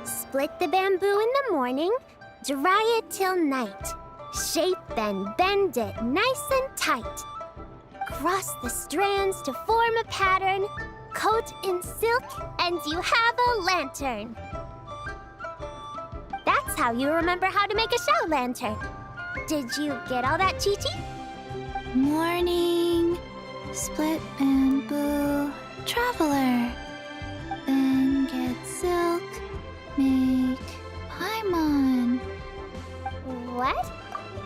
Split the bamboo in the morning, dry it till night. Shape and bend it nice and tight. Cross the strands to form a pattern, coat in silk, and you have a lantern. That's how you remember how to make a show lantern. Did you get all that, Chi-Chi? Morning, split bamboo, traveler. Then get silk, make paimon. What?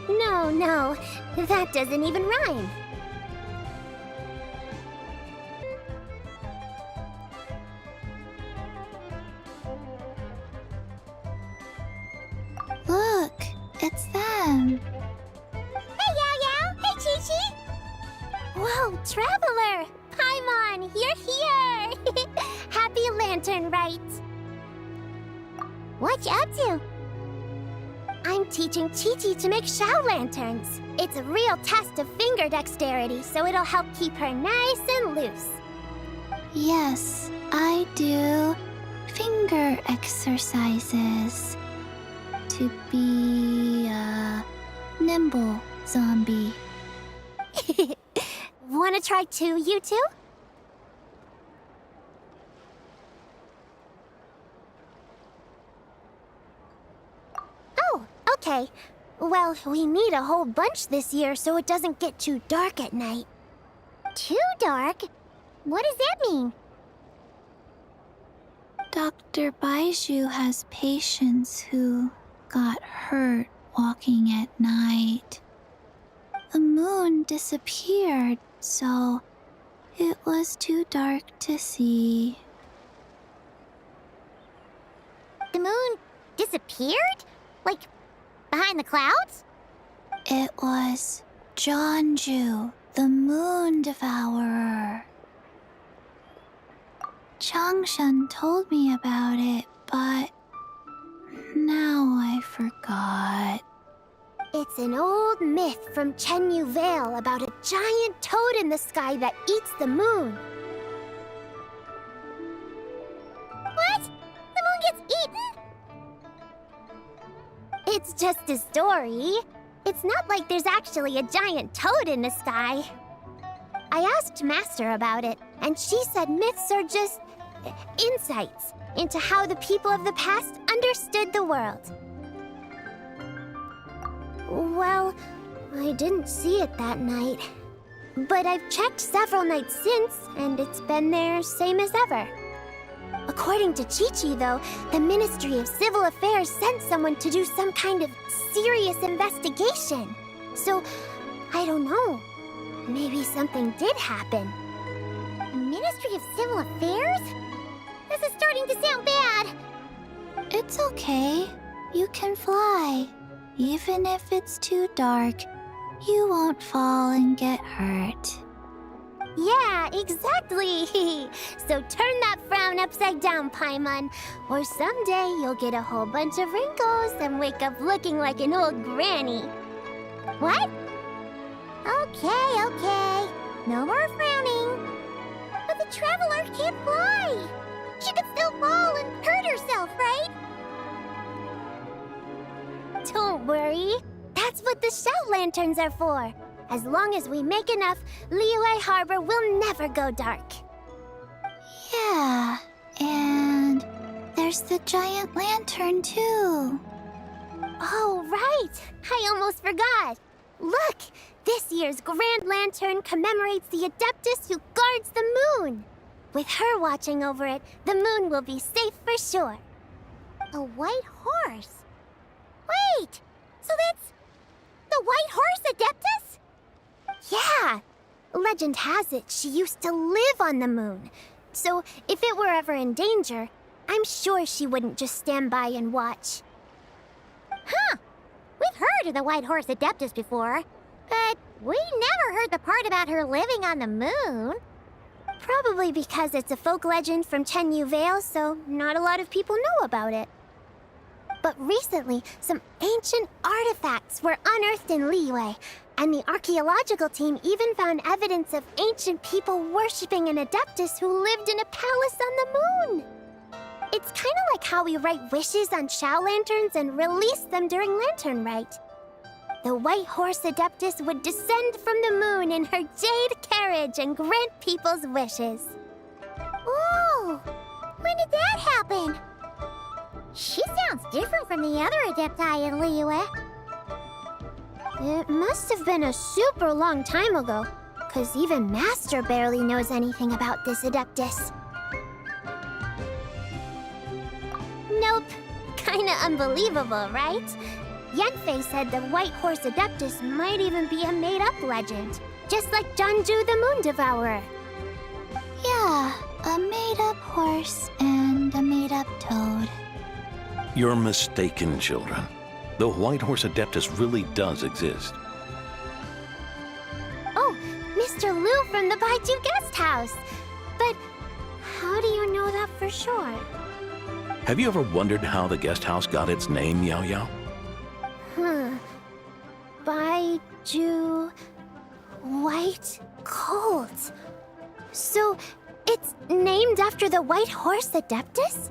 No, that doesn't even rhyme. Look, it's them. Hey, Yao Yao! Hey, Chi-Chi! Whoa, Traveler! Paimon, you're here! Happy Lantern Rite! What you up to? I'm teaching Chi-Chi to make Shao lanterns. It's a real test of finger dexterity, so it'll help keep her nice and loose. Yes, I do finger exercises to be a nimble zombie. Wanna try too, you two? Oh, okay. Well, we need a whole bunch this year so it doesn't get too dark at night. Too dark? What does that mean? Dr. Baiju has patients who got hurt walking at night. The moon disappeared, so it was too dark to see. The moon disappeared? Like, behind the clouds? It was Jeonju, the moon devourer. Changshan told me about it, but now I forgot. It's an old myth from Chenyu Vale about a giant toad in the sky that eats the moon. What? The moon gets eaten? It's just a story. It's not like there's actually a giant toad in the sky. I asked Master about it, and she said myths are just insights into how the people of the past understood the world. Well, I didn't see it that night. But I've checked several nights since, and it's been there same as ever. According to Chi-Chi, though, the Ministry of Civil Affairs sent someone to do some kind of serious investigation. So, I don't know. Maybe something did happen. The Ministry of Civil Affairs? This is starting to sound bad. It's okay. You can fly. Even if it's too dark, you won't fall and get hurt. Yeah, exactly. So turn that frown upside down, Paimon, or someday you'll get a whole bunch of wrinkles and wake up looking like an old granny. What? Okay. No more frowning. But the Traveler can't fly. She could still fall and hurt herself, right? Don't worry. That's what the Shell Lanterns are for. As long as we make enough, Liyue Harbor will never go dark. Yeah, and there's the giant lantern too. Oh, right! I almost forgot. Look! This year's Grand Lantern commemorates the Adeptus who guards the moon. With her watching over it, the moon will be safe for sure. A white horse? Wait! So that's the White Horse Adeptus? Yeah! legend has it she used to live on the moon. So if it were ever in danger, I'm sure she wouldn't just stand by and watch. Huh. We've heard of the White Horse Adeptus before, but we never heard the part about her living on the moon. Probably because it's a folk legend from Chenyu Vale, so not a lot of people know about it. But recently, some ancient artifacts were unearthed in Liyue, and the archaeological team even found evidence of ancient people worshipping an Adeptus who lived in a palace on the moon. It's kind of like how we write wishes on Shao lanterns and release them during Lantern Rite. The White Horse Adeptus would descend from the moon in her jade carriage and grant people's wishes. Ooh! When did that happen? She sounds different from the other Adepti in Liyue. It must have been a super long time ago, because even Master barely knows anything about this Adeptus. Nope. Kinda unbelievable, right? Yanfei said the White Horse Adeptus might even be a made-up legend, just like Janju the Moon Devourer. Yeah, a made-up horse and a made-up toad. You're mistaken, children. The White Horse Adeptus really does exist. Oh, Mr. Liu from the Baiju Guest House! But how do you know that for sure? Have you ever wondered how the guest house got its name, Yao Yao? Baiju... White Colt. So, it's named after the White Horse Adeptus?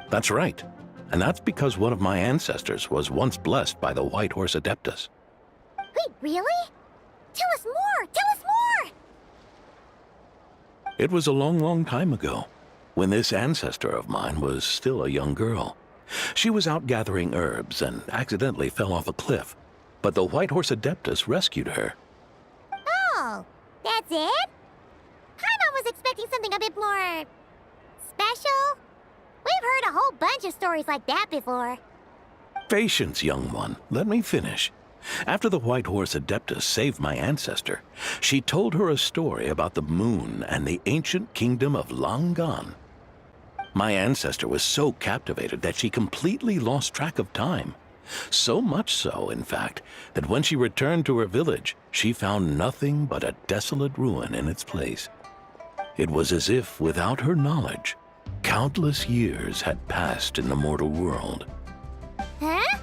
That's right. And that's because one of my ancestors was once blessed by the White Horse Adeptus. Wait, really? Tell us more! Tell us more! It was a long, long time ago, when this ancestor of mine was still a young girl. She was out gathering herbs and accidentally fell off a cliff, but the White Horse Adeptus rescued her. Oh, that's it? Paimon was expecting something a bit more... special? We've heard a whole bunch of stories like that before. Patience, young one. Let me finish. After the White Horse Adeptus saved my ancestor, she told her a story about the moon and the ancient kingdom of Langan. My ancestor was so captivated that she completely lost track of time. So much so, in fact, that when she returned to her village, she found nothing but a desolate ruin in its place. It was as if, without her knowledge, countless years had passed in the mortal world. Huh?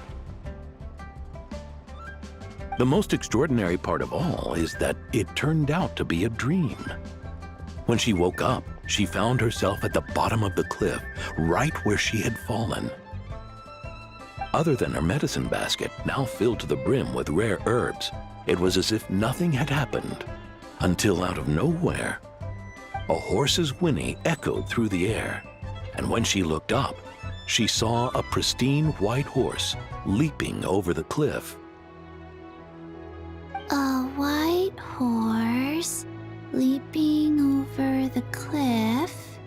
The most extraordinary part of all is that it turned out to be a dream. When she woke up, she found herself at the bottom of the cliff, right where she had fallen. Other than her medicine basket, now filled to the brim with rare herbs, it was as if nothing had happened, until out of nowhere, a horse's whinny echoed through the air, and when she looked up, she saw a pristine white horse leaping over the cliff. A white horse leaping over the cliff?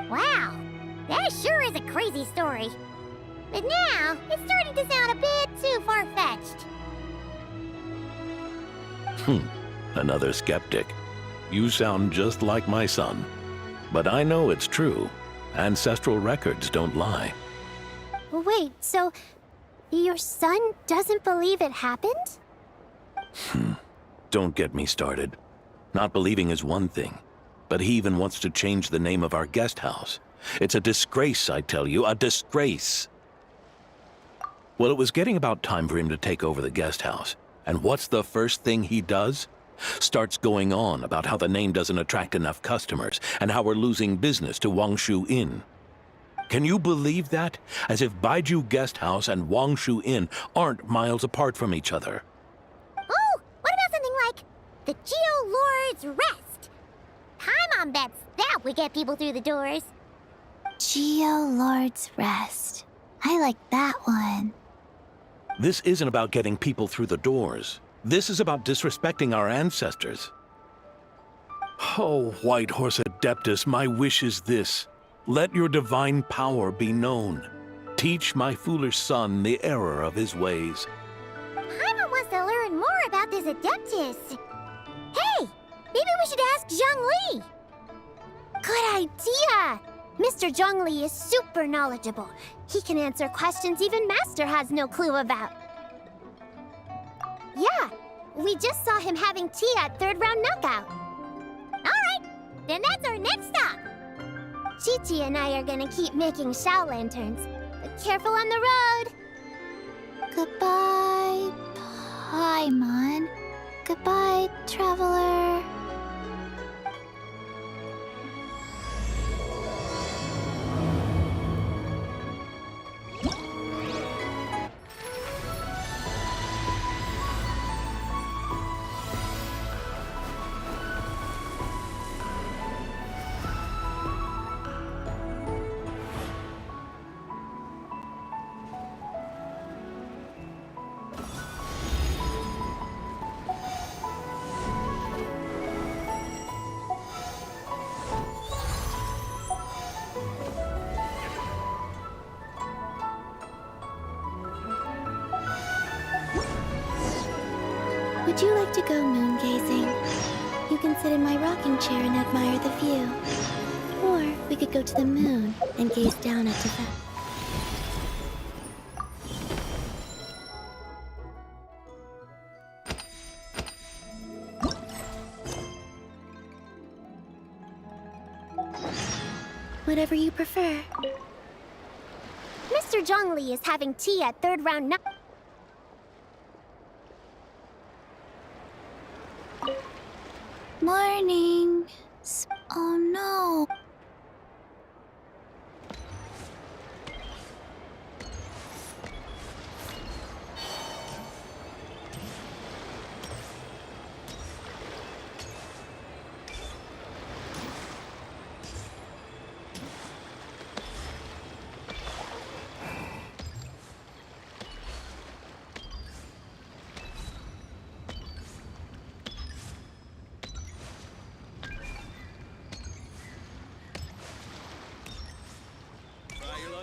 Wow, that sure is a crazy story. But now, it's starting to sound a bit too far-fetched. Another skeptic. You sound just like my son. But I know it's true. Ancestral records don't lie. Wait, so your son doesn't believe it happened? Don't get me started. Not believing is one thing, but he even wants to change the name of our guest house. It's a disgrace, I tell you, a disgrace. Well, it was getting about time for him to take over the guest house. And what's the first thing he does? Starts going on about how the name doesn't attract enough customers and how we're losing business to Wangshu Inn. Can you believe that? As if Baiju Guest House and Wangshu Inn aren't miles apart from each other. Oh, what about something like the Geo Lord's Rest? Paimon bets that would get people through the doors. Geo Lord's Rest. I like that one. This isn't about getting people through the doors. This is about disrespecting our ancestors. Oh, White Horse Adeptus, my wish is this. Let your divine power be known. Teach my foolish son the error of his ways. Paimon wants to learn more about this Adeptus. Hey, Maybe we should ask Zhongli. Good idea! Mr. Zhongli is super knowledgeable. He can answer questions even Master has no clue about. Yeah, we just saw him having tea at third round knockout. Alright, then that's our next stop. Chi-Chi and I are gonna keep making Shao lanterns. But careful on the road! Goodbye, Paimon. Goodbye, traveler. Would you like to go moon gazing? You can sit in my rocking chair and admire the view. Or we could go to the moon and gaze down at Tibet. Whatever you prefer. Mr. Zhongli is having tea at third round Morning. Oh no.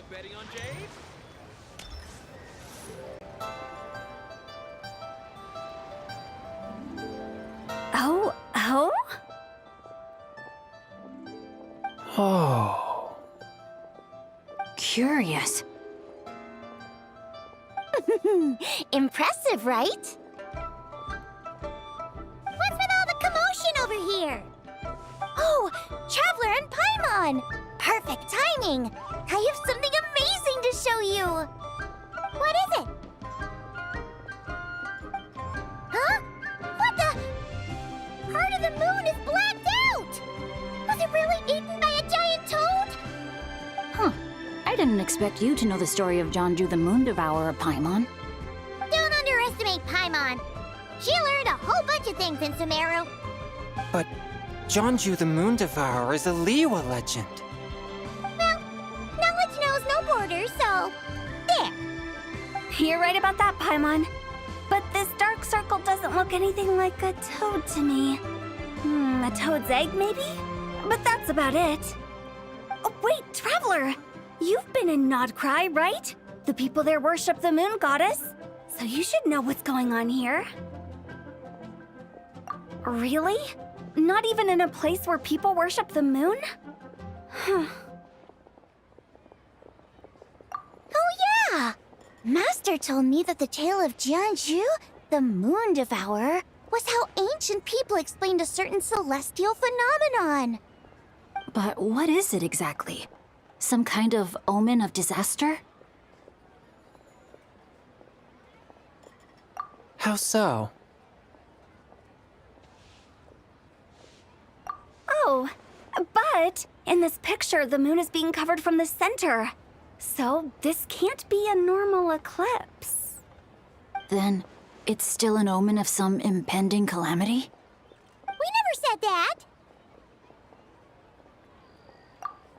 Betting on Jade? Oh? Oh. Curious. Impressive, right? What's with all the commotion over here? Oh, Traveler and Paimon! Perfect timing! I have something amazing to show you! What is it? Huh? What the? Part of the moon is blacked out! Was it really eaten by a giant toad? Huh. I didn't expect you to know the story of Jonju the Moon Devourer, Paimon. Don't underestimate Paimon. She learned a whole bunch of things in Sumeru. But Jonju the Moon Devourer is a Liyue legend. Knowledge knows no borders, so there. You're right about that, Paimon. But this dark circle doesn't look anything like a toad to me. A toad's egg, maybe? But that's about it. Oh, wait, Traveler! You've been in Nodcry, right? The people there worship the moon goddess. So you should know what's going on here. Really? Not even in a place where people worship the moon? Huh. Oh yeah! Master told me that the tale of Jianzhu, the Moon Devourer, was how ancient people explained a certain celestial phenomenon. But what is it exactly? Some kind of omen of disaster? How so? Oh, but in this picture, the moon is being covered from the center. So this can't be a normal eclipse. Then it's still an omen of some impending calamity? We never said that!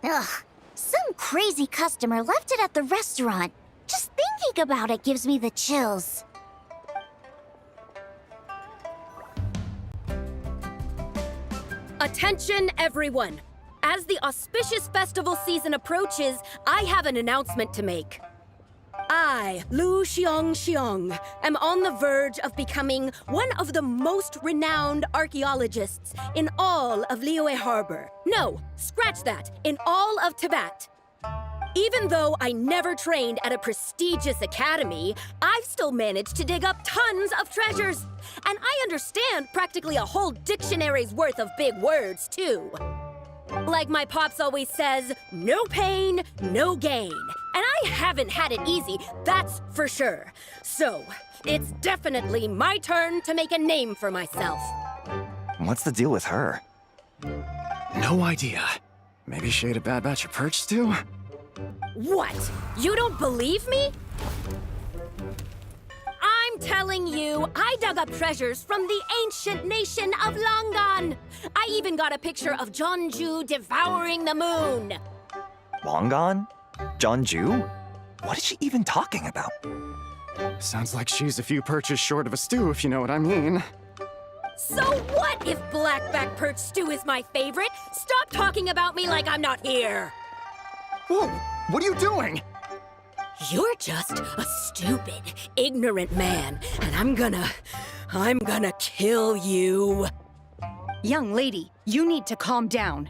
Ugh, some crazy customer left it at the restaurant. Just thinking about it gives me the chills. Attention, everyone! As the auspicious festival season approaches, I have an announcement to make. I, Lu Xiong, am on the verge of becoming one of the most renowned archaeologists in all of Liyue Harbor. No, scratch that, in all of Tibet. Even though I never trained at a prestigious academy, I've still managed to dig up tons of treasures. And I understand practically a whole dictionary's worth of big words, too. Like my pops always says, no pain, no gain. And I haven't had it easy, that's for sure. So, it's definitely my turn to make a name for myself. What's the deal with her? No idea. Maybe she ate a bad batch of perch stew? What? You don't believe me? I'm telling you, I dug up treasures from the ancient nation of Longan. I even got a picture of Jeonju devouring the moon. Long gone? Jeonju? What is she even talking about? Sounds like she's a few perches short of a stew, if you know what I mean. So what if blackback perch stew is my favorite? Stop talking about me like I'm not here. Whoa! What are you doing? You're just a stupid, ignorant man, and I'm gonna kill you. Young lady, you need to calm down.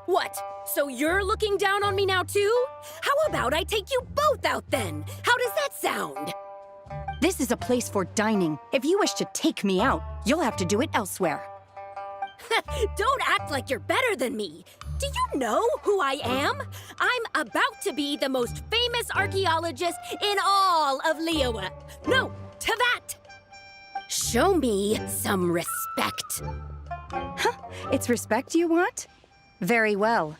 What? So you're looking down on me now too? How about I take you both out then? How does that sound? This is a place for dining. If you wish to take me out, you'll have to do it elsewhere. Don't act like you're better than me. Do you know who I am? I'm about to be the most famous archaeologist in all of Liyue. No, Tibet. Show me some respect. It's respect you want? Very well.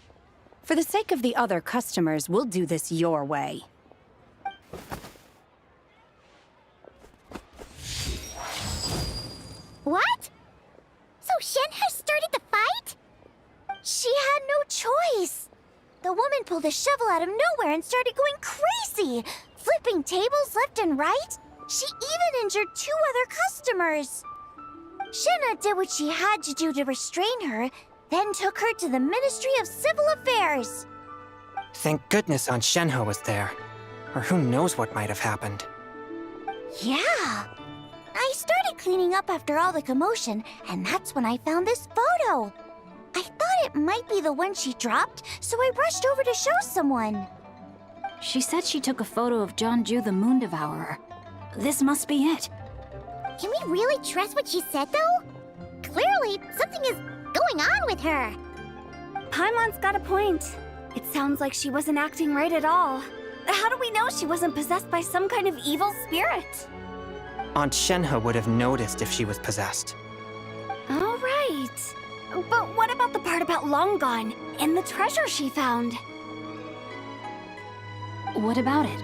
For the sake of the other customers, we'll do this your way. What? So Shen has started the fight? She had no choice. The woman pulled a shovel out of nowhere and started going crazy, flipping tables left and right. She even injured 2 other customers. Shenhe did what she had to do to restrain her, then took her to the Ministry of Civil Affairs. Thank goodness Aunt Shenhe was there. Or who knows what might have happened. Yeah. I started cleaning up after all the commotion, and that's when I found this photo. I thought it might be the one she dropped, so I rushed over to show someone. She said she took a photo of Jeonju the Moon Devourer. This must be it. Can we really trust what she said, though? Clearly, something is going on with her. Paimon's got a point. It sounds like she wasn't acting right at all. How do we know she wasn't possessed by some kind of evil spirit? Aunt Shenhe would have noticed if she was possessed. All right. But what about the part about Longan and the treasure she found? What about it?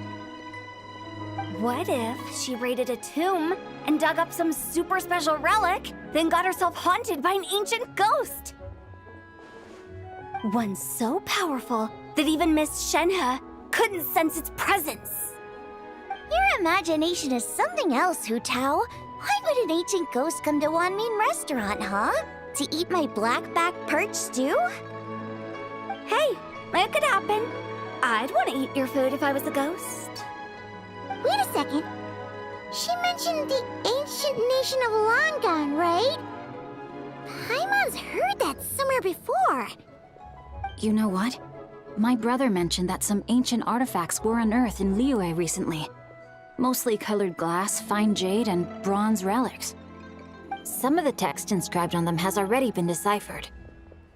What if she raided a tomb and dug up some super special relic, then got herself haunted by an ancient ghost? One so powerful that even Miss Shenhe couldn't sense its presence. Your imagination is something else, Hu Tao. Why would an ancient ghost come to Wanmin restaurant, huh? To eat my blackback perch stew? Hey, it could happen. I'd want to eat your food if I was a ghost. Wait a second. She mentioned the ancient nation of Longan, right? Paimon's heard that somewhere before. You know what? My brother mentioned that some ancient artifacts were unearthed in Liyue recently. Mostly colored glass, fine jade, and bronze relics. Some of the text inscribed on them has already been deciphered.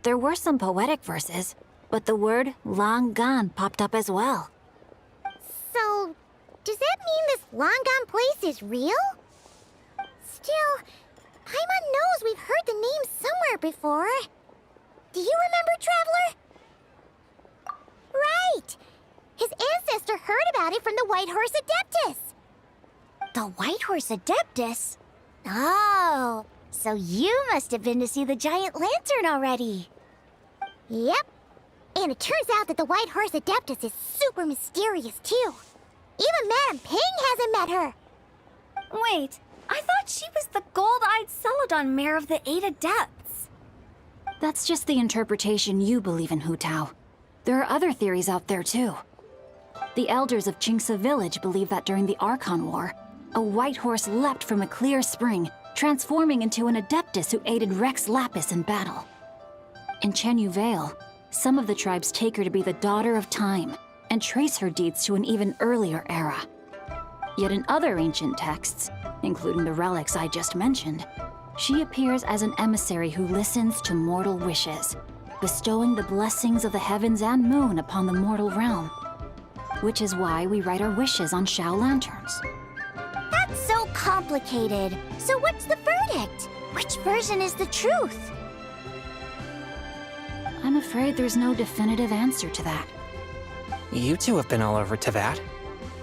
There were some poetic verses, but the word Longan popped up as well. So, does that mean this Longan place is real? Still, Paimon knows we've heard the name somewhere before. Do you remember, Traveler? Right! His ancestor heard about it from the White Horse Adeptus. The White Horse Adeptus? Oh, so you must have been to see the giant lantern already. Yep. And it turns out that the White Horse Adeptus is super mysterious, too. Even Madame Ping hasn't met her. Wait, I thought she was the gold-eyed Celadon mare of the 8 Adepts. That's just the interpretation you believe in, Hu Tao. There are other theories out there, too. The elders of Qingce village believe that during the Archon War, a white horse leapt from a clear spring, transforming into an Adeptus who aided Rex Lapis in battle. In Chenyu Vale, some of the tribes take her to be the daughter of time and trace her deeds to an even earlier era. Yet in other ancient texts, including the relics I just mentioned, she appears as an emissary who listens to mortal wishes, bestowing the blessings of the heavens and moon upon the mortal realm. Which is why we write our wishes on Shao lanterns. That's so complicated. So what's the verdict? Which version is the truth? I'm afraid there's no definitive answer to that. You two have been all over Teyvat.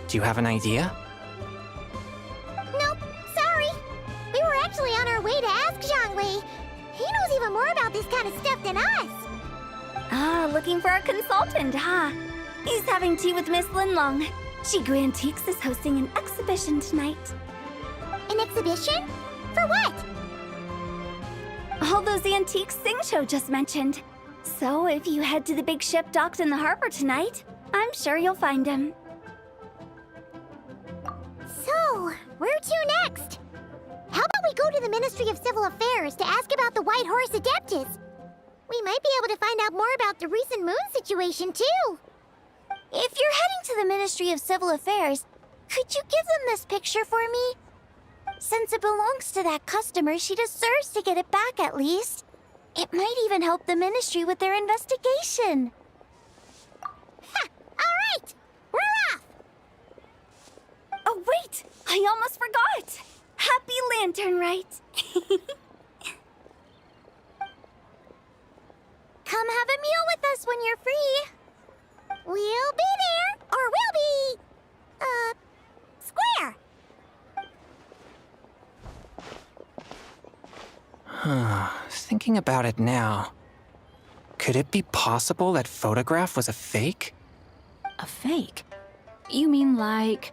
Do you have an idea? Nope, sorry. We were actually on our way to ask Zhongli. He knows even more about this kind of stuff than us. Ah, looking for a consultant, huh? He's having tea with Miss Linlong. Shigu Antiques is hosting an exhibition tonight. An exhibition? For what? All those antiques Sing just mentioned. So if you head to the big ship docked in the harbor tonight, I'm sure you'll find him. So, where to next? How about we go to the Ministry of Civil Affairs to ask about the White Horse Adeptus? We might be able to find out more about the recent moon situation, too. If you're heading to the Ministry of Civil Affairs, could you give them this picture for me? Since it belongs to that customer, she deserves to get it back at least. It might even help the Ministry with their investigation. Ha! All right! We're off! Oh, wait! I almost forgot! Happy Lantern Rite! Come have a meal with us when you're free. We'll be there, or we'll be... square. Thinking about it now, could it be possible that photograph was a fake? A fake? You mean like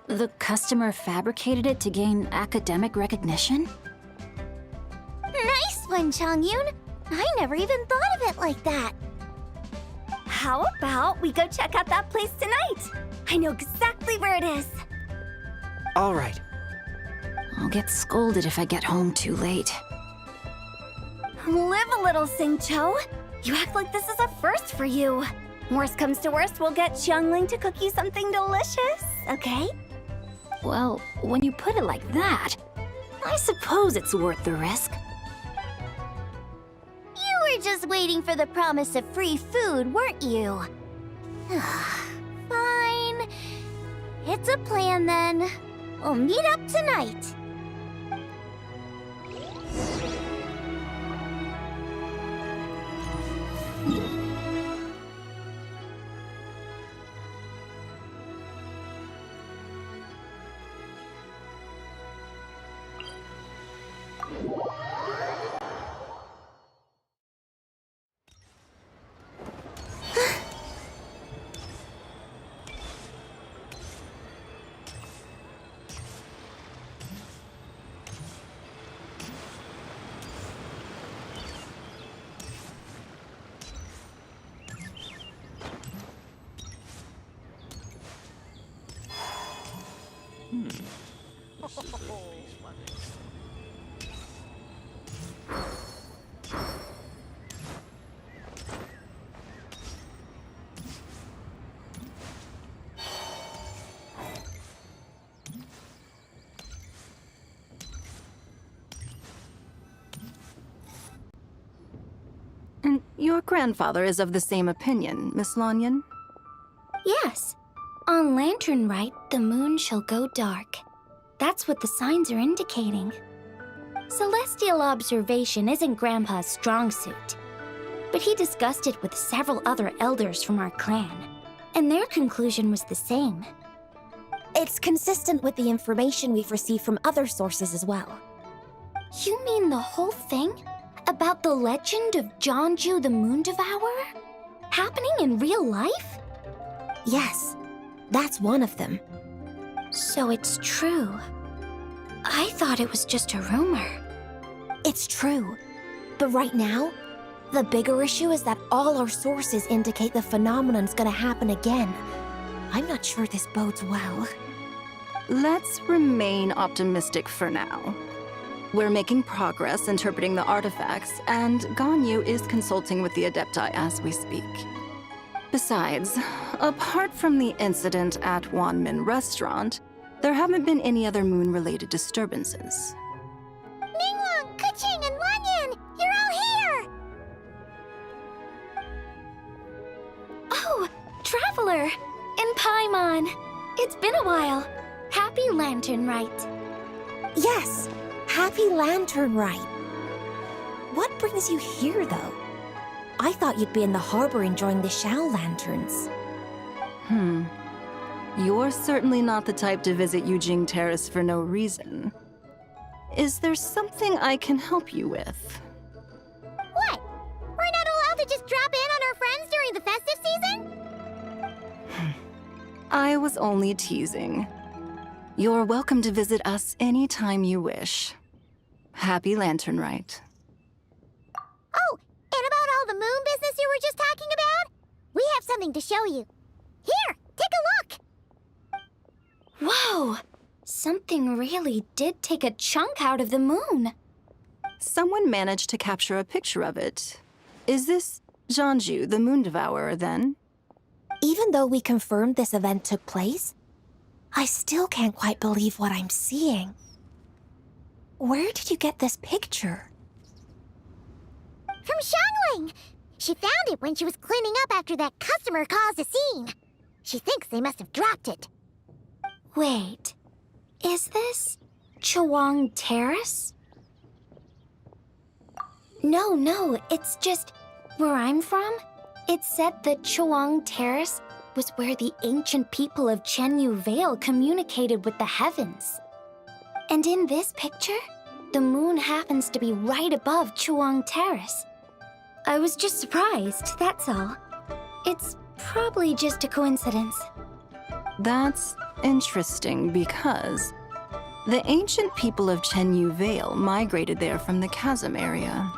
the customer fabricated it to gain academic recognition? Nice one, Changyun. I never even thought of it like that. How about we go check out that place tonight? I know exactly where it is. All right. I'll get scolded if I get home too late. Live a little, Sing-Cho. You act like this is a first for you. Worst comes to worst, we'll get Xiangling to cook you something delicious, okay? Well, when you put it like that, I suppose it's worth the risk. You were just waiting for the promise of free food, weren't you? Fine. It's a plan then. We'll meet up tonight. And your grandfather is of the same opinion, Miss Lanyan? Yes. On Lantern Rite, the moon shall go dark. That's what the signs are indicating. Celestial observation isn't Grandpa's strong suit, but he discussed it with several other elders from our clan, and their conclusion was the same. It's consistent with the information we've received from other sources as well. You mean the whole thing? About the legend of Zhongju the Moon Devourer? Happening in real life? Yes, that's one of them. So it's true. I thought it was just a rumor. It's true. But right now, the bigger issue is that all our sources indicate the phenomenon's gonna happen again. I'm not sure this bodes well. Let's remain optimistic for now. We're making progress interpreting the artifacts, and Ganyu is consulting with the Adepti as we speak. Besides, apart from the incident at Wanmin Restaurant, there haven't been any other moon-related disturbances. Ningguang, Keqing, and Lanyan, you're all here! Oh, Traveler! And Paimon! It's been a while. Happy Lantern Rite. Yes, happy Lantern Rite. What brings you here, though? I thought you'd be in the harbor enjoying the Shao lanterns. You're certainly not the type to visit Yujing Terrace for no reason. Is there something I can help you with? What? We're not allowed to just drop in on our friends during the festive season? I was only teasing. You're welcome to visit us anytime you wish. Happy Lantern Rite. Oh, and about all the moon business you were just talking about? We have something to show you. Here, take a look! Whoa! Something really did take a chunk out of the moon. Someone managed to capture a picture of it. Is this Jianju, the Moon Devourer, then? Even though we confirmed this event took place, I still can't quite believe what I'm seeing. Where did you get this picture? From Xiangling! She found it when she was cleaning up after that customer caused a scene. She thinks they must have dropped it. Wait, is this Chuang Terrace? No, it's just where I'm from. It said that Chuang Terrace was where the ancient people of Chenyu Vale communicated with the heavens. And in this picture, the moon happens to be right above Chuang Terrace. I was just surprised, that's all. It's probably just a coincidence. That's interesting because the ancient people of Chenyu Vale migrated there from the chasm area.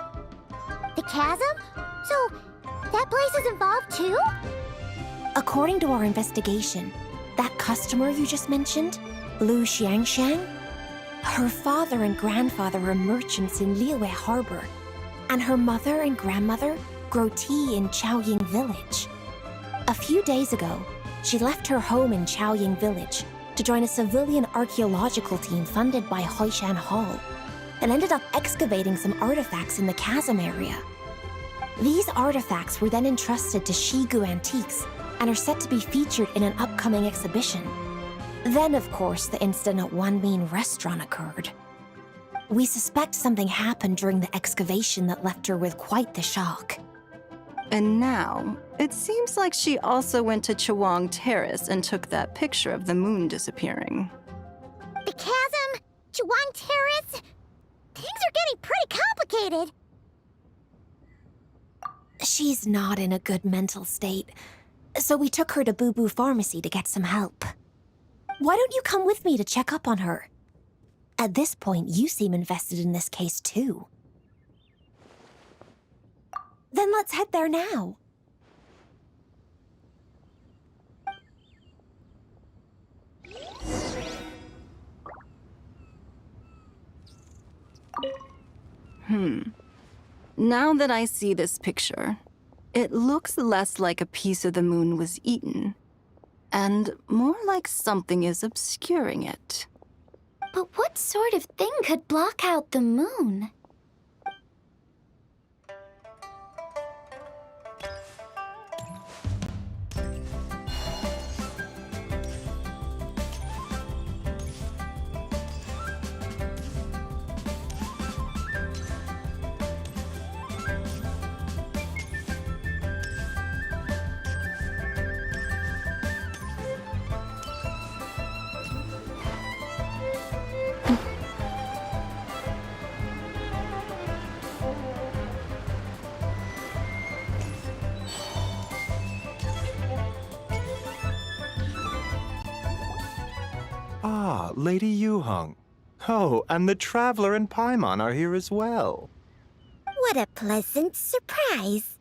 The chasm? So, that place is involved too? According to our investigation, that customer you just mentioned, Lu Xiangxiang, her father and grandfather are merchants in Liyue Harbor, and her mother and grandmother grow tea in Chaoying Village. A few days ago, she left her home in Chaoying Village to join a civilian archaeological team funded by Hoishan Hall, and ended up excavating some artifacts in the chasm area. These artifacts were then entrusted to Shigu Antiques and are set to be featured in an upcoming exhibition. Then, of course, the incident at Wanmin Restaurant occurred. We suspect something happened during the excavation that left her with quite the shock. And now, it seems like she also went to Chuang Terrace and took that picture of the moon disappearing. The chasm? Chuang Terrace? Things are getting pretty complicated. She's not in a good mental state, so we took her to Boo Boo Pharmacy to get some help. Why don't you come with me to check up on her? At this point, you seem invested in this case too. Then let's head there now. Now that I see this picture, it looks less like a piece of the moon was eaten, and more like something is obscuring it. But what sort of thing could block out the moon? Ah, Lady Yuheng. Oh, and the Traveler and Paimon are here as well. What a pleasant surprise.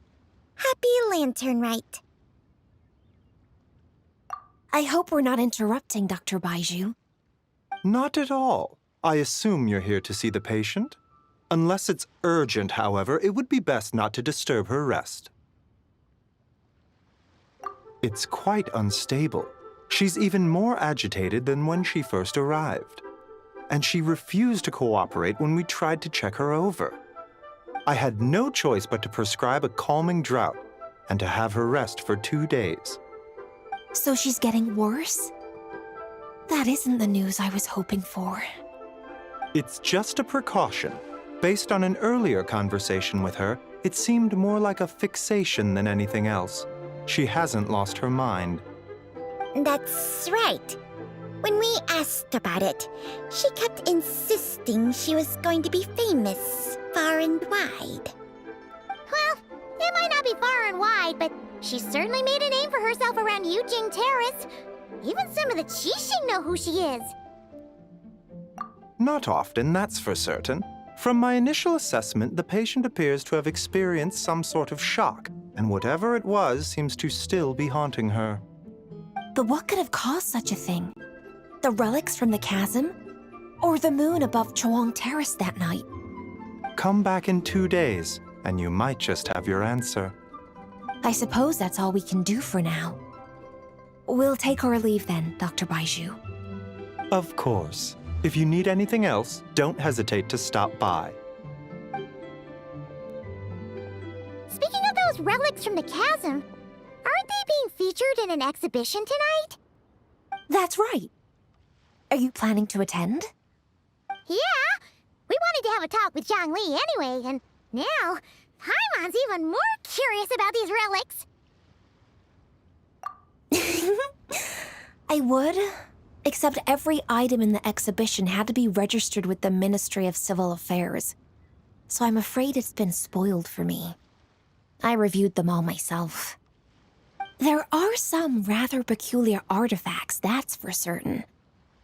Happy Lantern Rite. I hope we're not interrupting, Dr. Baiju. Not at all. I assume you're here to see the patient? Unless it's urgent, however, it would be best not to disturb her rest. It's quite unstable. She's even more agitated than when she first arrived. And she refused to cooperate when we tried to check her over. I had no choice but to prescribe a calming draught and to have her rest for 2 days. So she's getting worse? That isn't the news I was hoping for. It's just a precaution. Based on an earlier conversation with her, it seemed more like a fixation than anything else. She hasn't lost her mind. That's right. When we asked about it, she kept insisting she was going to be famous far and wide. Well, it might not be far and wide, but she certainly made a name for herself around Yujing Terrace. Even some of the Qixing know who she is. Not often, that's for certain. From my initial assessment, the patient appears to have experienced some sort of shock, and whatever it was seems to still be haunting her. But what could have caused such a thing? The relics from the chasm? Or the moon above Chuang Terrace that night? Come back in 2 days, and you might just have your answer. I suppose that's all we can do for now. We'll take our leave then, Dr. Baiju. Of course. If you need anything else, don't hesitate to stop by. Speaking of those relics from the chasm, aren't they being featured in an exhibition tonight? That's right. Are you planning to attend? Yeah! We wanted to have a talk with Zhangli anyway, and now Paimon's even more curious about these relics. I would, except every item in the exhibition had to be registered with the Ministry of Civil Affairs. So I'm afraid it's been spoiled for me. I reviewed them all myself. There are some rather peculiar artifacts, that's for certain.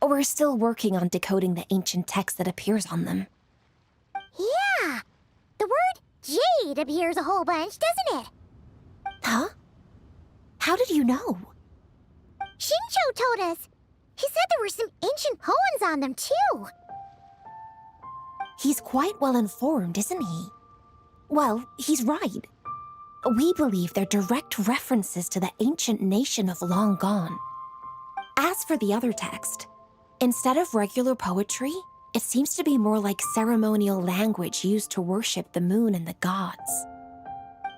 We're still working on decoding the ancient text that appears on them. Yeah! The word jade appears a whole bunch, doesn't it? Huh? How did you know? Shincho told us. He said there were some ancient poems on them, too. He's quite well informed, isn't he? Well, he's right. We believe they're direct references to the ancient nation of long gone. As for the other text, instead of regular poetry, it seems to be more like ceremonial language used to worship the moon and the gods.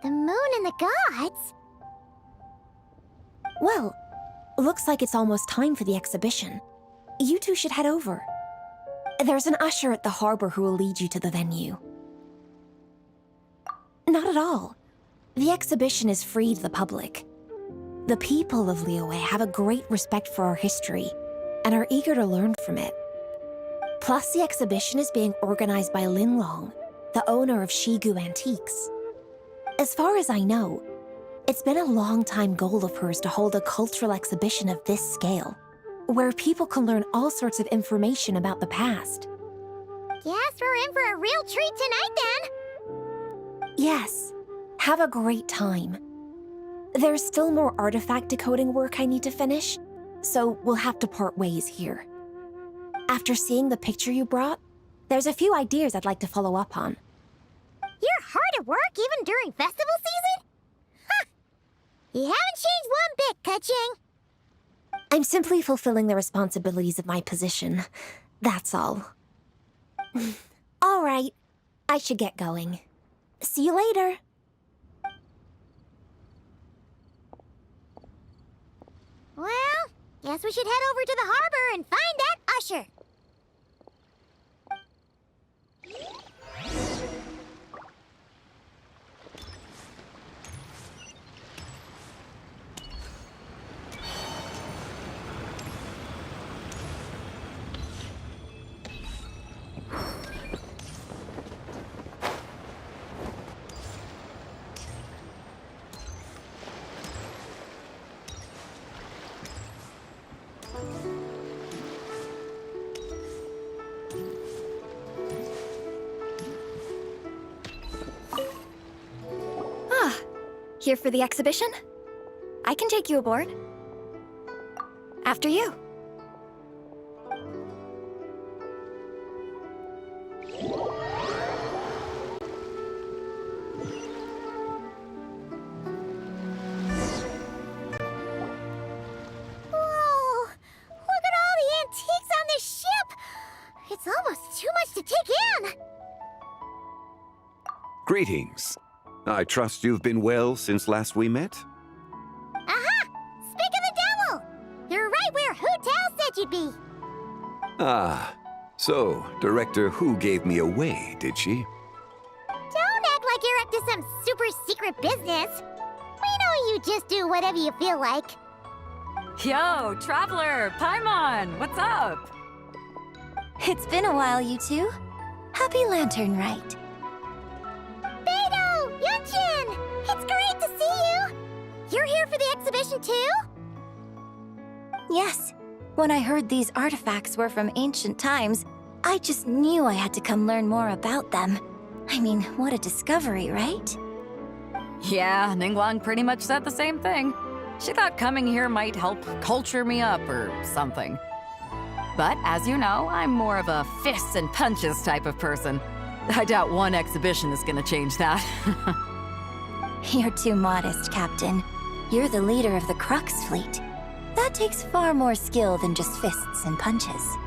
The moon and the gods? Well, looks like it's almost time for the exhibition. You two should head over. There's an usher at the harbor who will lead you to the venue. Not at all. The exhibition is free to the public. The people of Liyue have a great respect for our history and are eager to learn from it. Plus, the exhibition is being organized by Linlong, the owner of Shigu Antiques. As far as I know, it's been a long-time goal of hers to hold a cultural exhibition of this scale, where people can learn all sorts of information about the past. Guess we're in for a real treat tonight, then. Yes, have a great time. There's still more artifact decoding work I need to finish, so we'll have to part ways here. After seeing the picture you brought, there's a few ideas I'd like to follow up on. You're hard at work even during festival season? Huh! You haven't changed one bit, Keqing. I'm simply fulfilling the responsibilities of my position. That's all. All right, I should get going. See you later. Well, guess we should head over to the harbor and find that usher. Here for the exhibition? I can take you aboard. After you. Whoa! Look at all the antiques on this ship! It's almost too much to take in! Greetings. I trust you've been well since last we met? Aha! Speak of the devil! You're right where Hu Tao said you'd be! Ah, so Director Hu gave me away, did she? Don't act like you're up to some super secret business! We know you just do whatever you feel like. Yo, Traveler! Paimon! What's up? It's been a while, you two. Happy Lantern Rite. Beidou! Yunchin! It's great to see you! You're here for the exhibition too? Yes. When I heard these artifacts were from ancient times, I just knew I had to come learn more about them. I mean, what a discovery, right? Yeah, Ningguang pretty much said the same thing. She thought coming here might help culture me up or something. But as you know, I'm more of a fists and punches type of person. I doubt one exhibition is gonna change that. You're too modest, Captain. You're the leader of the Crux fleet. That takes far more skill than just fists and punches.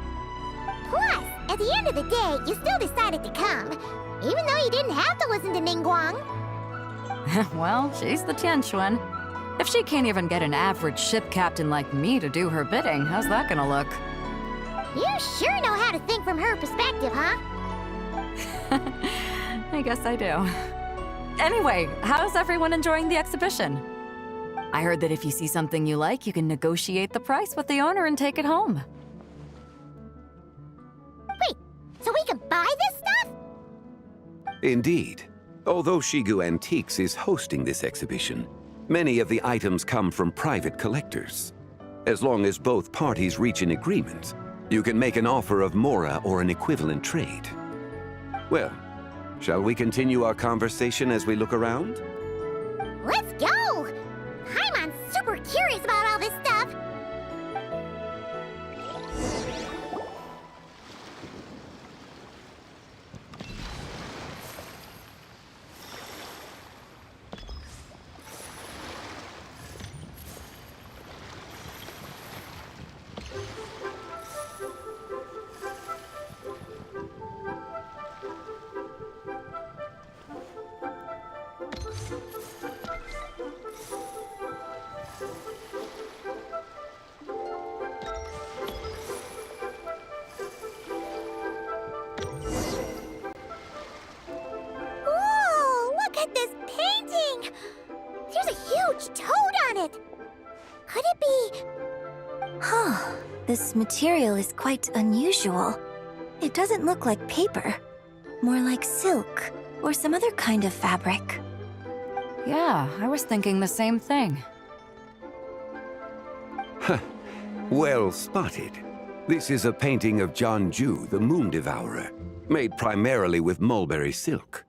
Plus, at the end of the day, you still decided to come, even though you didn't have to listen to Ningguang. Well, she's the Tianquan. If she can't even get an average ship captain like me to do her bidding, how's that gonna look? You sure know how to think from her perspective, huh? I guess I do. Anyway, how's everyone enjoying the exhibition? I heard that if you see something you like, you can negotiate the price with the owner and take it home. Wait, so we can buy this stuff? Indeed. Although Shigu Antiques is hosting this exhibition, many of the items come from private collectors. As long as both parties reach an agreement, you can make an offer of mora or an equivalent trade. Well, shall we continue our conversation as we look around? Let's go! Paimon's super curious about all this stuff. This material is quite unusual. It doesn't look like paper. More like silk, or some other kind of fabric. Yeah, I was thinking the same thing. Well spotted. This is a painting of Jianju, the Moon Devourer, made primarily with mulberry silk.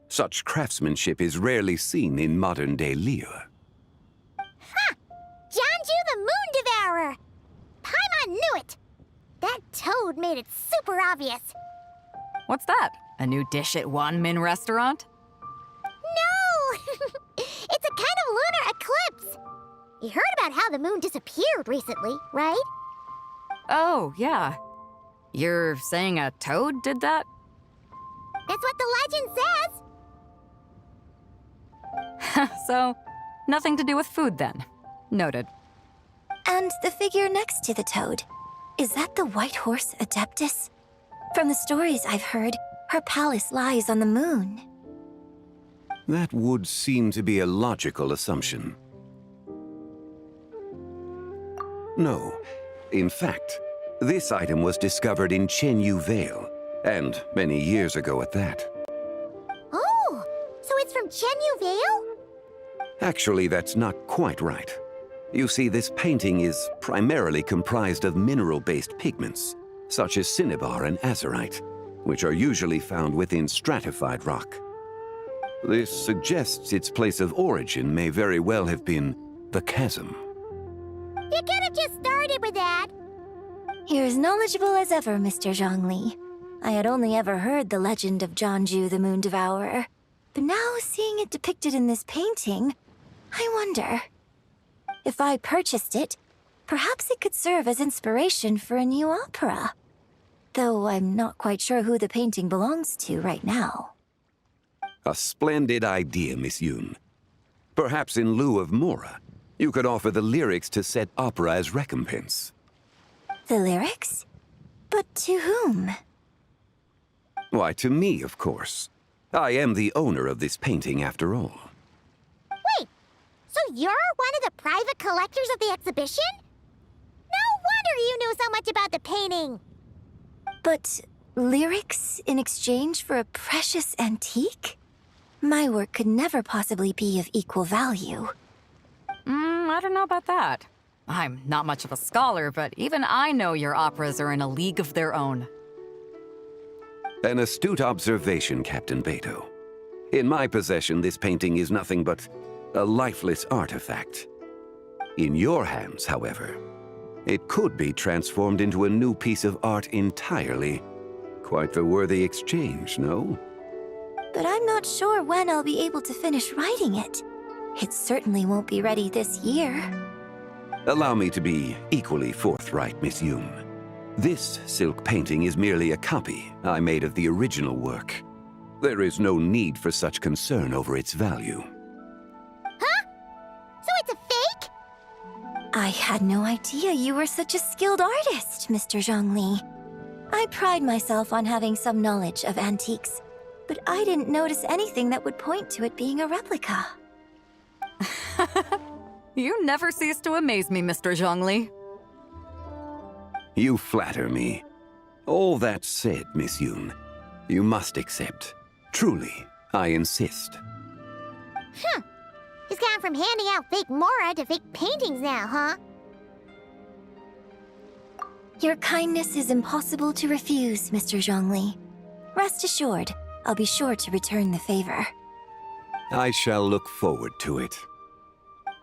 Such craftsmanship is rarely seen in modern-day Liyue. Ha! Jianju the Moon Devourer! Paimon knew it! That toad made it super obvious. What's that? A new dish at Wanmin restaurant? No! It's a kind of lunar eclipse. You heard about how the moon disappeared recently, right? Oh, yeah. You're saying a toad did that? That's what the legend says. So, nothing to do with food then. Noted. And the figure next to the toad. Is that the white horse Adeptus? From the stories I've heard, her palace lies on the moon. That would seem to be a logical assumption. No. In fact, this item was discovered in Chenyu Vale, and many years ago at that. Oh, so it's from Chenyu Vale? Actually, that's not quite right. You see, this painting is primarily comprised of mineral-based pigments, such as cinnabar and azurite, which are usually found within stratified rock. This suggests its place of origin may very well have been the chasm. You could have just started with that. You're as knowledgeable as ever, Mr. Zhongli. I had only ever heard the legend of Jianzhu the Moon Devourer, but now seeing it depicted in this painting, I wonder. If I purchased it, perhaps it could serve as inspiration for a new opera. Though I'm not quite sure who the painting belongs to right now. A splendid idea, Miss Yoon. Perhaps in lieu of Mora, you could offer the lyrics to said opera as recompense. The lyrics? But to whom? Why, to me, of course. I am the owner of this painting, after all. Wait, so you're one of the private collectors of the exhibition? No wonder you knew so much about the painting. But lyrics in exchange for a precious antique? My work could never possibly be of equal value. I don't know about that. I'm not much of a scholar, but even I know your operas are in a league of their own. An astute observation, Captain Beto. In my possession, this painting is nothing but a lifeless artifact. In your hands, however, it could be transformed into a new piece of art entirely. Quite the worthy exchange, no? But I'm not sure when I'll be able to finish writing it. It certainly won't be ready this year. Allow me to be equally forthright, Miss Yoon. This silk painting is merely a copy I made of the original work. There is no need for such concern over its value. Huh? So it's a fake? I had no idea you were such a skilled artist, Mr. Zhongli. I pride myself on having some knowledge of antiques, but I didn't notice anything that would point to it being a replica. You never cease to amaze me, Mr. Zhongli. You flatter me. All that said, Miss Yoon, you must accept. Truly, I insist. Huh. He's gone from handing out fake Mora to fake paintings now, huh? Your kindness is impossible to refuse, Mr. Zhongli. Rest assured, I'll be sure to return the favor. I shall look forward to it.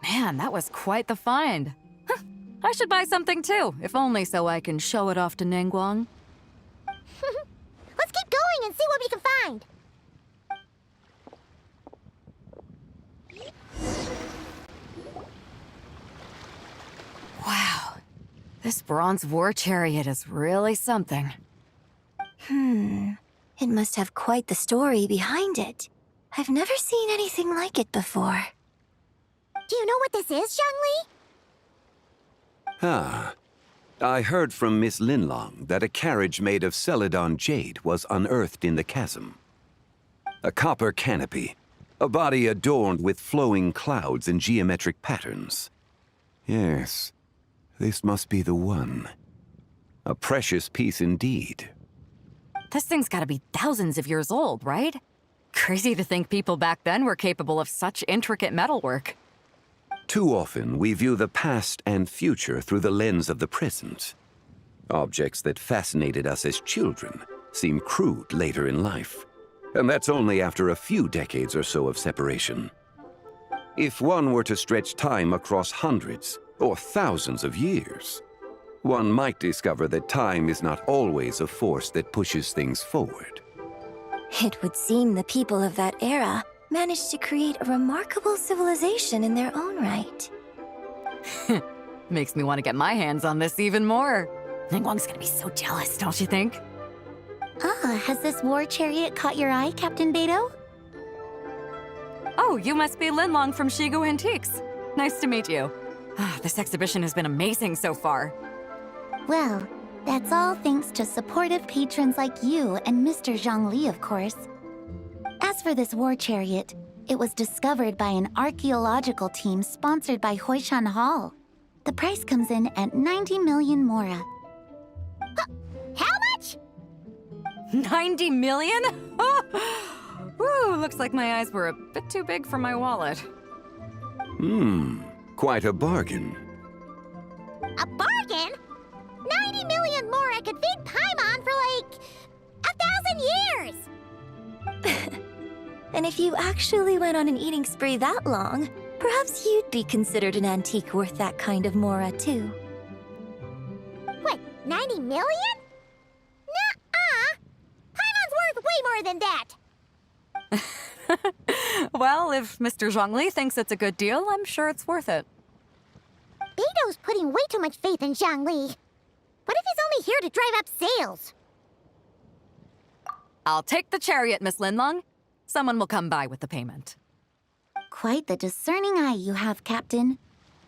Man, that was quite the find. Huh. I should buy something too, if only so I can show it off to Ningguang. Let's keep going and see what we can find. Wow. This bronze war chariot is really something. It must have quite the story behind it. I've never seen anything like it before. Do you know what this is, Zhongli? Ah. I heard from Miss Linlong that a carriage made of Celadon jade was unearthed in the chasm. A copper canopy, a body adorned with flowing clouds and geometric patterns. Yes, this must be the one. A precious piece indeed. This thing's gotta be thousands of years old, right? Crazy to think people back then were capable of such intricate metalwork. Too often, we view the past and future through the lens of the present. Objects that fascinated us as children seem crude later in life. And that's only after a few decades or so of separation. If one were to stretch time across hundreds or thousands of years, one might discover that time is not always a force that pushes things forward. It would seem the people of that era managed to create a remarkable civilization in their own right. Makes me want to get my hands on this even more. Ningguang's gonna be so jealous, don't you think? Has this war chariot caught your eye, Captain Beto? Oh, you must be Linlong from Shigu Antiques. Nice to meet you. This exhibition has been amazing so far. Well, that's all thanks to supportive patrons like you and Mr. Zhongli, of course. As for this war chariot, it was discovered by an archaeological team sponsored by Hoishan Hall. The price comes in at 90 million Mora. How much? 90 million? Woo, looks like my eyes were a bit too big for my wallet. Quite a bargain. A bargain? 90 million Mora could feed Paimon for like 1,000 years! And if you actually went on an eating spree that long, perhaps you'd be considered an antique worth that kind of Mora, too. Wait, 90 million? Nuh-uh! Paimon's worth way more than that! Well, if Mr. Zhongli thinks it's a good deal, I'm sure it's worth it. Beto's putting way too much faith in Zhongli. What if he's only here to drive up sales? I'll take the chariot, Miss Linlong. Someone will come by with the payment. Quite the discerning eye you have, Captain.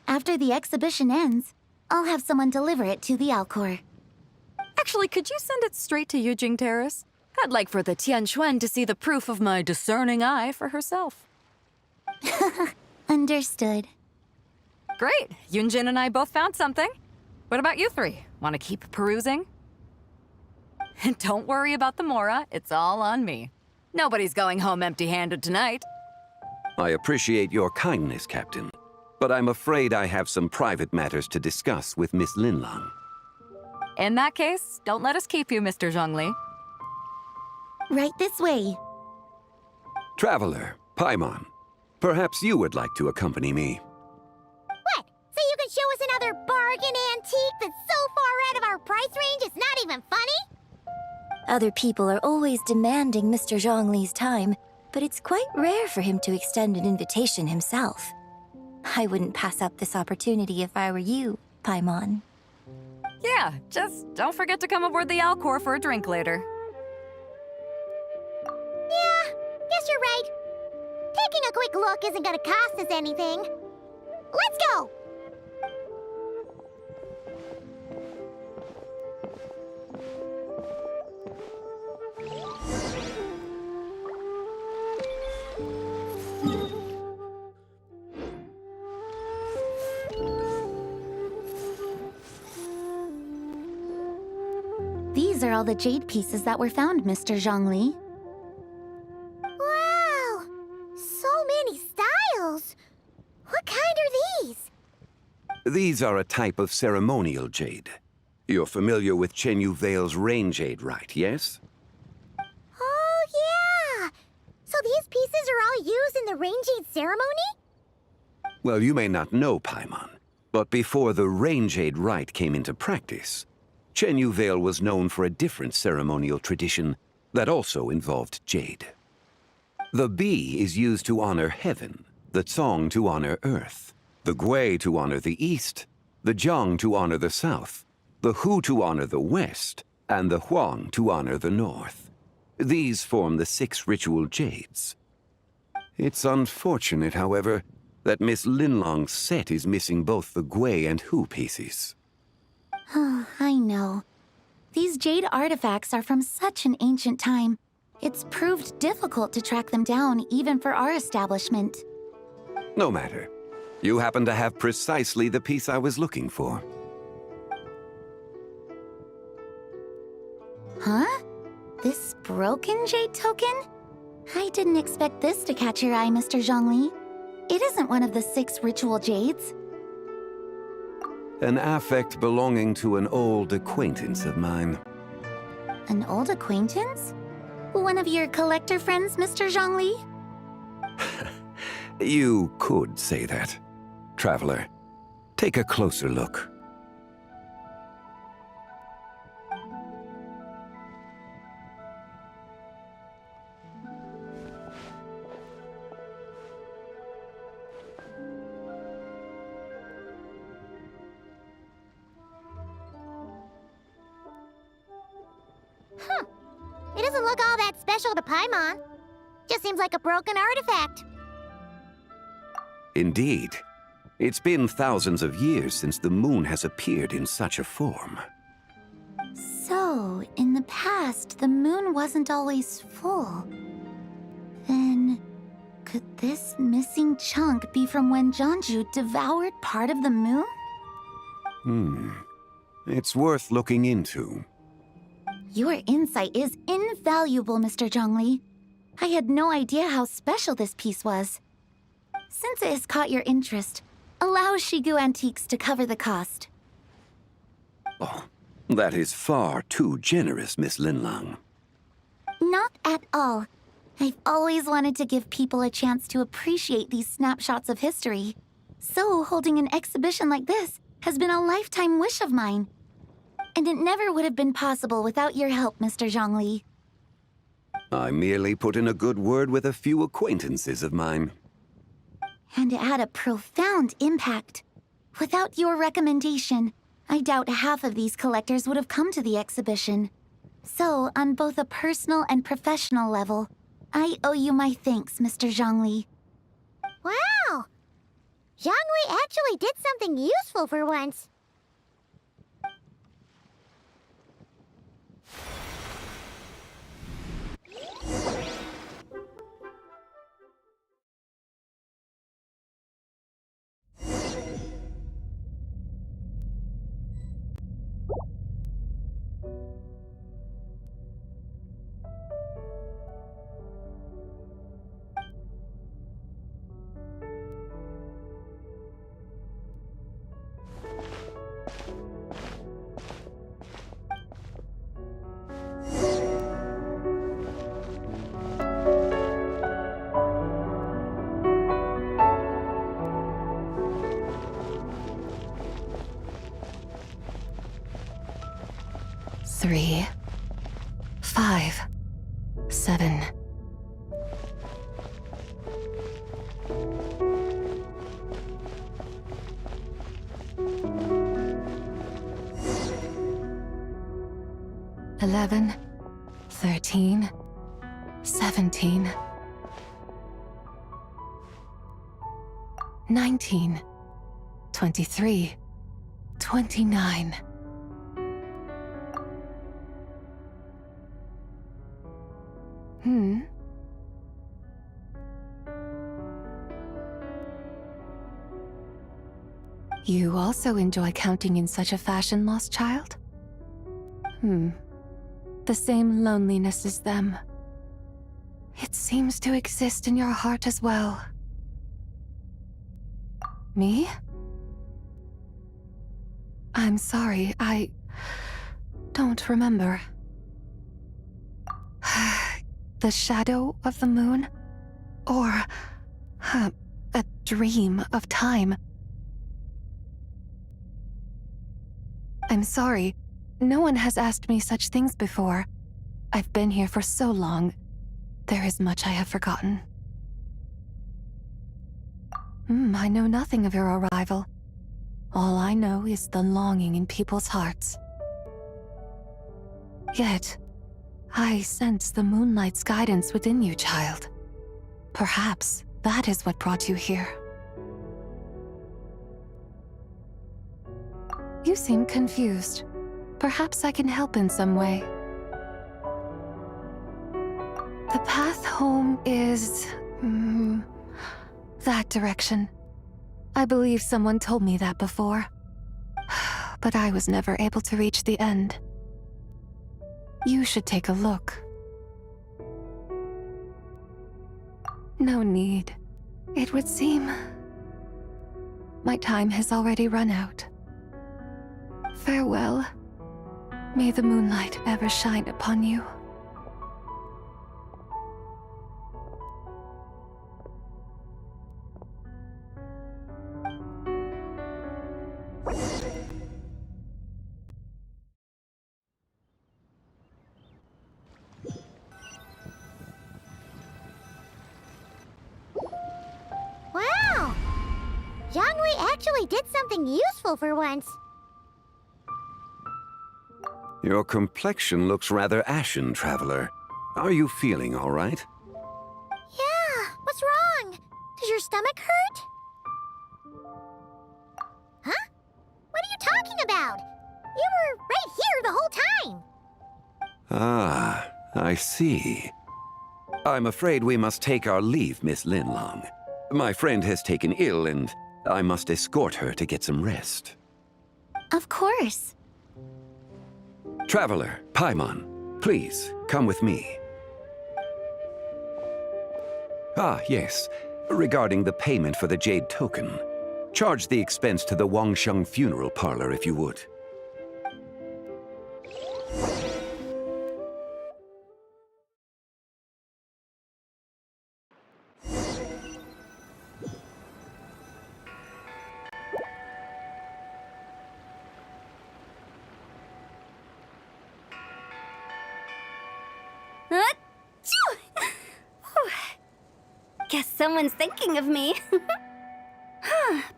After the exhibition ends, I'll have someone deliver it to the Alcor. Actually, could you send it straight to Yujing Terrace? I'd like for the Tianquan to see the proof of my discerning eye for herself. Understood. Great. Yunjin and I both found something. What about you three? Want to keep perusing? And don't worry about the Mora. It's all on me. Nobody's going home empty-handed tonight. I appreciate your kindness, Captain, but I'm afraid I have some private matters to discuss with Miss Linlong. In that case, don't let us keep you, Mr. Zhongli. Right this way. Traveler, Paimon, perhaps you would like to accompany me. What? So you can show us another bargain antique that's so far out of our price range it's not even funny? Other people are always demanding Mr. Zhongli's time, but it's quite rare for him to extend an invitation himself. I wouldn't pass up this opportunity if I were you, Paimon. Yeah, just don't forget to come aboard the Alcor for a drink later. Yeah, guess you're right. Taking a quick look isn't gonna cost us anything. Let's go! These are all the jade pieces that were found, Mr. Zhongli. Wow! So many styles! What kind are these? These are a type of ceremonial jade. You're familiar with Chenyu Vale's rain jade, right, yes? Oh, yeah! So these pieces are all used in the rain jade ceremony? Well, you may not know, Paimon, but before the rain jade rite came into practice, Chenyu Vale was known for a different ceremonial tradition that also involved jade. The bee is used to honor heaven, the Tsong to honor earth, the Gui to honor the east, the Jiang to honor the south, the Hu to honor the west, and the Huang to honor the north. These form the 6 ritual jades. It's unfortunate, however, that Miss Linlong's set is missing both the Gui and Hu pieces. Oh, I know. These jade artifacts are from such an ancient time. It's proved difficult to track them down, even for our establishment. No matter. You happen to have precisely the piece I was looking for. Huh? This broken jade token? I didn't expect this to catch your eye, Mr. Zhongli. It isn't one of the 6 ritual jades. An affect belonging to an old acquaintance of mine. An old acquaintance? One of your collector friends, Mr. Zhongli? You could say that. Traveler, take a closer look. It doesn't look all that special to Paimon. Just seems like a broken artifact. Indeed. It's been thousands of years since the moon has appeared in such a form. So, in the past, the moon wasn't always full. Then, could this missing chunk be from when Jianzhu devoured part of the moon? It's worth looking into. Your insight is invaluable, Mr. Zhongli. I had no idea how special this piece was. Since it has caught your interest, allow Shigu Antiques to cover the cost. Oh, that is far too generous, Miss Linlong. Not at all. I've always wanted to give people a chance to appreciate these snapshots of history. So holding an exhibition like this has been a lifetime wish of mine. And it never would have been possible without your help, Mr. Zhongli. I merely put in a good word with a few acquaintances of mine. And it had a profound impact. Without your recommendation, I doubt half of these collectors would have come to the exhibition. So, on both a personal and professional level, I owe you my thanks, Mr. Zhongli. Wow! Zhongli actually did something useful for once. Three, 5, 7. Eleven, 13, 17, 19, 23, 29. You also enjoy counting in such a fashion, lost child? The same loneliness as them. It seems to exist in your heart as well. Me? I'm sorry, I don't remember. The shadow of the moon? Or a dream of time? I'm sorry. No one has asked me such things before. I've been here for so long. There is much I have forgotten. I know nothing of your arrival. All I know is the longing in people's hearts. Yet, I sense the moonlight's guidance within you, child. Perhaps that is what brought you here. You seem confused. Perhaps I can help in some way. The path home is... that direction. I believe someone told me that before. But I was never able to reach the end. You should take a look. No need. It would seem... my time has already run out. Farewell. May the moonlight ever shine upon you. Wow! Zhongli actually did something useful for once. Your complexion looks rather ashen, traveler. Are you feeling all right? Yeah, what's wrong? Does your stomach hurt? Huh? What are you talking about? You were right here the whole time. Ah, I see. I'm afraid we must take our leave, Miss Linlong. My friend has taken ill, and I must escort her to get some rest. Of course. Traveler, Paimon, please, come with me. Ah, yes. Regarding the payment for the Jade Token. Charge the expense to the Wangsheng Funeral Parlor if you would. someone's thinking of me.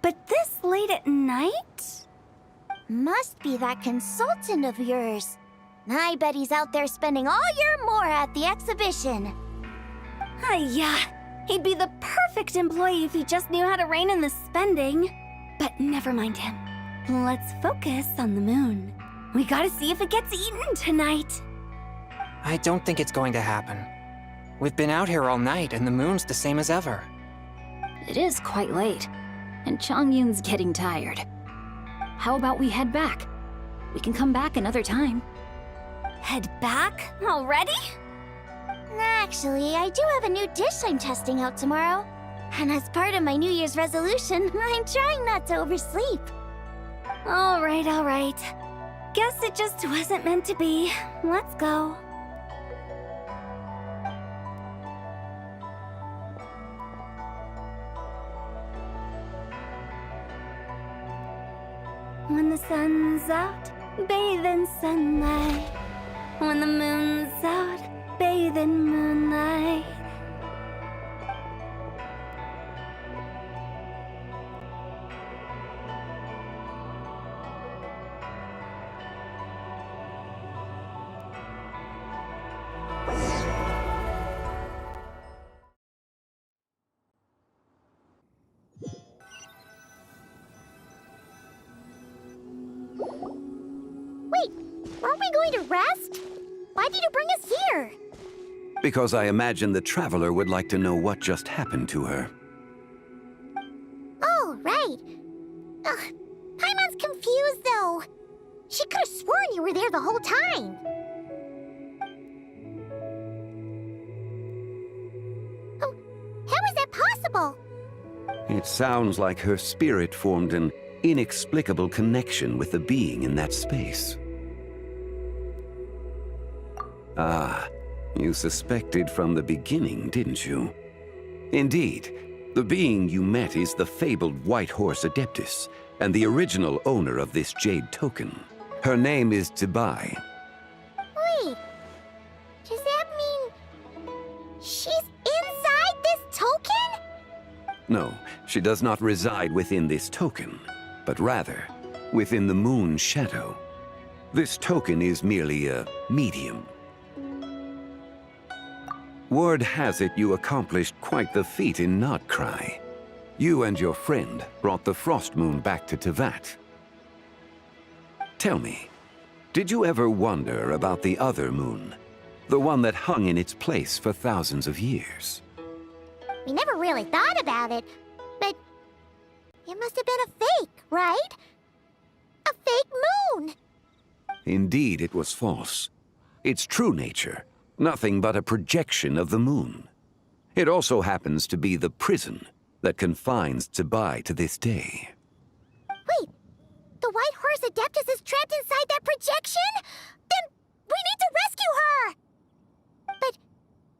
But this late at night? Must be that consultant of yours. I bet he's out there spending all year more at the exhibition. Yeah, he'd be the perfect employee if he just knew how to rein in the spending. But never mind him. Let's focus on the moon. We gotta see if it gets eaten tonight. I don't think it's going to happen. We've been out here all night, and the moon's the same as ever. It is quite late, and Chongyun's getting tired. How about we head back? We can come back another time. Head back? Already? Actually, I do have a new dish I'm testing out tomorrow. And as part of my New Year's resolution, I'm trying not to oversleep. All right. Guess it just wasn't meant to be. Let's go. When the sun's out, bathe in sunlight. When the moon's out, bathe in moonlight. Wait, weren't we going to rest? Why did you bring us here? Because I imagine the traveler would like to know what just happened to her. Oh, right. Paimon's confused, though. She could have sworn you were there the whole time. Oh, how is that possible? It sounds like her spirit formed an inexplicable connection with the being in that space. Ah, you suspected from the beginning, didn't you? Indeed, the being you met is the fabled White Horse Adeptus, and the original owner of this jade token. Her name is Zibai. Wait, does that mean she's inside this token? No, she does not reside within this token, but rather within the moon's shadow. This token is merely a medium. Word has it you accomplished quite the feat in Nodcry. You and your friend brought the Frost Moon back to Tevat. Tell me, did you ever wonder about the other moon? The one that hung in its place for thousands of years? We never really thought about it, but it must have been a fake, right? A fake moon! Indeed, it was false. Its true nature, nothing but a projection of the moon. It also happens to be the prison that confines Zibai to this day. Wait, the White Horse Adeptus is trapped inside that projection? Then we need to rescue her! But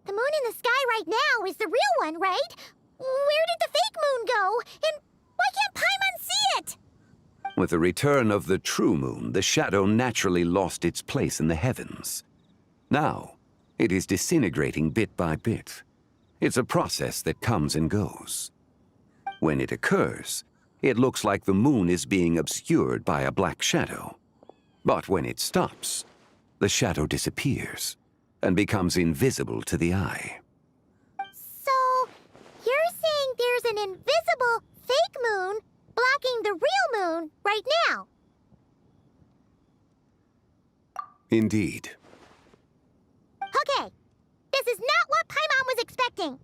the moon in the sky right now is the real one, right? Where did the fake moon go? And why can't Paimon see it? With the return of the true moon, the shadow naturally lost its place in the heavens. Now, it is disintegrating bit by bit. It's a process that comes and goes. When it occurs, it looks like the moon is being obscured by a black shadow. But when it stops, the shadow disappears and becomes invisible to the eye. So, you're saying there's an invisible fake moon blocking the real moon right now? Indeed. Okay, this is not what Paimon was expecting.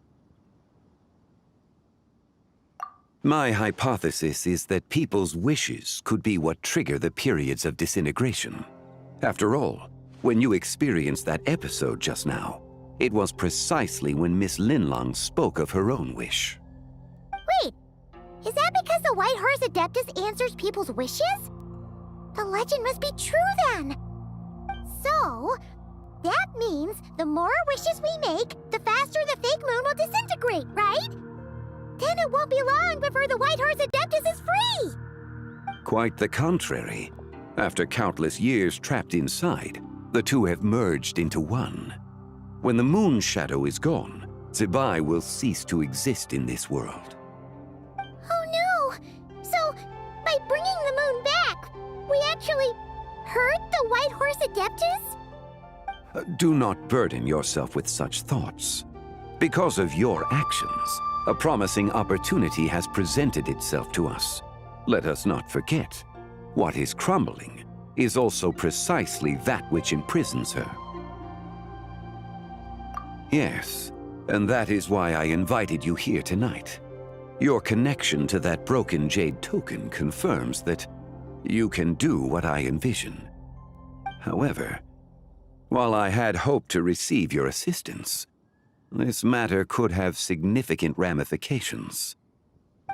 My hypothesis is that people's wishes could be what trigger the periods of disintegration. After all, when you experienced that episode just now, it was precisely when Miss Linlong spoke of her own wish. Wait, is that because the White Horse Adeptus answers people's wishes? The legend must be true then. So, that means the more wishes we make, the faster the fake moon will disintegrate, right? Then it won't be long before the White Horse Adeptus is free! Quite the contrary. After countless years trapped inside, the two have merged into one. When the moon shadow is gone, Zibai will cease to exist in this world. Oh no! So, by bringing the moon back, we actually hurt the White Horse Adeptus? Do not burden yourself with such thoughts. Because of your actions, a promising opportunity has presented itself to us. Let us not forget, what is crumbling is also precisely that which imprisons her. Yes, and that is why I invited you here tonight. Your connection to that broken jade token confirms that you can do what I envision. However, while I had hoped to receive your assistance, this matter could have significant ramifications.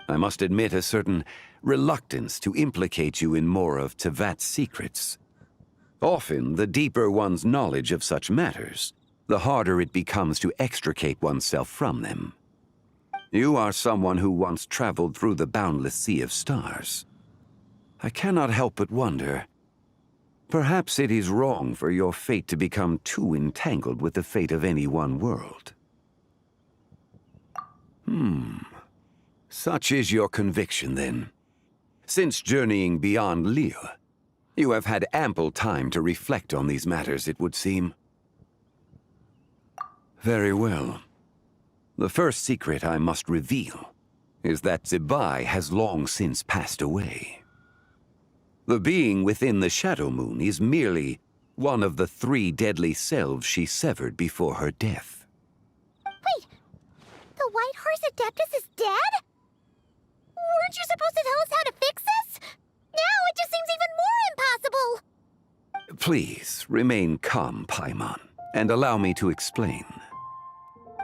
I must admit a certain reluctance to implicate you in more of Tevat's secrets. Often, the deeper one's knowledge of such matters, the harder it becomes to extricate oneself from them. You are someone who once traveled through the boundless sea of stars. I cannot help but wonder, perhaps it is wrong for your fate to become too entangled with the fate of any one world. Such is your conviction, then. Since journeying beyond Liyue, you have had ample time to reflect on these matters, it would seem. Very well. The first secret I must reveal is that Zibai has long since passed away. The being within the Shadow Moon is merely one of the 3 deadly selves she severed before her death. Wait, the White Horse Adeptus is dead? Weren't you supposed to tell us how to fix this? Now it just seems even more impossible! Please, remain calm, Paimon, and allow me to explain.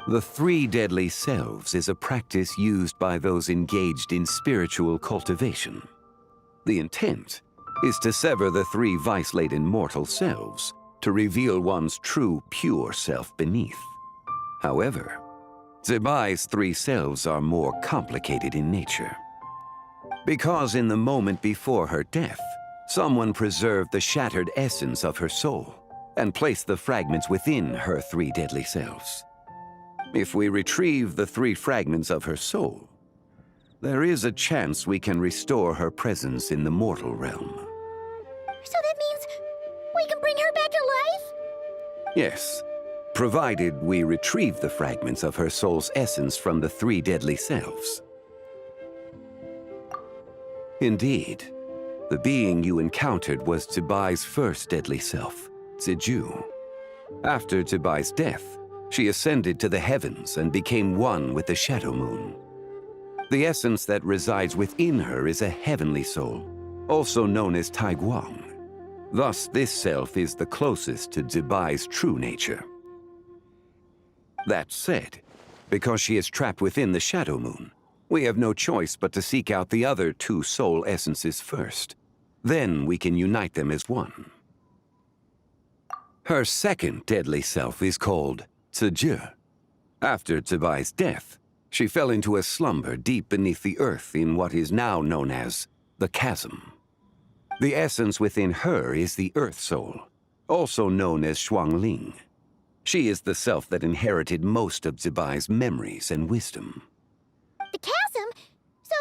The 3 deadly selves is a practice used by those engaged in spiritual cultivation. The intent is to sever the 3 vice-laden mortal selves to reveal one's true, pure self beneath. However, Zibai's 3 selves are more complicated in nature. Because in the moment before her death, someone preserved the shattered essence of her soul and placed the fragments within her 3 deadly selves. If we retrieve the 3 fragments of her soul, there is a chance we can restore her presence in the mortal realm. So that means we can bring her back to life? Yes, provided we retrieve the fragments of her soul's essence from the 3 deadly selves. Indeed, the being you encountered was Zibai's first deadly self, Ziju. After Zibai's death, she ascended to the heavens and became one with the Shadow Moon. The essence that resides within her is a heavenly soul, also known as Taiguang. Thus, this self is the closest to Zibai's true nature. That said, because she is trapped within the Shadow Moon, we have no choice but to seek out the other 2 soul essences first. Then we can unite them as one. Her second deadly self is called Ziju. After Zibai's death, she fell into a slumber deep beneath the earth in what is now known as the Chasm. The essence within her is the Earth Soul, also known as Xuangling. She is the self that inherited most of Zibai's memories and wisdom. The chasm? So,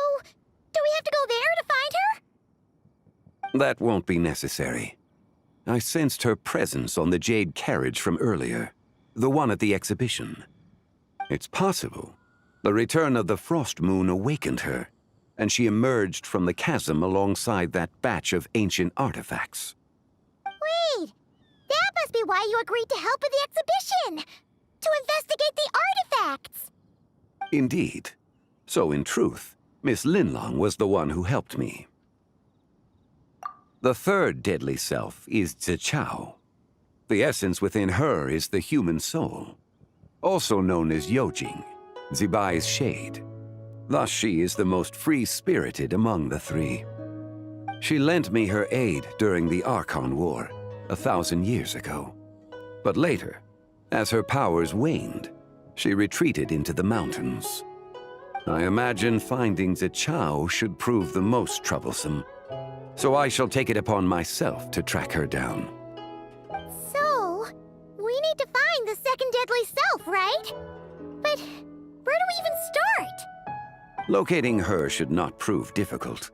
do we have to go there to find her? That won't be necessary. I sensed her presence on the jade carriage from earlier, the one at the exhibition. It's possible the return of the Frost Moon awakened her, and she emerged from the chasm alongside that batch of ancient artifacts. Wait! That must be why you agreed to help with the exhibition! To investigate the artifacts! Indeed. So in truth, Miss Linlong was the one who helped me. The third deadly self is Zichao. The essence within her is the human soul, also known as Yojing, Zibai's shade. Thus she is the most free-spirited among the 3. She lent me her aid during the Archon War 1,000 years ago. But later, as her powers waned, she retreated into the mountains. I imagine finding Zichao should prove the most troublesome, so I shall take it upon myself to track her down. So, we need to find the second deadly self, right? But But where do we even start? Locating her should not prove difficult.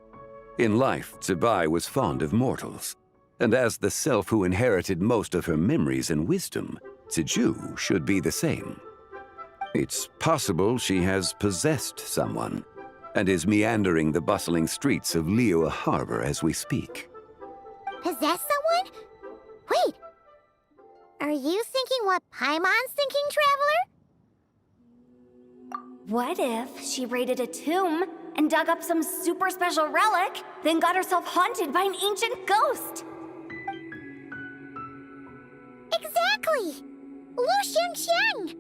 In life, Zibai was fond of mortals, and as the self who inherited most of her memories and wisdom, Ziju should be the same. It's possible she has possessed someone, and is meandering the bustling streets of Liyue Harbor as we speak. Possess someone? Wait. Are you thinking what Paimon's thinking, Traveler? What if she raided a tomb and dug up some super special relic, then got herself haunted by an ancient ghost? Exactly! Lu Xiangxiang!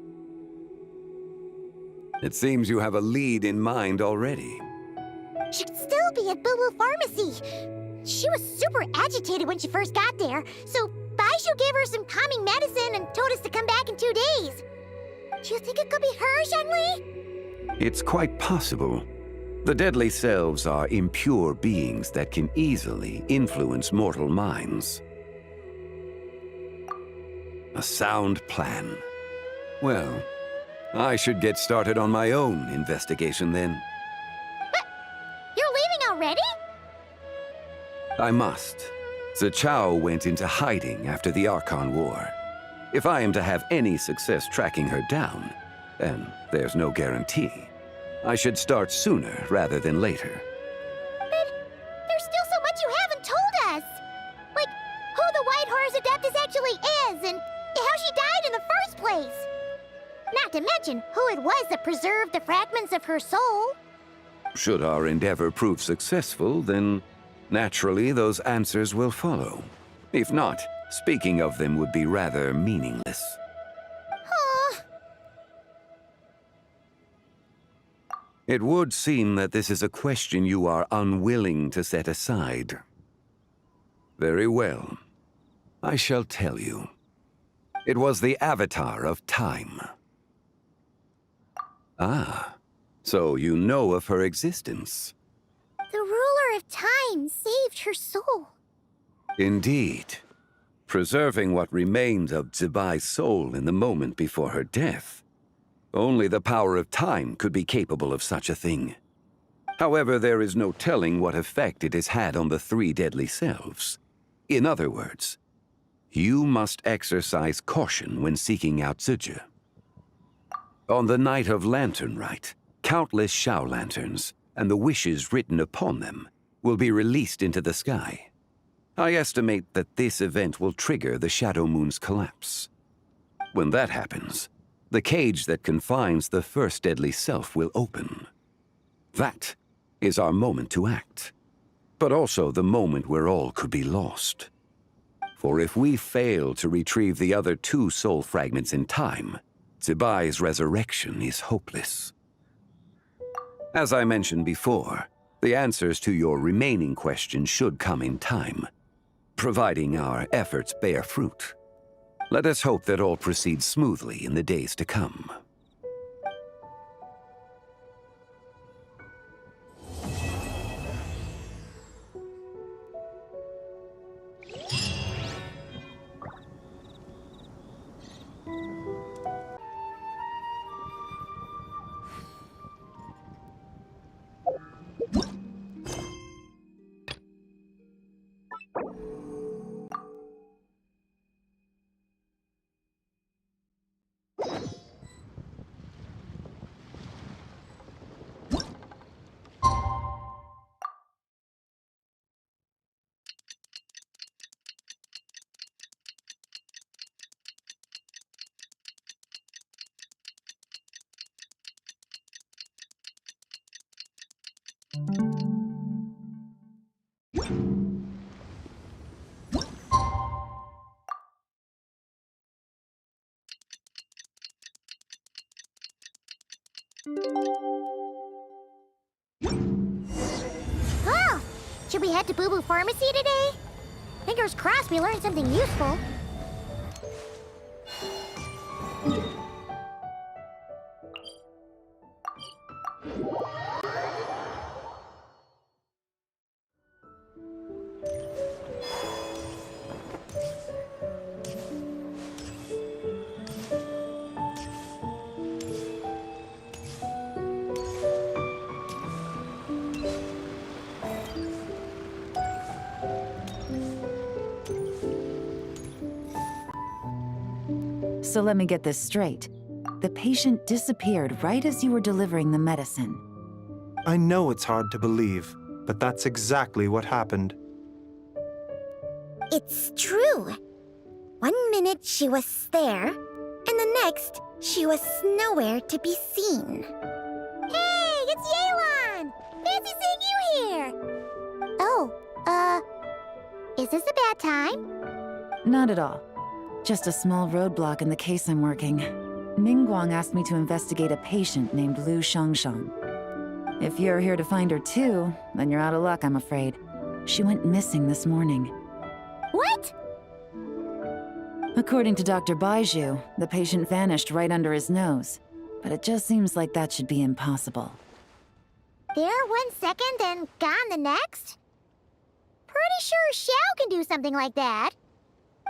It seems you have a lead in mind already. She'd still be at Boo Boo Pharmacy. She was super agitated when she first got there, so Baishu gave her some calming medicine and told us to come back in 2 days. Do you think it could be her, Zhengli? It's quite possible. The deadly selves are impure beings that can easily influence mortal minds. A sound plan. Well, I should get started on my own investigation then. But you're leaving already? I must. Zichao went into hiding after the Archon War. If I am to have any success tracking her down, and there's no guarantee, I should start sooner rather than later. But there's still so much you haven't told us! Like, who the White Horse Adeptus actually is, and how she died in the first place! Not to mention who it was that preserved the fragments of her soul. Should our endeavor prove successful, then naturally those answers will follow. If not, speaking of them would be rather meaningless. It would seem that this is a question you are unwilling to set aside. Very well. I shall tell you. It was the Avatar of Time. Ah, so you know of her existence. The ruler of time saved her soul. Indeed. Preserving what remained of Zibai's soul in the moment before her death. Only the power of time could be capable of such a thing. However, there is no telling what effect it has had on the 3 deadly selves. In other words, you must exercise caution when seeking out Ziju. On the night of Lantern Rite, countless Shao lanterns, and the wishes written upon them, will be released into the sky. I estimate that this event will trigger the Shadow Moon's collapse. When that happens, the cage that confines the first deadly self will open. That is our moment to act, but also the moment where all could be lost. For if we fail to retrieve the other 2 soul fragments in time, Zibai's resurrection is hopeless. As I mentioned before, the answers to your remaining questions should come in time, providing our efforts bear fruit. Let us hope that all proceeds smoothly in the days to come. Oh! Should we head to Boo Boo Pharmacy today? Fingers crossed we learned something useful. So let me get this straight. The patient disappeared right as you were delivering the medicine. I know it's hard to believe, but that's exactly what happened. It's true. 1 minute she was there, and the next she was nowhere to be seen. Hey, it's Yelan! Fancy seeing you here! Oh, is this a bad time? Not at all. Just a small roadblock in the case I'm working. Ningguang asked me to investigate a patient named Lu Shangshang. If you're here to find her too, then you're out of luck, I'm afraid. She went missing this morning. What? According to Dr. Baizhu, the patient vanished right under his nose. But it just seems like that should be impossible. There 1 second and gone the next? Pretty sure Xiao can do something like that.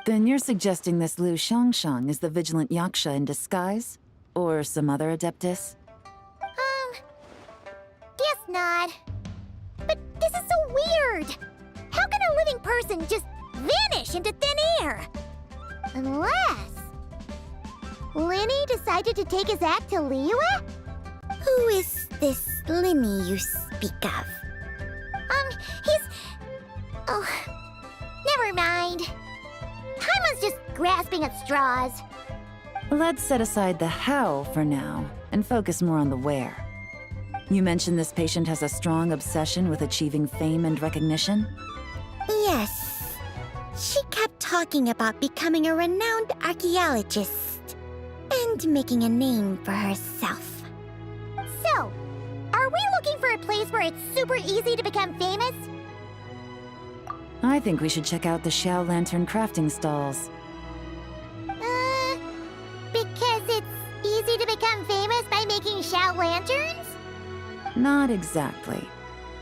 Then you're suggesting this Lu Shangshang is the vigilant Yaksha in disguise? Or some other adeptus? Guess not. But this is so weird. How can a living person just vanish into thin air? Unless... Linny decided to take his act to Liyue? Who is this Linny you speak of? He's... Oh, never mind. Paimon's just grasping at straws. Let's set aside the how for now, and focus more on the where. You mentioned this patient has a strong obsession with achieving fame and recognition? Yes. She kept talking about becoming a renowned archaeologist and making a name for herself. So, are we looking for a place where it's super easy to become famous? I think we should check out the Xiao Lantern crafting stalls. Because it's easy to become famous by making Xiao lanterns? Not exactly.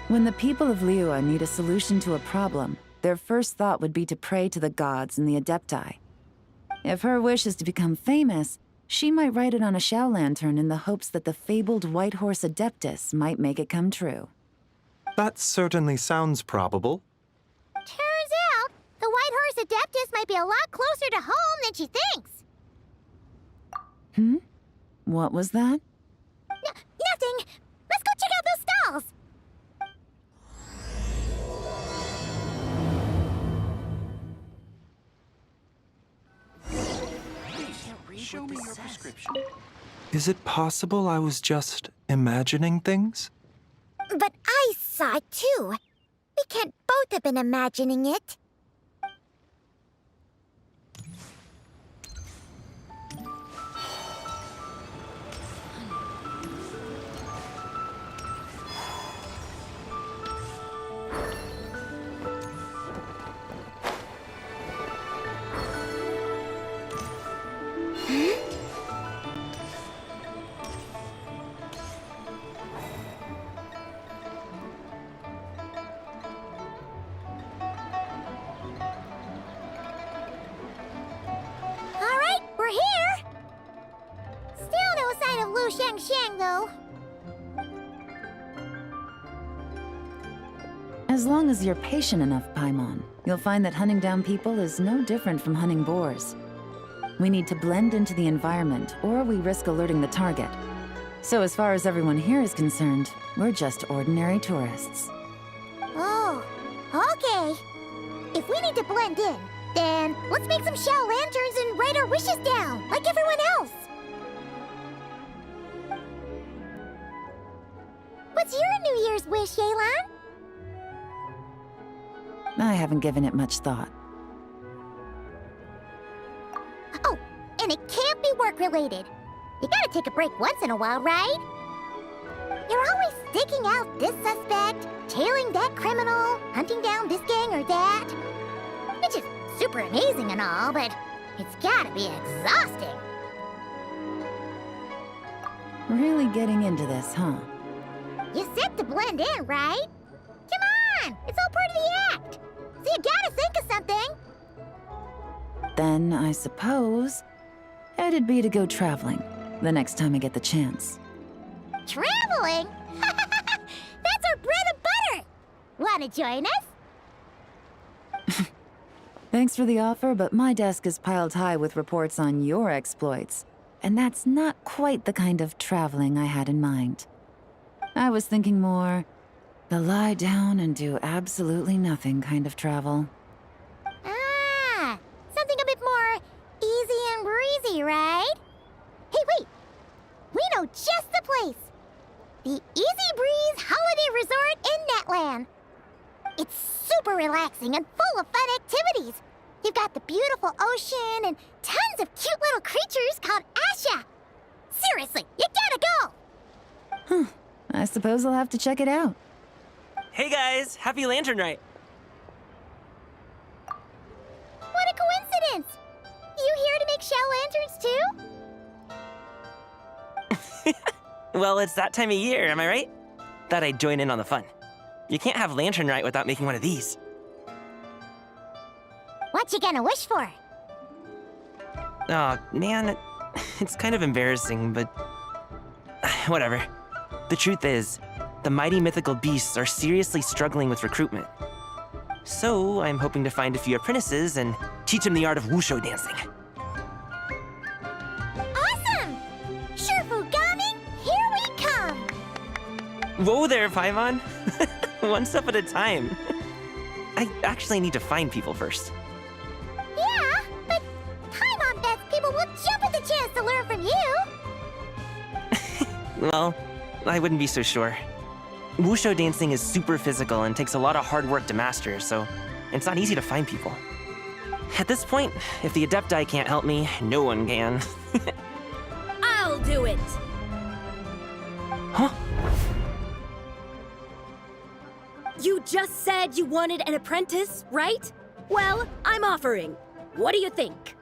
When the people of Liyue need a solution to a problem, their first thought would be to pray to the gods and the Adepti. If her wish is to become famous, she might write it on a Xiao lantern in the hopes that the fabled White Horse Adeptus might make it come true. That certainly sounds probable. Turns out, the White Horse Adeptus might be a lot closer to home than she thinks. What was that? Nothing! Let's go check out those stalls! Show me your prescription. Is it possible I was just imagining things? But I saw it too. We can't both have been imagining it. We're here! Still no sign of Lu Shangshang, though. As long as you're patient enough, Paimon, you'll find that hunting down people is no different from hunting boars. We need to blend into the environment, or we risk alerting the target. So as far as everyone here is concerned, we're just ordinary tourists. Oh, okay. If we need to blend in, then let's make some Xiao lanterns and write our wishes down, like everyone else. What's your New Year's wish, Yelan? I haven't given it much thought. Oh, and it can't be work-related. You gotta take a break once in a while, right? You're always digging out this suspect, tailing that criminal, hunting down this gang or that. Which is super amazing and all, but it's gotta be exhausting. Really getting into this, huh? You said to blend in, right? Come on! It's all part of the act! So you gotta think of something! Then, I suppose, it'd be to go traveling, the next time I get the chance. Traveling? That's our bread and butter! Wanna join us? Thanks for the offer, but my desk is piled high with reports on your exploits. And that's not quite the kind of traveling I had in mind. I was thinking more the lie down and do absolutely nothing kind of travel. Ah, something a bit more easy and breezy, right? Hey, wait! We know just the place! The Easy Breeze Holiday Resort in Netland. It's super relaxing and full of fun activities. You've got the beautiful ocean and tons of cute little creatures called Asha. Seriously, you gotta go! I suppose I'll have to check it out. Hey guys, happy Lantern Rite. What a coincidence! You here to make shell lanterns too? Well, it's that time of year, am I right? Thought I'd join in on the fun. You can't have Lantern Rite without making one of these. What you gonna wish for? Oh, man, it's kind of embarrassing, but whatever. The truth is, the mighty mythical beasts are seriously struggling with recruitment. So, I'm hoping to find a few apprentices and teach them the art of wushu dancing. Awesome! Shifu Gaming, here we come! Whoa there, Paimon! One step at a time. I actually need to find people first. Yeah, but Paimon bets people will jump at the chance to learn from you! Well, I wouldn't be so sure. Wushu dancing is super physical and takes a lot of hard work to master, so it's not easy to find people. At this point, if the Adepti can't help me, no one can. I'll do it! Huh? You just said you wanted an apprentice, right? Well, I'm offering. What do you think?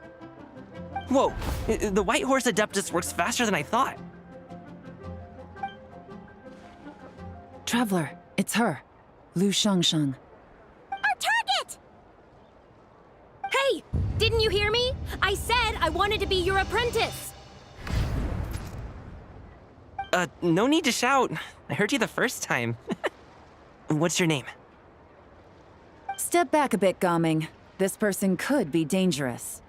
Whoa, the White Horse Adeptus works faster than I thought. Traveler, it's her. Lu Shangshang. Our target! Hey, didn't you hear me? I said I wanted to be your apprentice! No need to shout. I heard you the first time. What's your name? Step back a bit, Gaming. This person could be dangerous.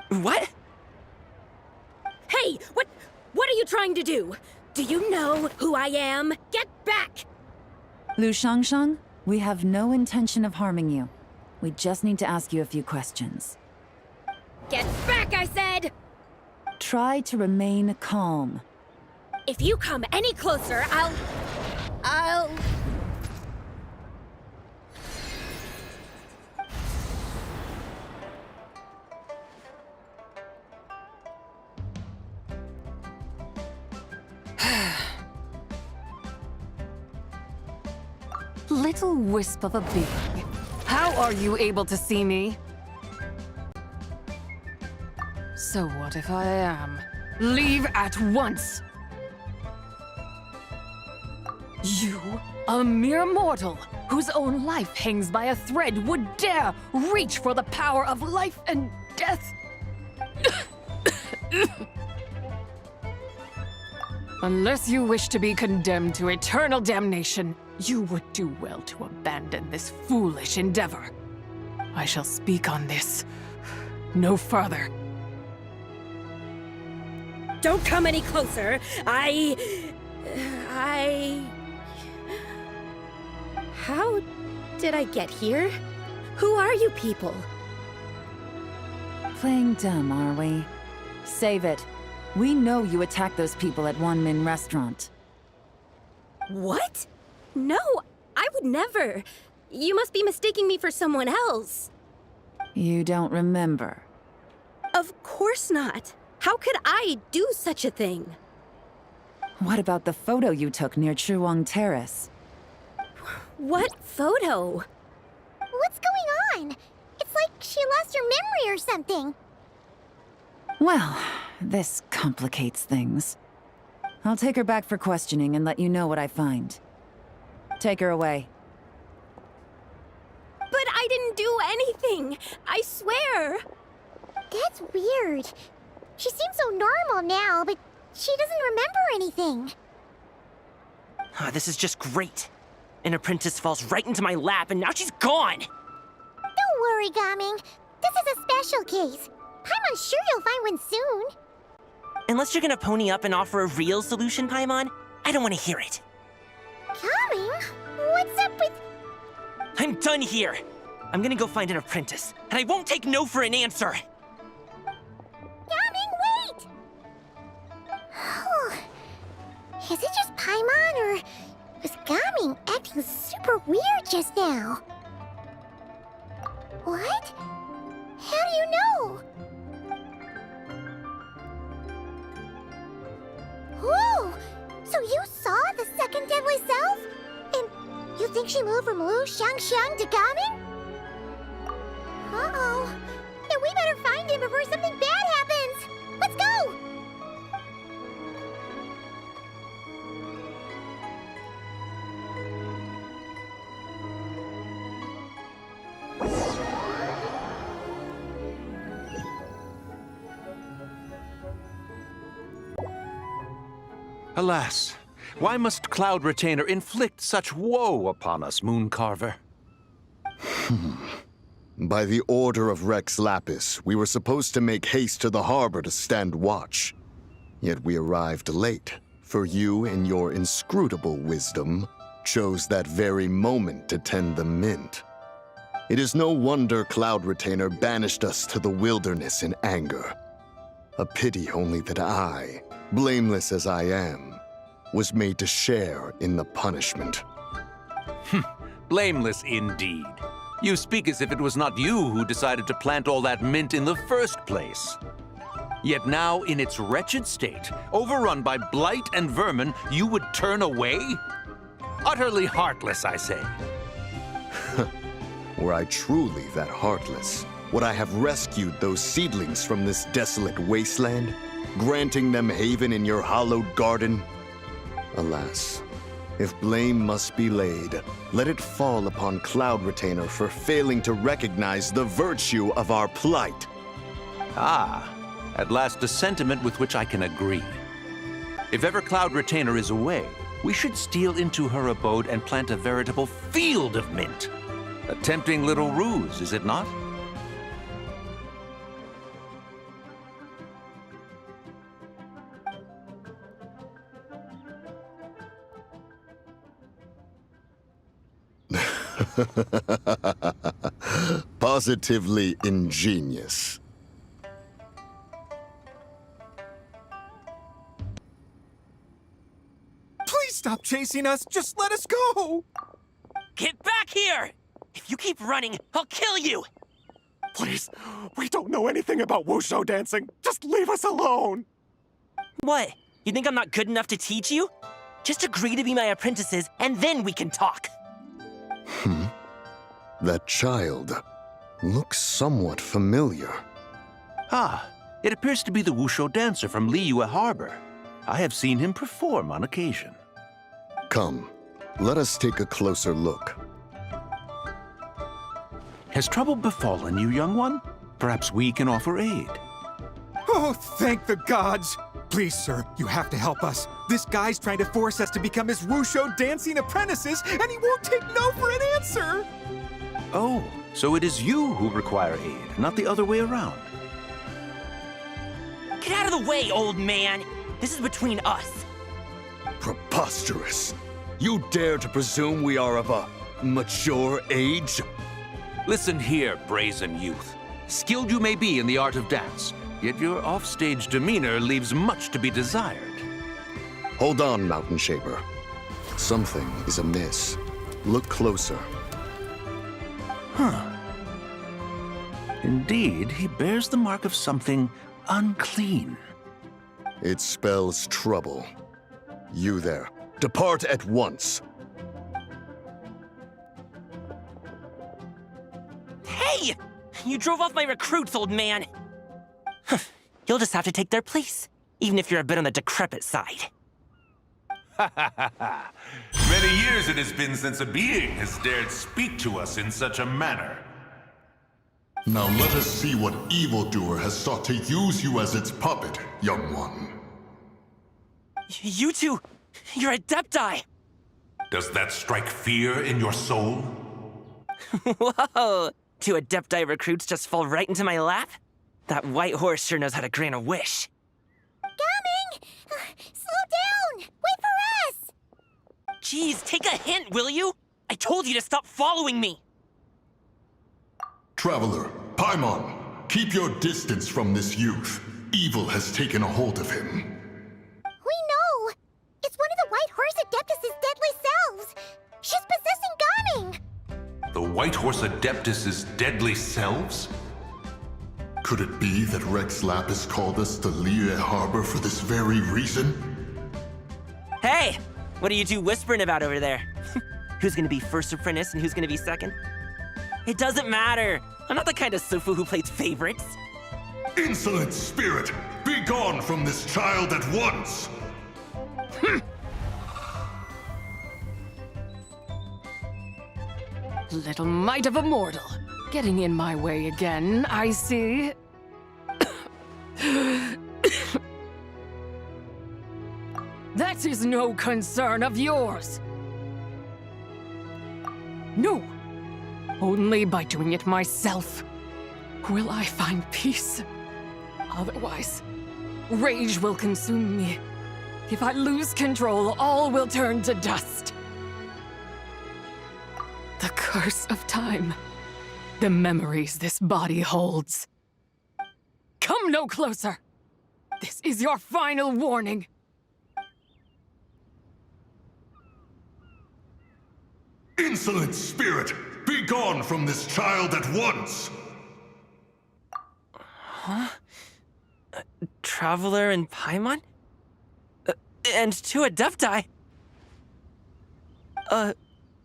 What? Hey, what are you trying to do? Do you know who I am? Get back! Lu Shangshang, we have no intention of harming you. We just need to ask you a few questions. Get back, I said! Try to remain calm. If you come any closer, I'll... Little wisp of a being. How are you able to see me? So what if I am? Leave at once! You, a mere mortal, whose own life hangs by a thread, would dare reach for the power of life and death? Unless you wish to be condemned to eternal damnation, you would do well to abandon this foolish endeavor. I shall speak on this no further. Don't come any closer. How did I get here? Who are you people? Playing dumb, are we? Save it. We know you attacked those people at One Min Restaurant. What? No, I would never. You must be mistaking me for someone else. You don't remember? Of course not. How could I do such a thing? What about the photo you took near Chuang Terrace? What photo? What's going on? It's like she lost her memory or something. Well, this complicates things. I'll take her back for questioning and let you know what I find. Take her away. But I didn't do anything. I swear. That's weird. She seems so normal now, but she doesn't remember anything. This is just great. An apprentice falls right into my lap and now she's gone! Don't Don't worry, Gaming. This is a special case. I'm sure you'll find one soon. Unless you're gonna pony up and offer a real solution, Paimon, I don't want to hear it. Gaming? What's up with... I'm done here. I'm gonna go find an apprentice, and I won't take no for an answer. Gaming, wait! Is it just Paimon, or was Gaming acting super weird just now? What? How do you know? Whoa! So you saw the second deadly self? And you think she moved from Lu Xiangxiang to Gaming? Uh-oh. Then we better find him before something bad happens! Let's go! Alas, why must Cloud Retainer inflict such woe upon us, Mooncarver? By the order of Rex Lapis, we were supposed to make haste to the harbor to stand watch. Yet we arrived late, for you, in your inscrutable wisdom, chose that very moment to tend the mint. It is no wonder Cloud Retainer banished us to the wilderness in anger. A pity only that I, blameless as I am, was made to share in the punishment. Blameless indeed. You speak as if it was not you who decided to plant all that mint in the first place. Yet now, in its wretched state, overrun by blight and vermin, you would turn away? Utterly heartless, I say. Were I truly that heartless, would I have rescued those seedlings from this desolate wasteland, granting them haven in your hallowed garden? Alas, if blame must be laid, let it fall upon Cloud Retainer for failing to recognize the virtue of our plight. Ah, at last a sentiment with which I can agree. If ever Cloud Retainer is away, we should steal into her abode and plant a veritable field of mint. A tempting little ruse, is it not? Positively ingenious. Please stop chasing us. Just let us go. Get back here! If you keep running, I'll kill you! Please, we don't know anything about wushu dancing. Just leave us alone. What? You think I'm not good enough to teach you? Just agree to be my apprentices, and then we can talk. That child looks somewhat familiar. Ah, it appears to be the wushu dancer from Liyue Harbor. I have seen him perform on occasion. Come, let us take a closer look. Has trouble befallen you, young one? Perhaps we can offer aid. Oh, thank the gods. Please, sir, you have to help us. This guy's trying to force us to become his wushu dancing apprentices, and he won't take no for an answer. Oh, so it is you who require aid, not the other way around. Get out of the way, old man! This is between us. Preposterous. You dare to presume we are of a mature age? Listen here, brazen youth. Skilled you may be in the art of dance, yet your offstage demeanor leaves much to be desired. Hold on, Mountain Shaper. Something is amiss. Look closer. Huh. Indeed, he bears the mark of something unclean. It spells trouble. You there, depart at once. Hey! You drove off my recruits, old man! You'll just have to take their place, even if you're a bit on the decrepit side. Many years it has been since a being has dared speak to us in such a manner. Now let us see what evildoer has sought to use you as its puppet, young one. You two, you're Adepti! Does that strike fear in your soul? Whoa! 2 Adepti recruits just fall right into my lap? That white horse sure knows how to grant a wish. Coming! Slow down! Wait for us! Jeez, take a hint, will you? I told you to stop following me! Traveler, Paimon, keep your distance from this youth. Evil has taken a hold of him. We know! It's one of the White Horse Adeptus' deadly selves! She's possessing Gaming! The White Horse Adeptus' deadly selves? Could it be that Rex Lapis called us to Liyue Harbor for this very reason? Hey! What are you two whispering about over there? Who's gonna be first apprentice and who's gonna be second? It doesn't matter! I'm not the kind of Sufu who plays favorites. Insolent spirit! Be gone from this child at once! Little mite of a mortal. Getting in my way again, I see. That is no concern of yours. No. Only by doing it myself will I find peace. Otherwise, rage will consume me. If I lose control, all will turn to dust. The curse of time. The memories this body holds. Come no closer! This is your final warning. Insolent spirit! Be gone from this child at once! Huh? Traveler and Paimon? And 2 Adepti?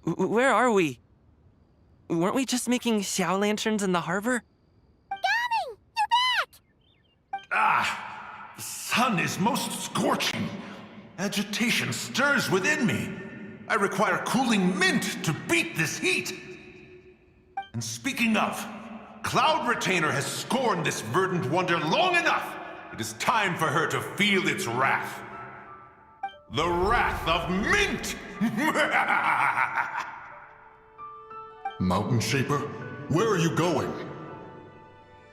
Where are we? Weren't we just making Xiao lanterns in the harbor? Gaming! You're back! Ah! The sun is most scorching. Agitation stirs within me. I require cooling mint to beat this heat. And speaking of, Cloud Retainer has scorned this verdant wonder long enough. It is time for her to feel its wrath. The wrath of mint! Mountain Shaper, where are you going?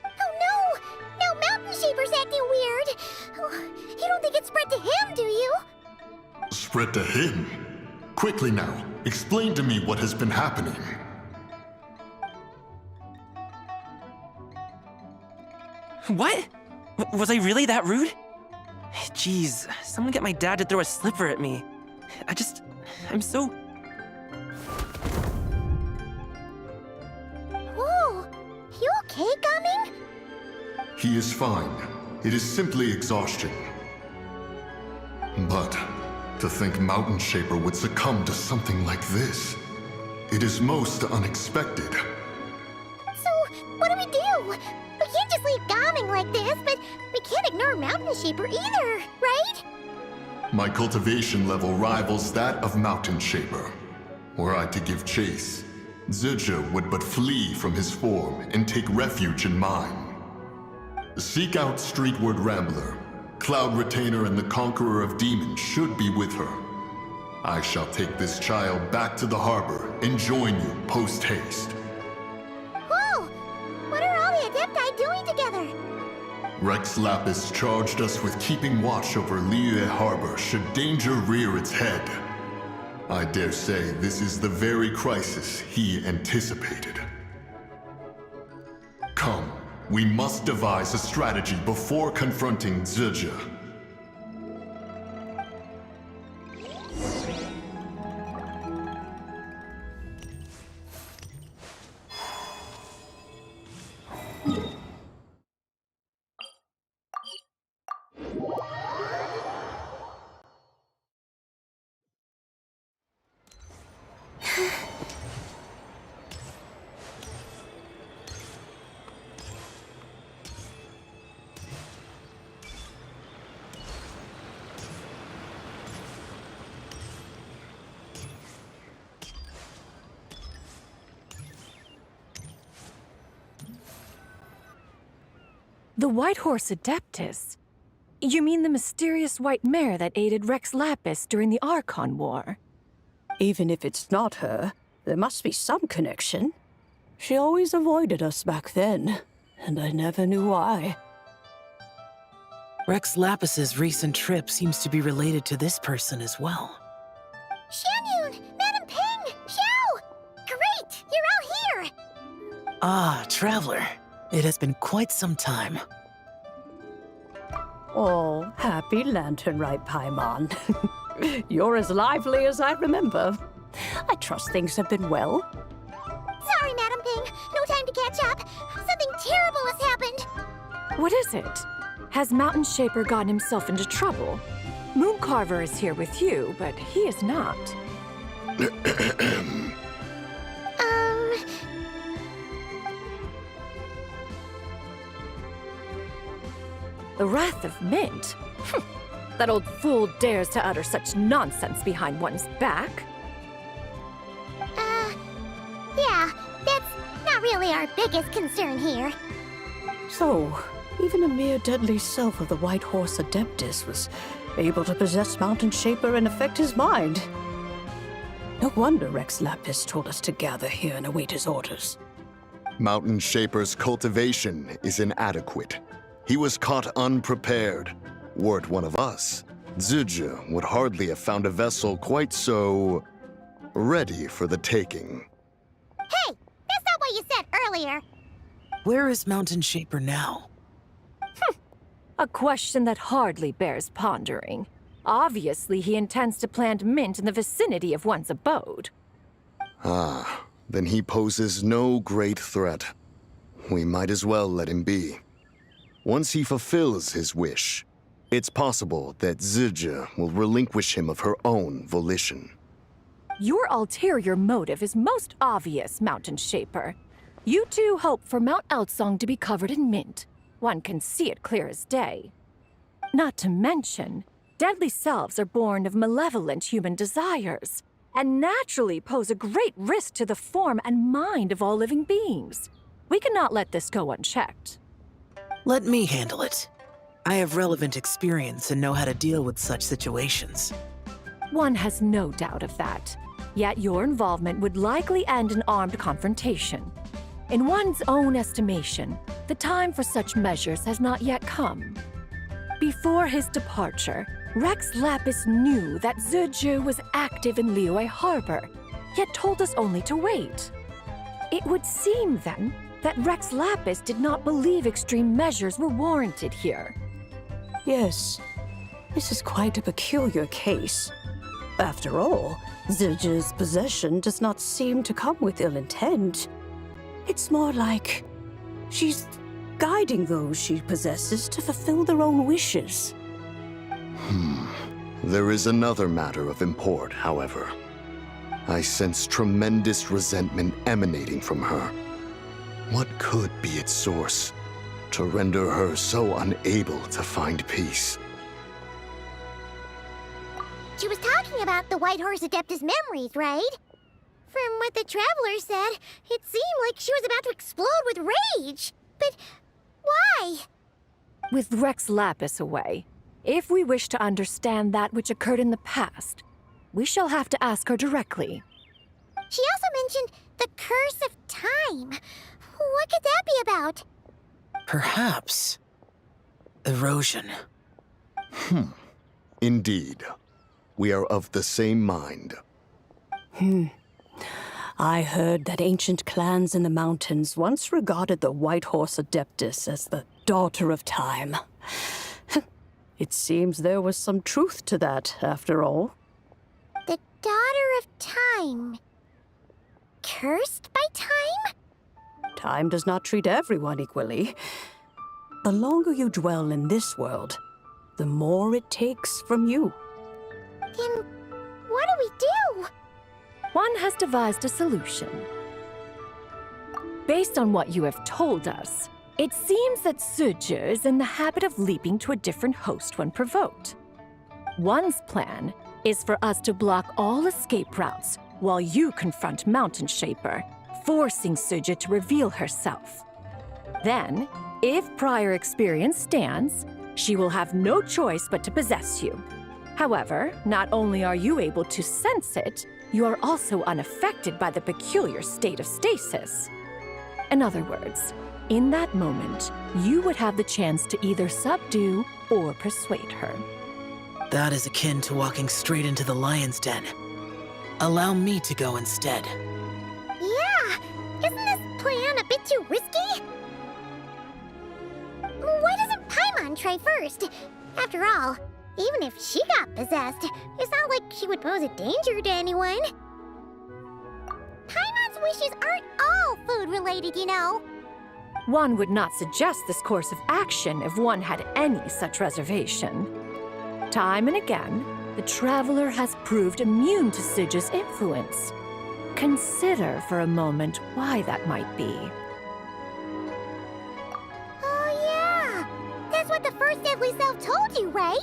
Oh no! Now Mountain Shaper's acting weird! Oh, you don't think it spread to him, do you? Spread to him? Quickly now, explain to me what has been happening. What? Was I really that rude? Jeez, someone get my dad to throw a slipper at me. I'm so... Whoa! You okay, Gaming? He is fine. It is simply exhaustion. But to think Mountain Shaper would succumb to something like this, it is most unexpected. So, what do? We can't just leave Gaming like this, but we can't ignore Mountain Shaper either, right? My cultivation level rivals that of Mountain Shaper. Were I to give chase, Zizha would but flee from his form and take refuge in mine. Seek out Streetward Rambler. Cloud Retainer and the Conqueror of Demons should be with her. I shall take this child back to the harbor and join you post-haste. Whoa! What are all the Adepti doing together? Rex Lapis charged us with keeping watch over Liyue Harbor should danger rear its head. I dare say this is the very crisis he anticipated. Come, we must devise a strategy before confronting Zizha. The White Horse Adeptus? You mean the mysterious white mare that aided Rex Lapis during the Archon War? Even if it's not her, there must be some connection. She always avoided us back then, and I never knew why. Rex Lapis's recent trip seems to be related to this person as well. Xianyun! Madam Ping! Xiao! Great! You're all here! Ah, Traveler. It has been quite some time. Oh, happy Lantern Rite, Paimon. You're as lively as I remember. I trust things have been well. Sorry, Madam Ping. No time to catch up. Something terrible has happened. What is it? Has Mountain Shaper gotten himself into trouble? Mooncarver is here with you, but he is not. The Wrath of Mint? That old fool dares to utter such nonsense behind one's back. Yeah, that's not really our biggest concern here. So, even a mere deadly self of the White Horse Adeptus was able to possess Mountain Shaper and affect his mind. No wonder Rex Lapis told us to gather here and await his orders. Mountain Shaper's cultivation is inadequate. He was caught unprepared. Were it one of us, Zizhe would hardly have found a vessel quite so ready for the taking. Hey, that's not what you said earlier. Where is Mountain Shaper now? A question that hardly bears pondering. Obviously, he intends to plant mint in the vicinity of one's abode. Ah, then he poses no great threat. We might as well let him be. Once he fulfills his wish, it's possible that Zizhe will relinquish him of her own volition. Your ulterior motive is most obvious, Mountain Shaper. You two hope for Mount Outsong to be covered in mint. One can see it clear as day. Not to mention, deadly selves are born of malevolent human desires, and naturally pose a great risk to the form and mind of all living beings. We cannot let this go unchecked. Let me handle it. I have relevant experience and know how to deal with such situations. One has no doubt of that. Yet your involvement would likely end in armed confrontation. In one's own estimation, the time for such measures has not yet come. Before his departure, Rex Lapis knew that Zizhe was active in Liyue Harbor, yet told us only to wait. It would seem, then, that Rex Lapis did not believe extreme measures were warranted here. Yes, this is quite a peculiar case. After all, Zizhe's possession does not seem to come with ill intent. It's more like she's guiding those she possesses to fulfill their own wishes. There is another matter of import, however. I sense tremendous resentment emanating from her. What could be its source to render her so unable to find peace? She was talking about the White Horse Adeptus memories, right? From what the Traveler said, it seemed like she was about to explode with rage. But why? With Rex Lapis away, if we wish to understand that which occurred in the past, we shall have to ask her directly. She also mentioned the Curse of Time. What could that be about? Perhaps erosion. Indeed. We are of the same mind. I heard that ancient clans in the mountains once regarded the White Horse Adeptus as the daughter of time. It seems there was some truth to that, after all. The Daughter of Time. Cursed by time? Time does not treat everyone equally. The longer you dwell in this world, the more it takes from you. Then what do we do? One has devised a solution. Based on what you have told us, it seems that Zizhe is in the habit of leaping to a different host when provoked. One's plan is for us to block all escape routes while you confront Mountain Shaper, forcing Zizhe to reveal herself. Then, if prior experience stands, she will have no choice but to possess you. However, not only are you able to sense it, you are also unaffected by the peculiar state of stasis. In other words, in that moment, you would have the chance to either subdue or persuade her. That is akin to walking straight into the lion's den. Allow me to go instead. Yeah! Isn't this plan a bit too risky? Why doesn't Paimon try first? After all, even if she got possessed, it's not like she would pose a danger to anyone. Paimon's wishes aren't all food-related, you know. One would not suggest this course of action if one had any such reservation. Time and again, the Traveler has proved immune to Zidge's influence. Consider for a moment why that might be. Oh yeah! That's what the first deadly self told you, right?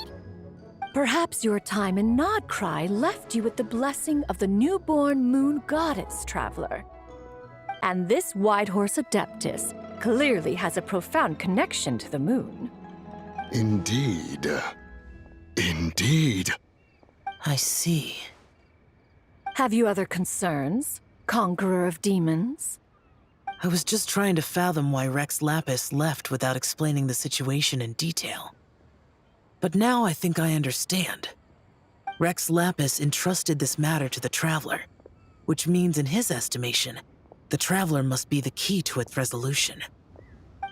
Perhaps your time in Nodcry left you with the blessing of the newborn moon goddess, Traveler. And this Whitehorse Adeptus clearly has a profound connection to the moon. Indeed. Indeed. I see. Have you other concerns, Conqueror of Demons? I was just trying to fathom why Rex Lapis left without explaining the situation in detail. But now I think I understand. Rex Lapis entrusted this matter to the Traveler, which means in his estimation, the Traveler must be the key to its resolution.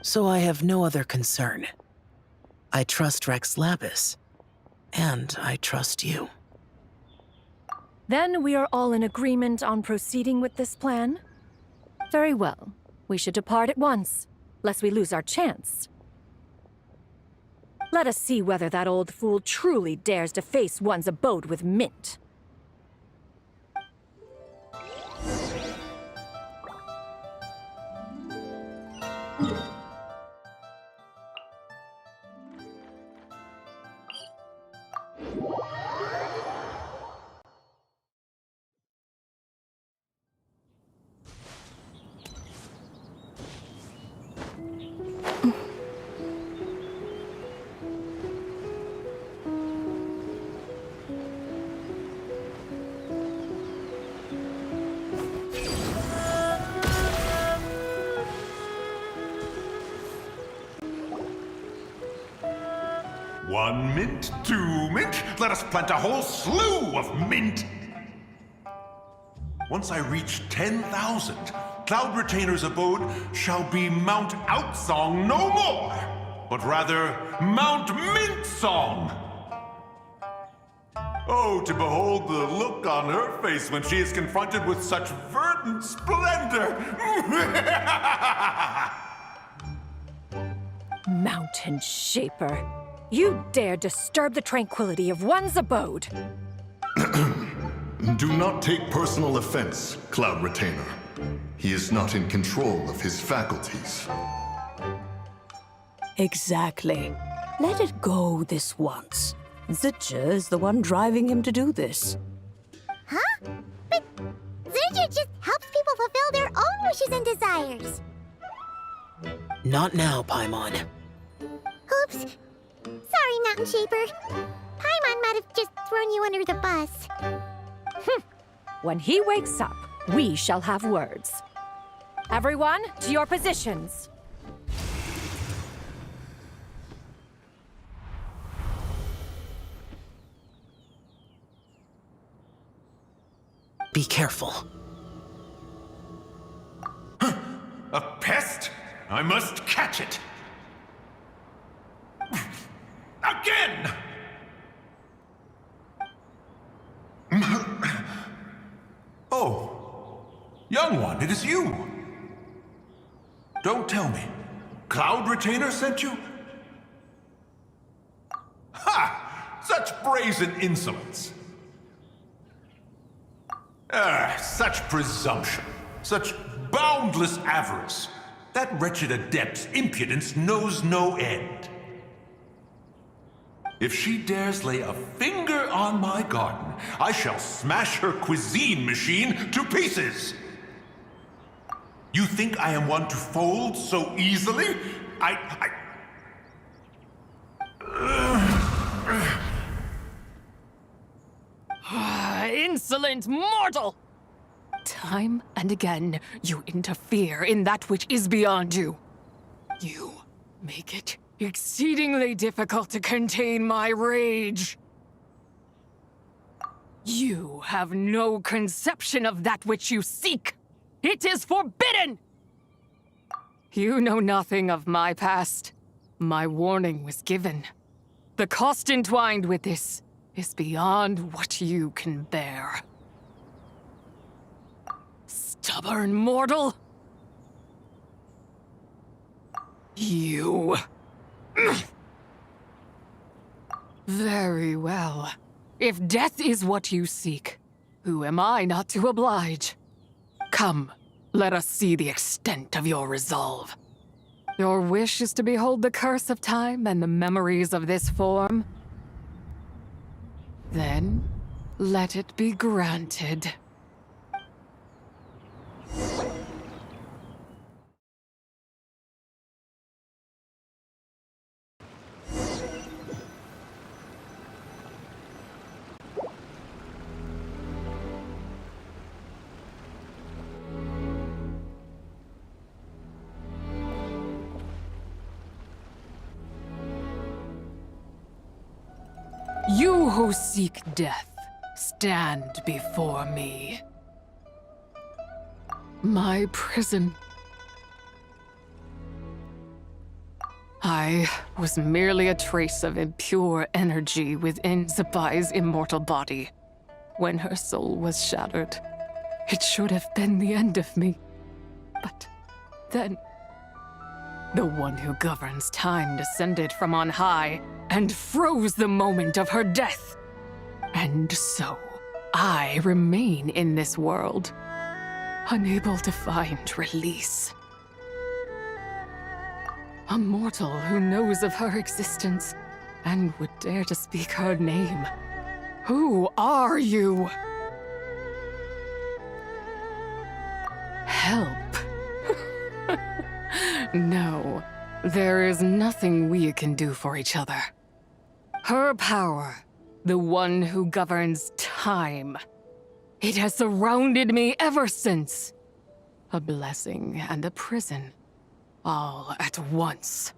So I have no other concern. I trust Rex Lapis, and I trust you. Then we are all in agreement on proceeding with this plan? Very well. We should depart at once, lest we lose our chance. Let us see whether that old fool truly dares to face one's abode with Mint. One mint, 2 mint, let us plant a whole slew of mint! Once I reach 10,000, Cloud Retainer's abode shall be Mount Outsong no more, but rather Mount Mintsong! Oh, to behold the look on her face when she is confronted with such verdant splendor! Mountain Shaper, you dare disturb the tranquility of one's abode! Do not take personal offense, Cloud Retainer. He is not in control of his faculties. Exactly. Let it go this once. Zidge is the one driving him to do this. Huh? But Zidge just helps people fulfill their own wishes and desires. Not now, Paimon. Oops. Sorry, Mountain Shaper. Paimon might have just thrown you under the bus. When he wakes up, we shall have words. Everyone, to your positions. Be careful. A pest? I must catch it! Again! Oh, young one, it is you. Don't tell me. Cloud Retainer sent you? Ha! Such brazen insolence. Such presumption. Such boundless avarice. That wretched adept's impudence knows no end. If she dares lay a finger on my garden, I shall smash her cuisine machine to pieces! You think I am one to fold so easily? Insolent mortal! Time and again, you interfere in that which is beyond you. You make it exceedingly difficult to contain my rage. You have no conception of that which you seek. It is forbidden! You know nothing of my past. My warning was given. The cost entwined with this is beyond what you can bear. Stubborn mortal! You... Very well. If death is what you seek, who am I not to oblige? Come, let us see the extent of your resolve. Your wish is to behold the curse of time and the memories of this form? Then, let it be granted. You who seek death, stand before me. My prison. I was merely a trace of impure energy within Zabai's immortal body. When her soul was shattered, it should have been the end of me. But then, the one who governs time descended from on high and froze the moment of her death. And so, I remain in this world, unable to find release. A mortal who knows of her existence and would dare to speak her name. Who are you? Help. No, there is nothing we can do for each other. Her power, the one who governs time, it has surrounded me ever since. A blessing and a prison, all at once.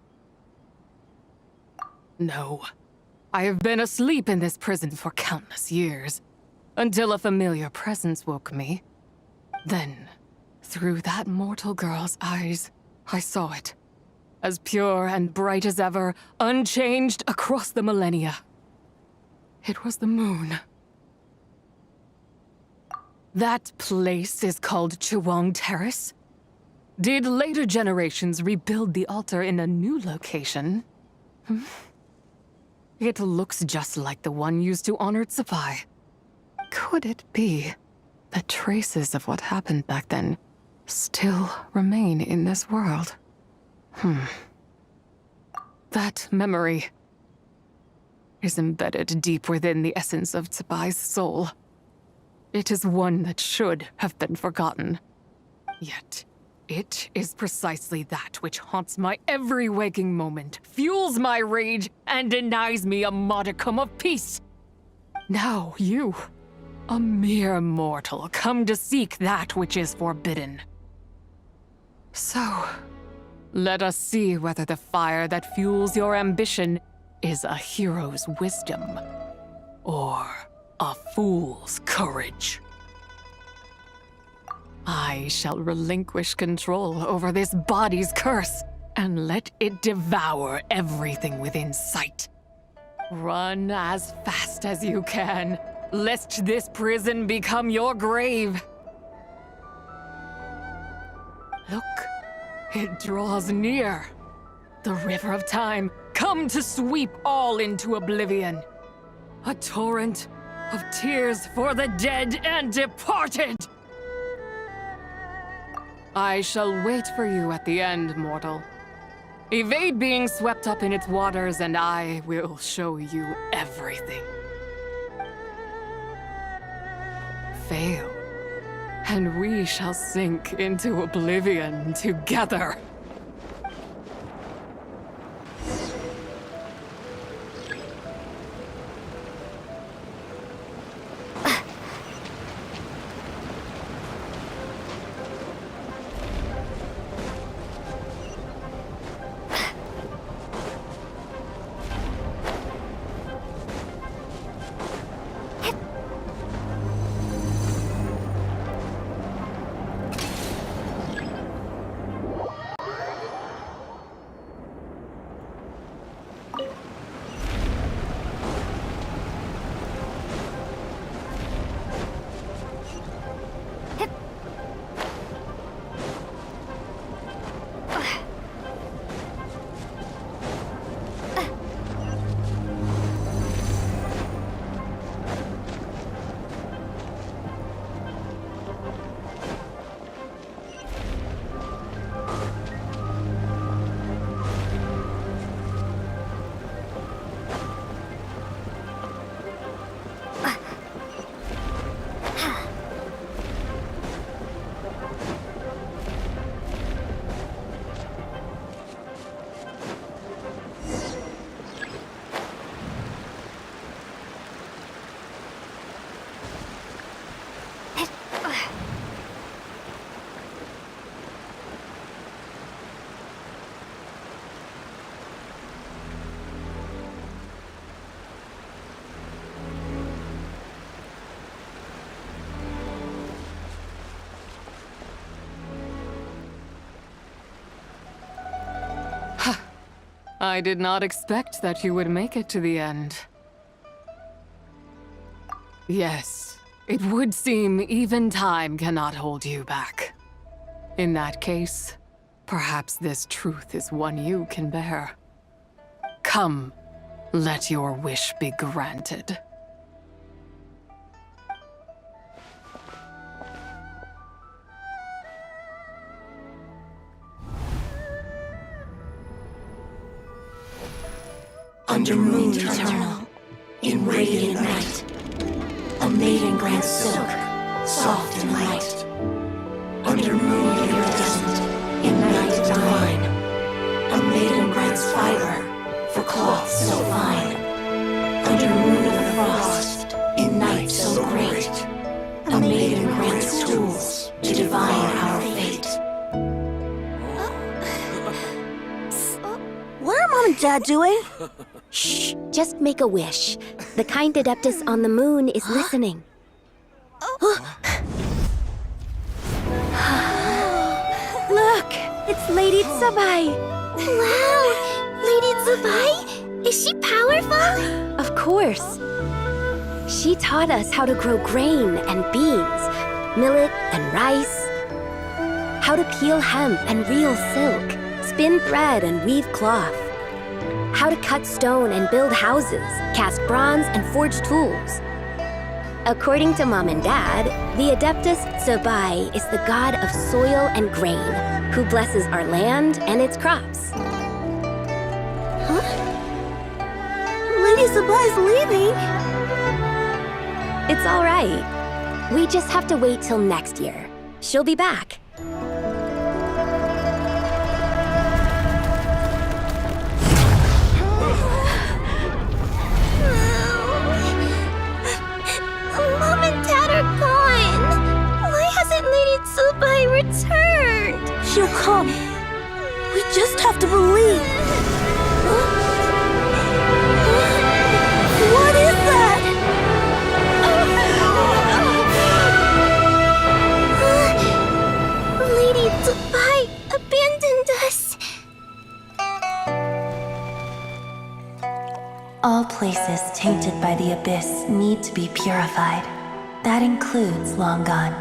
No, I have been asleep in this prison for countless years, until a familiar presence woke me. Then, through that mortal girl's eyes, I saw it. As pure and bright as ever, unchanged across the millennia. It was the moon. That place is called Chuang Terrace. Did later generations rebuild the altar in a new location? It looks just like the one used to honor Zabai. Could it be that traces of what happened back then still remain in this world? That memory is embedded deep within the essence of Zabai's soul. It is one that should have been forgotten. Yet, it is precisely that which haunts my every waking moment, fuels my rage, and denies me a modicum of peace. Now you, a mere mortal, come to seek that which is forbidden. So, let us see whether the fire that fuels your ambition is a hero's wisdom, or a fool's courage. I shall relinquish control over this body's curse, and let it devour everything within sight. Run as fast as you can, lest this prison become your grave. Look. It draws near. The river of time, come to sweep all into oblivion. A torrent of tears for the dead and departed. I shall wait for you at the end, mortal. Evade being swept up in its waters, and I will show you everything. Fail. And we shall sink into oblivion together. I did not expect that you would make it to the end. Yes, it would seem even time cannot hold you back. In that case, perhaps this truth is one you can bear. Come, let your wish be granted. Under moon eternal, in radiant night, a maiden grants silk, soft and light. Under moon iridescent, in night divine, a maiden grants fiber, for cloth so fine. Under moon of frost, in night so great, a maiden grants tools to divine our fate. What are Mom and Dad doing? Shh, just make a wish. The kind Adeptus on the moon is listening. Look, it's Lady Tsubai. Wow, Lady Tsubai? Is she powerful? Of course. She taught us how to grow grain and beans, millet and rice, how to peel hemp and reel silk, spin thread and weave cloth, how to cut stone and build houses, cast bronze and forge tools. According to Mom and Dad, the Adeptus Tsubai is the god of soil and grain, who blesses our land and its crops. Huh? Lady Tsubai's leaving? It's all right. We just have to wait till next year. She'll be back. Mom and Dad are gone. Why hasn't Lady Tsubai returned? She'll come. We just have to believe. What is that? Lady Tsubai abandoned us. All places tainted by the abyss need to be purified. That includes Long Gone.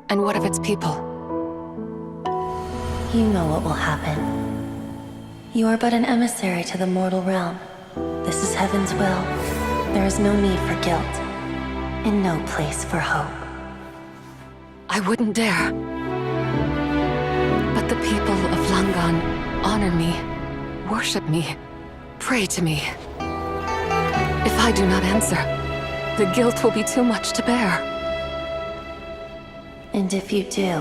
And what of its people? You know what will happen. You are but an emissary to the mortal realm. This is Heaven's will. There is no need for guilt, and no place for hope. I wouldn't dare. But the people of Langan honor me, worship me, pray to me. If I do not answer, the guilt will be too much to bear. And if you do,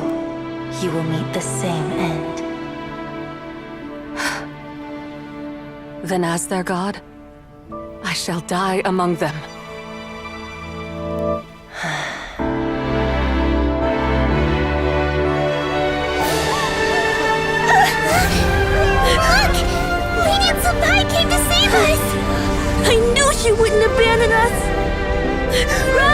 you will meet the same end. Then as their god, I shall die among them. Look! Lady Tsubai came to save us! I knew she wouldn't abandon us! Run!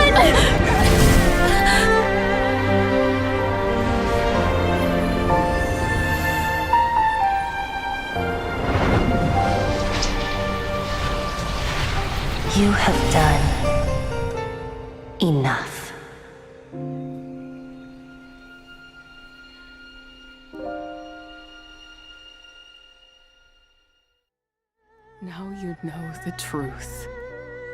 You have done enough. Now you know the truth.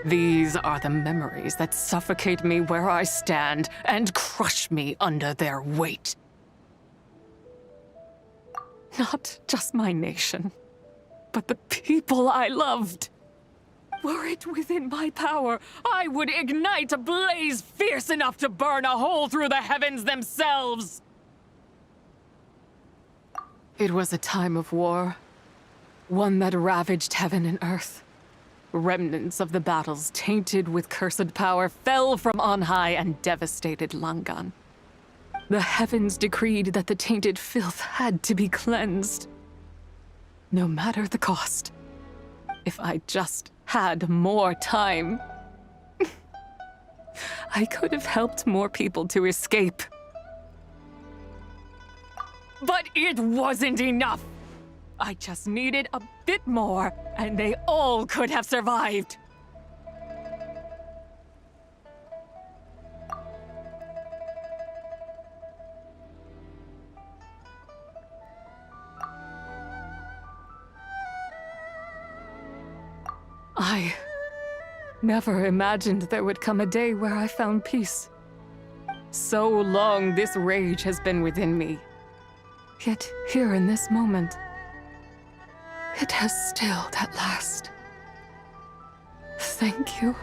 These are the memories that suffocate me where I stand and crush me under their weight. Not just my nation, but the people I loved. Were it within my power, I would ignite a blaze fierce enough to burn a hole through the heavens themselves. It was a time of war, one that ravaged heaven and earth. Remnants of the battles tainted with cursed power fell from on high and devastated Langan. The heavens decreed that the tainted filth had to be cleansed. No matter the cost. If I just had more time, I could have helped more people to escape. But it wasn't enough. I just needed a bit more, and they all could have survived. I never imagined there would come a day where I found peace. So long this rage has been within me. Yet here in this moment, it has stilled at last. Thank you.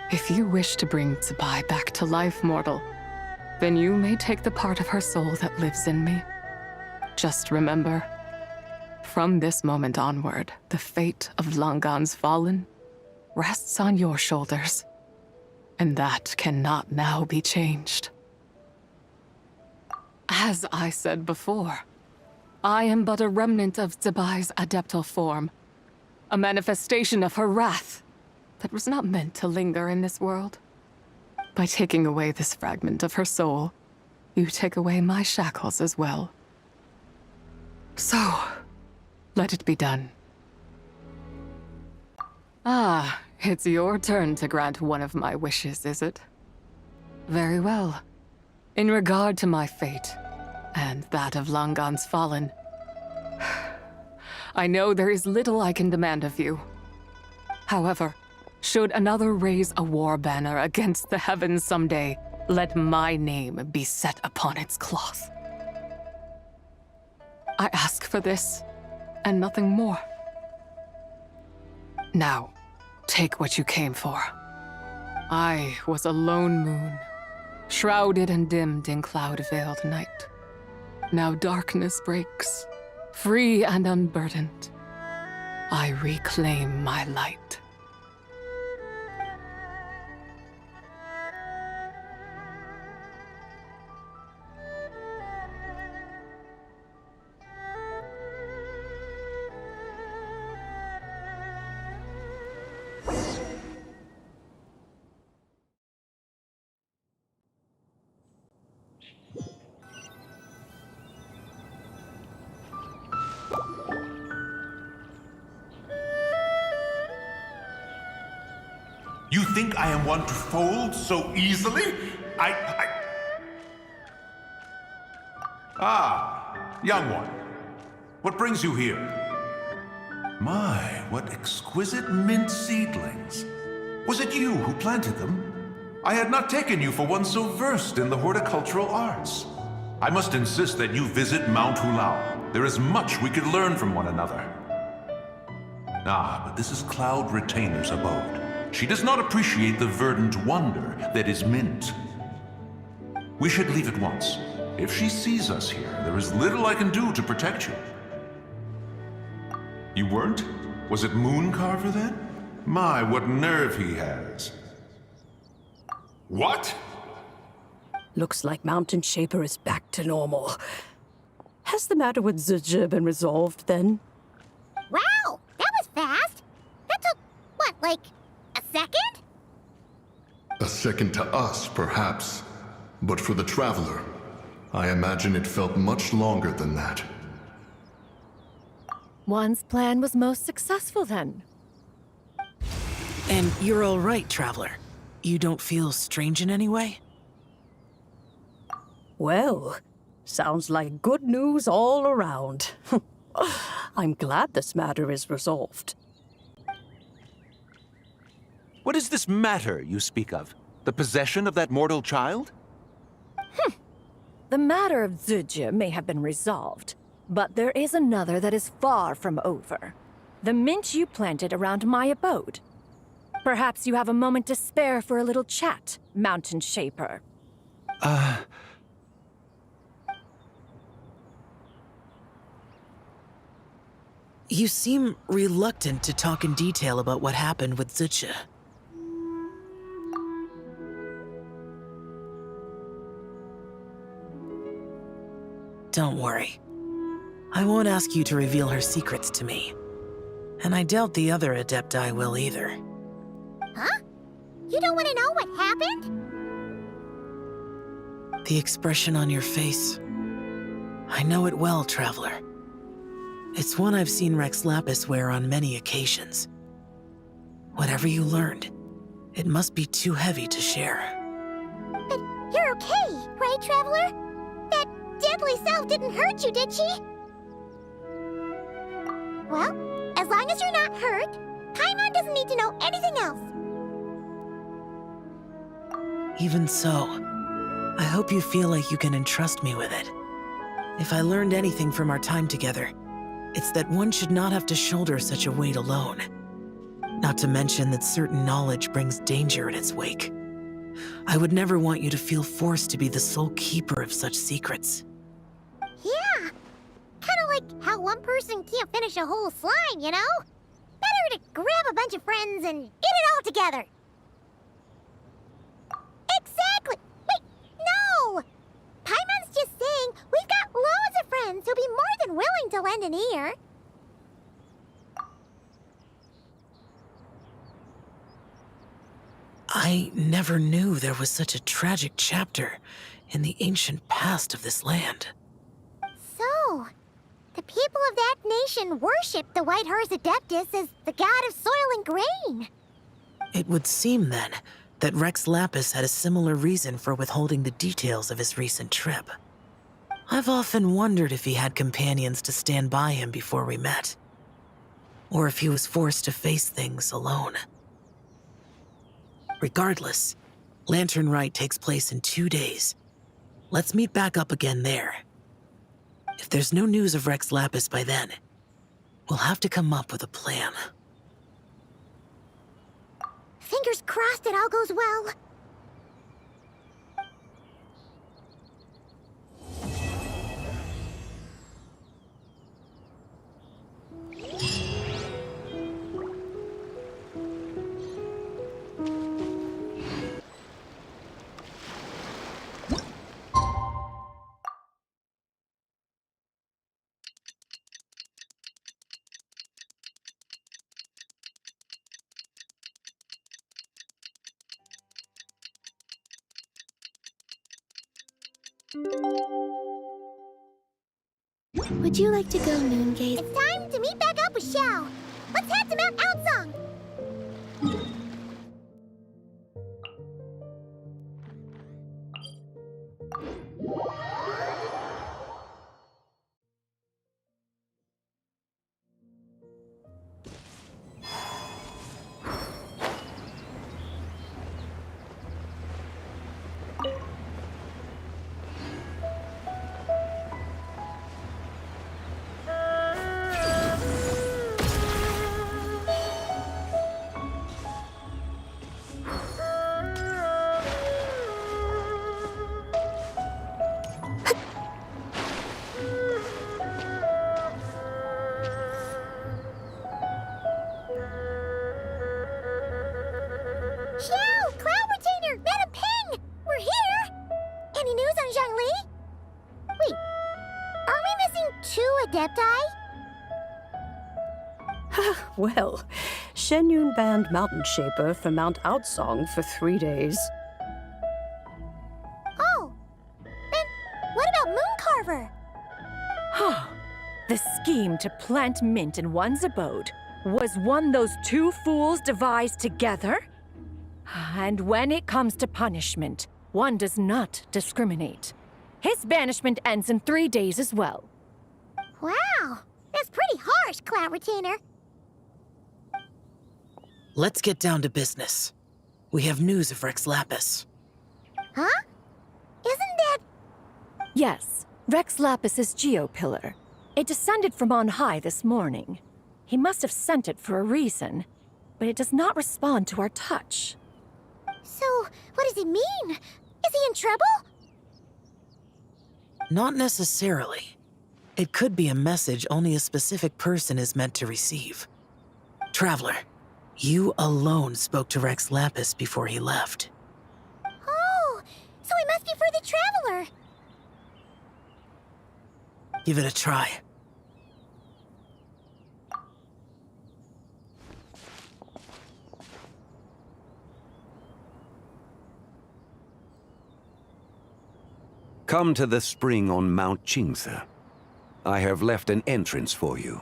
If you wish to bring Zibai back to life, mortal, then you may take the part of her soul that lives in me. Just remember, from this moment onward, the fate of Langan's fallen rests on your shoulders, and that cannot now be changed. As I said before, I am but a remnant of Zibai's adeptal form, a manifestation of her wrath that was not meant to linger in this world. By taking away this fragment of her soul, you take away my shackles as well. So, let it be done. Ah, it's your turn to grant one of my wishes, is it? Very well. In regard to my fate, and that of Langan's fallen, I know there is little I can demand of you. However, should another raise a war banner against the heavens someday, let my name be set upon its cloth. I ask for this, and nothing more. Now, take what you came for. I was a lone moon, shrouded and dimmed in cloud-veiled night. Now darkness breaks, free and unburdened. I reclaim my light. You think I am one to fold so easily? Ah, young one. What brings you here? My, what exquisite mint seedlings. Was it you who planted them? I had not taken you for one so versed in the horticultural arts. I must insist that you visit Mount Hulao. There is much we could learn from one another. Ah, but this is Cloud Retainer's abode. She does not appreciate the verdant wonder that is mint. We should leave at once. If she sees us here, there is little I can do to protect you. You weren't? Was it Mooncarver then? My, what nerve he has. What? Looks like Mountain Shaper is back to normal. Has the matter with Zizhi been resolved then? Wow, that was fast. That took, what, like a second? A second to us, perhaps. But for the Traveler, I imagine it felt much longer than that. One's plan was most successful then. And you're all right, Traveler. You don't feel strange in any way? Well, sounds like good news all around. I'm glad this matter is resolved. What is this matter you speak of? The possession of that mortal child? The matter of Zizhi may have been resolved, but there is another that is far from over. The mint you planted around my abode. Perhaps you have a moment to spare for a little chat, Mountain Shaper. You seem reluctant to talk in detail about what happened with Zizhi. Don't worry. I won't ask you to reveal her secrets to me. And I doubt the other Adepti will either. Huh? You don't want to know what happened? The expression on your face. I know it well, Traveler. It's one I've seen Rex Lapis wear on many occasions. Whatever you learned, it must be too heavy to share. But you're okay, right, Traveler? That deadly self didn't hurt you, did she? Well, as long as you're not hurt, Paimon doesn't need to know anything else. Even so, I hope you feel like you can entrust me with it. If I learned anything from our time together, it's that one should not have to shoulder such a weight alone. Not to mention that certain knowledge brings danger in its wake. I would never want you to feel forced to be the sole keeper of such secrets. Yeah, kind of like how one person can't finish a whole slime, you know? Better to grab a bunch of friends and get it all together. Exactly! Wait, no! Paimon's just saying we've got loads of friends who'll be more than willing to lend an ear. I never knew there was such a tragic chapter in the ancient past of this land. So, the people of that nation worship the White Horse Adeptus as the god of soil and grain. It would seem, then, that Rex Lapis had a similar reason for withholding the details of his recent trip. I've often wondered if he had companions to stand by him before we met, or if he was forced to face things alone. Regardless, Lantern Rite takes place in 2 days. Let's meet back up again there. If there's no news of Rex Lapis by then, we'll have to come up with a plan. Fingers crossed it all goes well. Would you like to go noon gaze? It's time to meet back up with Xiao. Let's head to Mount Outsong. Xiao, Cloud Retainer, Madam Ping! We're here! Any news on Zhongli? Wait, are we missing 2 Adepti? Well, Shenyun banned Mountain Shaper from Mount Outsong for 3 days. Oh, then what about Mooncarver? The scheme to plant mint in one's abode was one those 2 fools devised together? And when it comes to punishment, one does not discriminate. His banishment ends in 3 days as well. Wow, that's pretty harsh, Cloud Retainer. Let's get down to business. We have news of Rex Lapis. Huh? Isn't that... Yes, Rex Lapis's Geopillar. It descended from on high this morning. He must have sent it for a reason, but it does not respond to our touch. So, what does it mean? Is he in trouble? Not necessarily. It could be a message only a specific person is meant to receive. Traveler, you alone spoke to Rex Lapis before he left. Oh, so it must be for the Traveler. Give it a try. Come to the spring on Mount Qingse. I have left an entrance for you.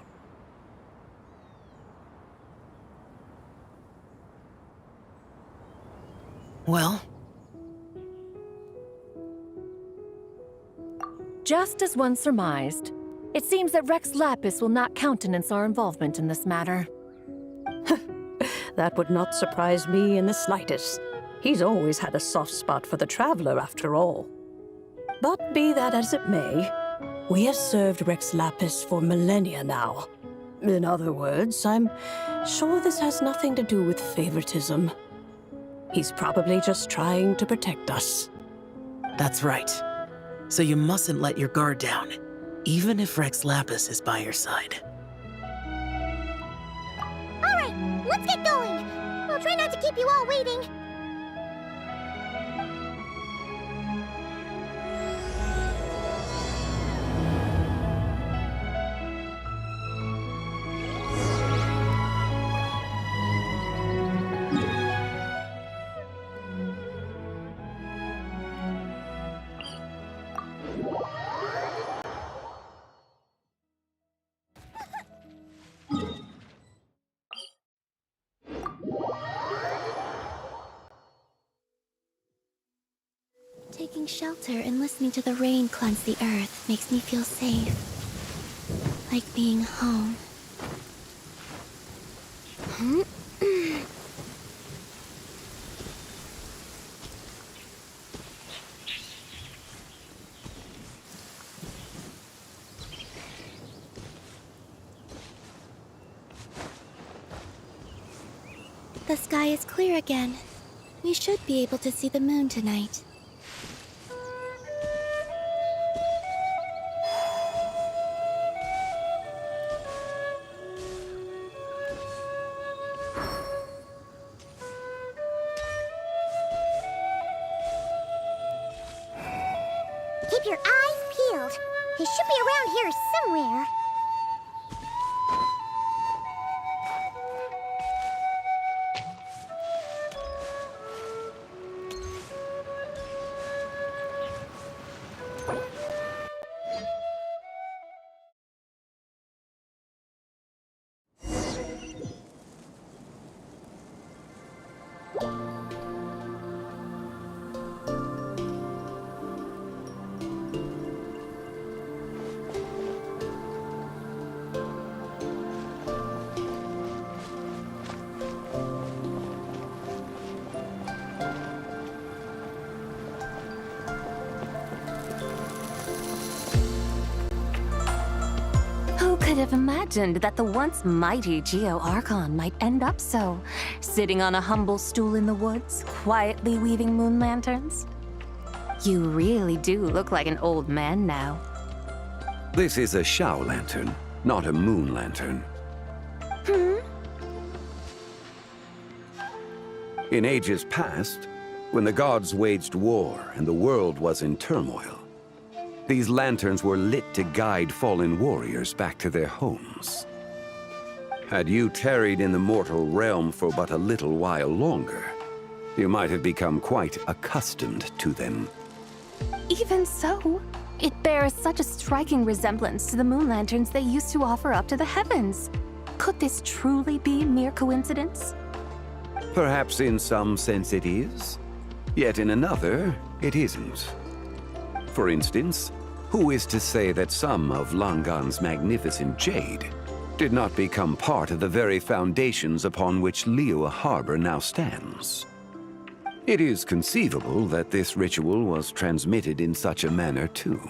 Well? Just as one surmised, it seems that Rex Lapis will not countenance our involvement in this matter. That would not surprise me in the slightest. He's always had a soft spot for the traveler, after all. But be that as it may, we have served Rex Lapis for millennia now. In other words, I'm sure this has nothing to do with favoritism. He's probably just trying to protect us. That's right. So you mustn't let your guard down, even if Rex Lapis is by your side. Alright, let's get going. I'll try not to keep you all waiting. Taking shelter and listening to the rain cleanse the earth makes me feel safe. Like being home. The sky is clear again. We should be able to see the moon tonight. Keep your eyes peeled. He should be around here somewhere. Who could have imagined that the once mighty Geo Archon might end up so, sitting on a humble stool in the woods, quietly weaving moon lanterns? You really do look like an old man now. This is a Shao lantern, not a moon lantern. In ages past, when the gods waged war and the world was in turmoil, these lanterns were lit to guide fallen warriors back to their homes. Had you tarried in the mortal realm for but a little while longer, you might have become quite accustomed to them. Even so, it bears such a striking resemblance to the moon lanterns they used to offer up to the heavens. Could this truly be mere coincidence? Perhaps in some sense it is, yet in another, it isn't. For instance, who is to say that some of Langan's magnificent jade did not become part of the very foundations upon which Liyue Harbor now stands? It is conceivable that this ritual was transmitted in such a manner too.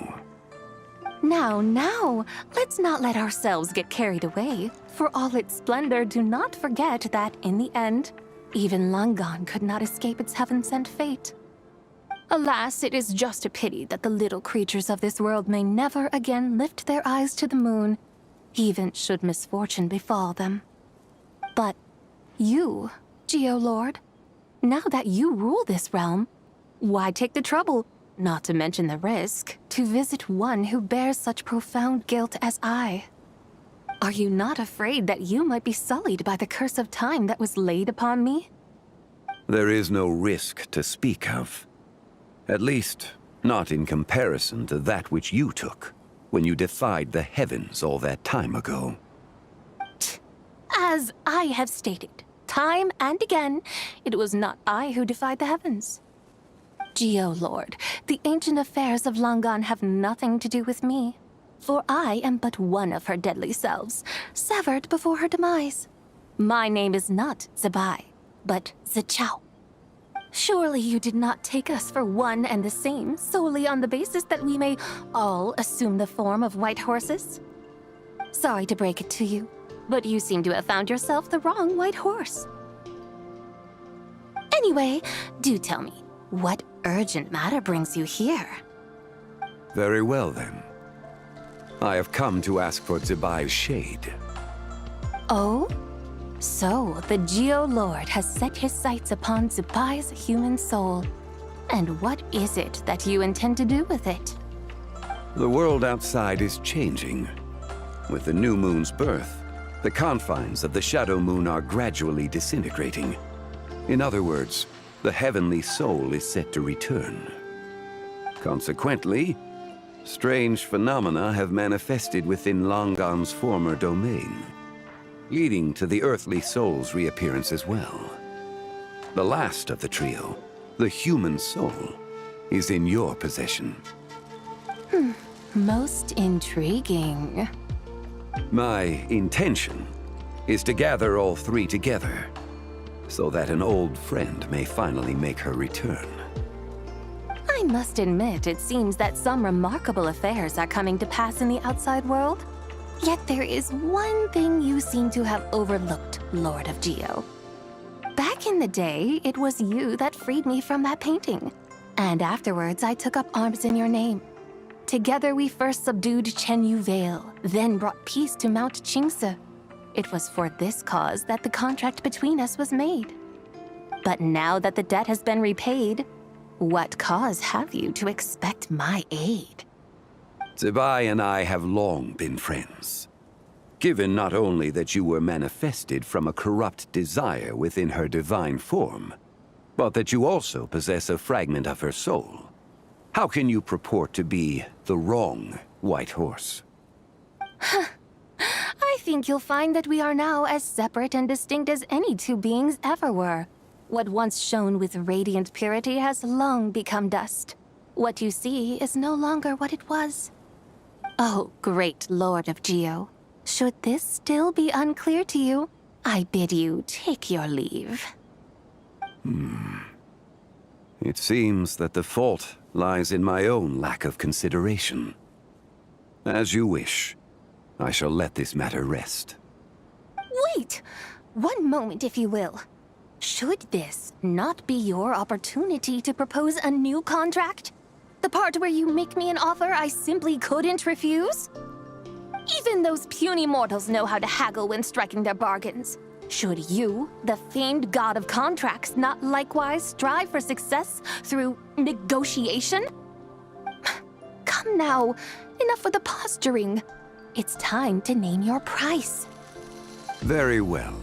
Now, let's not let ourselves get carried away. For all its splendor, do not forget that, in the end, even Langan could not escape its heaven-sent fate. Alas, it is just a pity that the little creatures of this world may never again lift their eyes to the moon, even should misfortune befall them. But you, Geolord, now that you rule this realm, why take the trouble, not to mention the risk, to visit one who bears such profound guilt as I? Are you not afraid that you might be sullied by the curse of time that was laid upon me? There is no risk to speak of. At least, not in comparison to that which you took when you defied the heavens all that time ago. As I have stated, Time and again, it was not I who defied the heavens. Geo-Lord, the ancient affairs of Langan have nothing to do with me, for I am but one of her deadly selves, severed before her demise. My name is not Zebai, but Zichao. Surely you did not take us for one and the same solely on the basis that we may all assume the form of white horses? Sorry to break it to you, but you seem to have found yourself the wrong white horse. Anyway, do tell me, what urgent matter brings you here? Very well, then. I have come to ask for Zebai's shade. Oh? So, the Geo-Lord has set his sights upon Zebai's human soul. And what is it that you intend to do with it? The world outside is changing. With the new moon's birth, the confines of the Shadow Moon are gradually disintegrating. In other words, the heavenly soul is set to return. Consequently, strange phenomena have manifested within Langan's former domain, leading to the earthly soul's reappearance as well. The last of the trio, the human soul, is in your possession. Most intriguing. My intention is to gather all three together, so that an old friend may finally make her return. I must admit, it seems that some remarkable affairs are coming to pass in the outside world. Yet there is one thing you seem to have overlooked, Lord of Geo. Back in the day, it was you that freed me from that painting. And afterwards, I took up arms in your name. Together we first subdued Chenyu Vale, then brought peace to Mount Qingse. It was for this cause that the contract between us was made. But now that the debt has been repaid, what cause have you to expect my aid? Zebai and I have long been friends. Given not only that you were manifested from a corrupt desire within her divine form, but that you also possess a fragment of her soul, how can you purport to be the wrong white horse? I think you'll find that we are now as separate and distinct as any two beings ever were. What once shone with radiant purity has long become dust. What you see is no longer what it was. Oh, great Lord of Geo, should this still be unclear to you, I bid you take your leave. It seems that the fault lies in my own lack of consideration. As you wish. I shall let this matter rest. Wait! One moment, if you will. Should this not be your opportunity to propose a new contract? The part where you make me an offer I simply couldn't refuse? Even those puny mortals know how to haggle when striking their bargains. Should you, the famed god of contracts, not likewise strive for success through negotiation? Come now, enough with the posturing. It's time to name your price. Very well.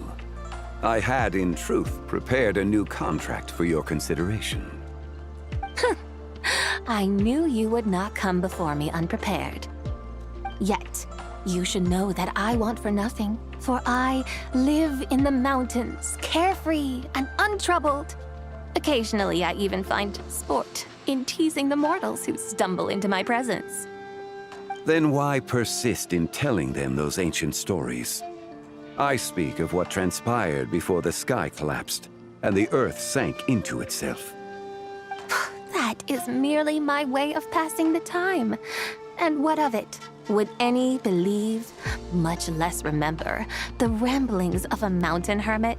I had, in truth, prepared a new contract for your consideration. I knew you would not come before me unprepared. Yet, you should know that I want for nothing, for I live in the mountains, carefree and untroubled. Occasionally, I even find sport in teasing the mortals who stumble into my presence. Then why persist in telling them those ancient stories? I speak of what transpired before the sky collapsed and the earth sank into itself. That is merely my way of passing the time. And what of it? Would any believe, much less remember, the ramblings of a mountain hermit?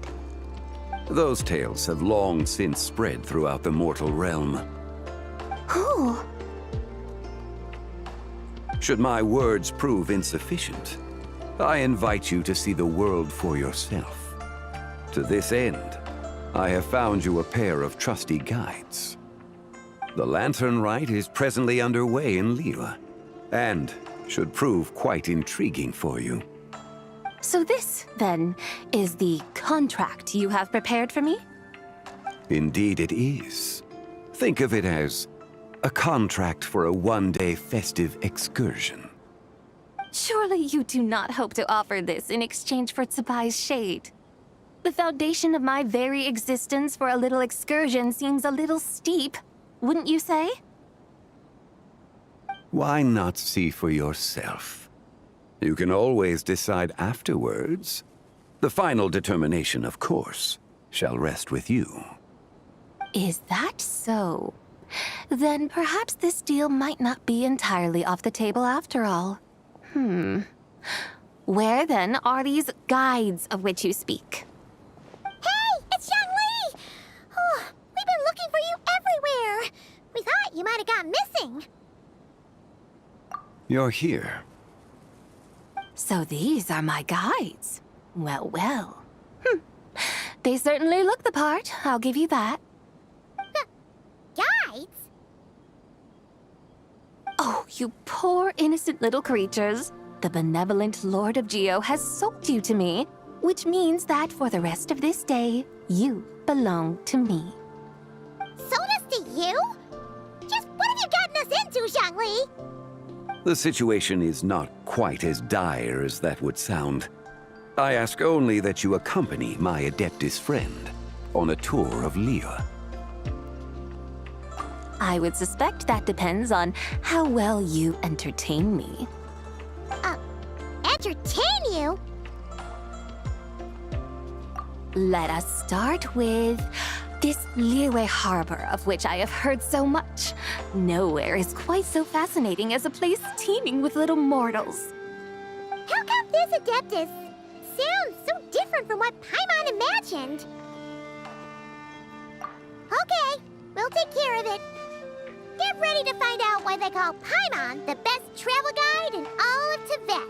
Those tales have long since spread throughout the mortal realm. Who? Should my words prove insufficient, I invite you to see the world for yourself. To this end, I have found you a pair of trusty guides. The Lantern Rite is presently underway in Liyue, and should prove quite intriguing for you. So this, then, is the contract you have prepared for me? Indeed it is. Think of it as a contract for a one-day festive excursion. Surely you do not hope to offer this in exchange for Tsubai's shade. The foundation of my very existence for a little excursion seems a little steep, wouldn't you say? Why not see for yourself? You can always decide afterwards. The final determination, of course, shall rest with you. Is that so? Then perhaps this deal might not be entirely off the table after all. Where then are these guides of which you speak? Hey, it's Zhongli! Oh, we've been looking for you everywhere. We thought you might have gone missing. You're here. So these are my guides. Well, well. They certainly look the part, I'll give you that. Guides? Oh, you poor innocent little creatures. The benevolent Lord of Geo has sold you to me, which means that for the rest of this day, you belong to me. Sold us to you? Just what have you gotten us into, Zhongli? The situation is not quite as dire as that would sound. I ask only that you accompany my Adeptus friend on a tour of Liyue. I would suspect that depends on how well you entertain me. Entertain you? Let us start with this Liyue Harbor of which I have heard so much. Nowhere is quite so fascinating as a place teeming with little mortals. How come this Adeptus sounds so different from what Paimon imagined? Okay, we'll take care of it. Get ready to find out why they call Paimon the best travel guide in all of Tibet.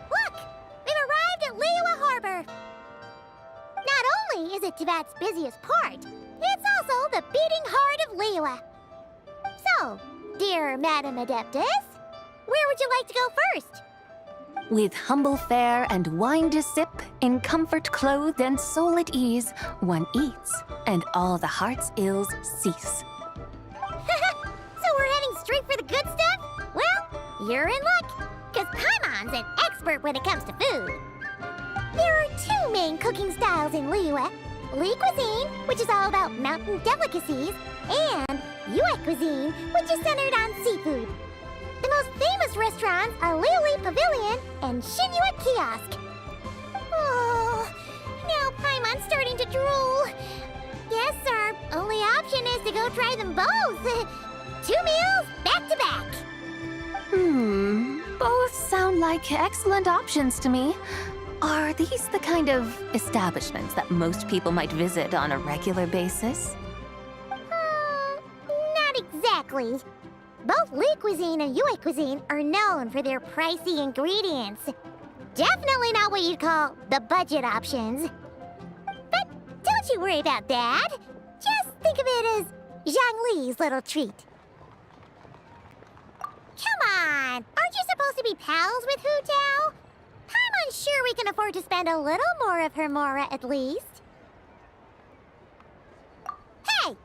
Look! We've arrived at Liyue Harbor. Not only is it Tibet's busiest port, it's also the beating heart of Liyue. So, dear Madam Adeptus, where would you like to go first? With humble fare and wine to sip, in comfort clothed and soul at ease, one eats, and all the heart's ills cease. So we're heading straight for the good stuff? Well, you're in luck, because Paimon's an expert when it comes to food. There are two main cooking styles in Liyue. Li cuisine, which is all about mountain delicacies, and Yue cuisine, which is centered on seafood. The most famous restaurants are Liyue Pavilion and Xinyue Kiosk. Oh, now Paimon's starting to drool. Guess our only option is to go try them both. 2 meals, back to back. Both sound like excellent options to me. Are these the kind of establishments that most people might visit on a regular basis? Not exactly. Both Li cuisine and Yue cuisine are known for their pricey ingredients. Definitely not what you'd call the budget options. But don't you worry about that. Just think of it as Zhongli's little treat. Come on! Aren't you supposed to be pals with Hu Tao? I'm unsure we can afford to spend a little more of her mora at least. Hey!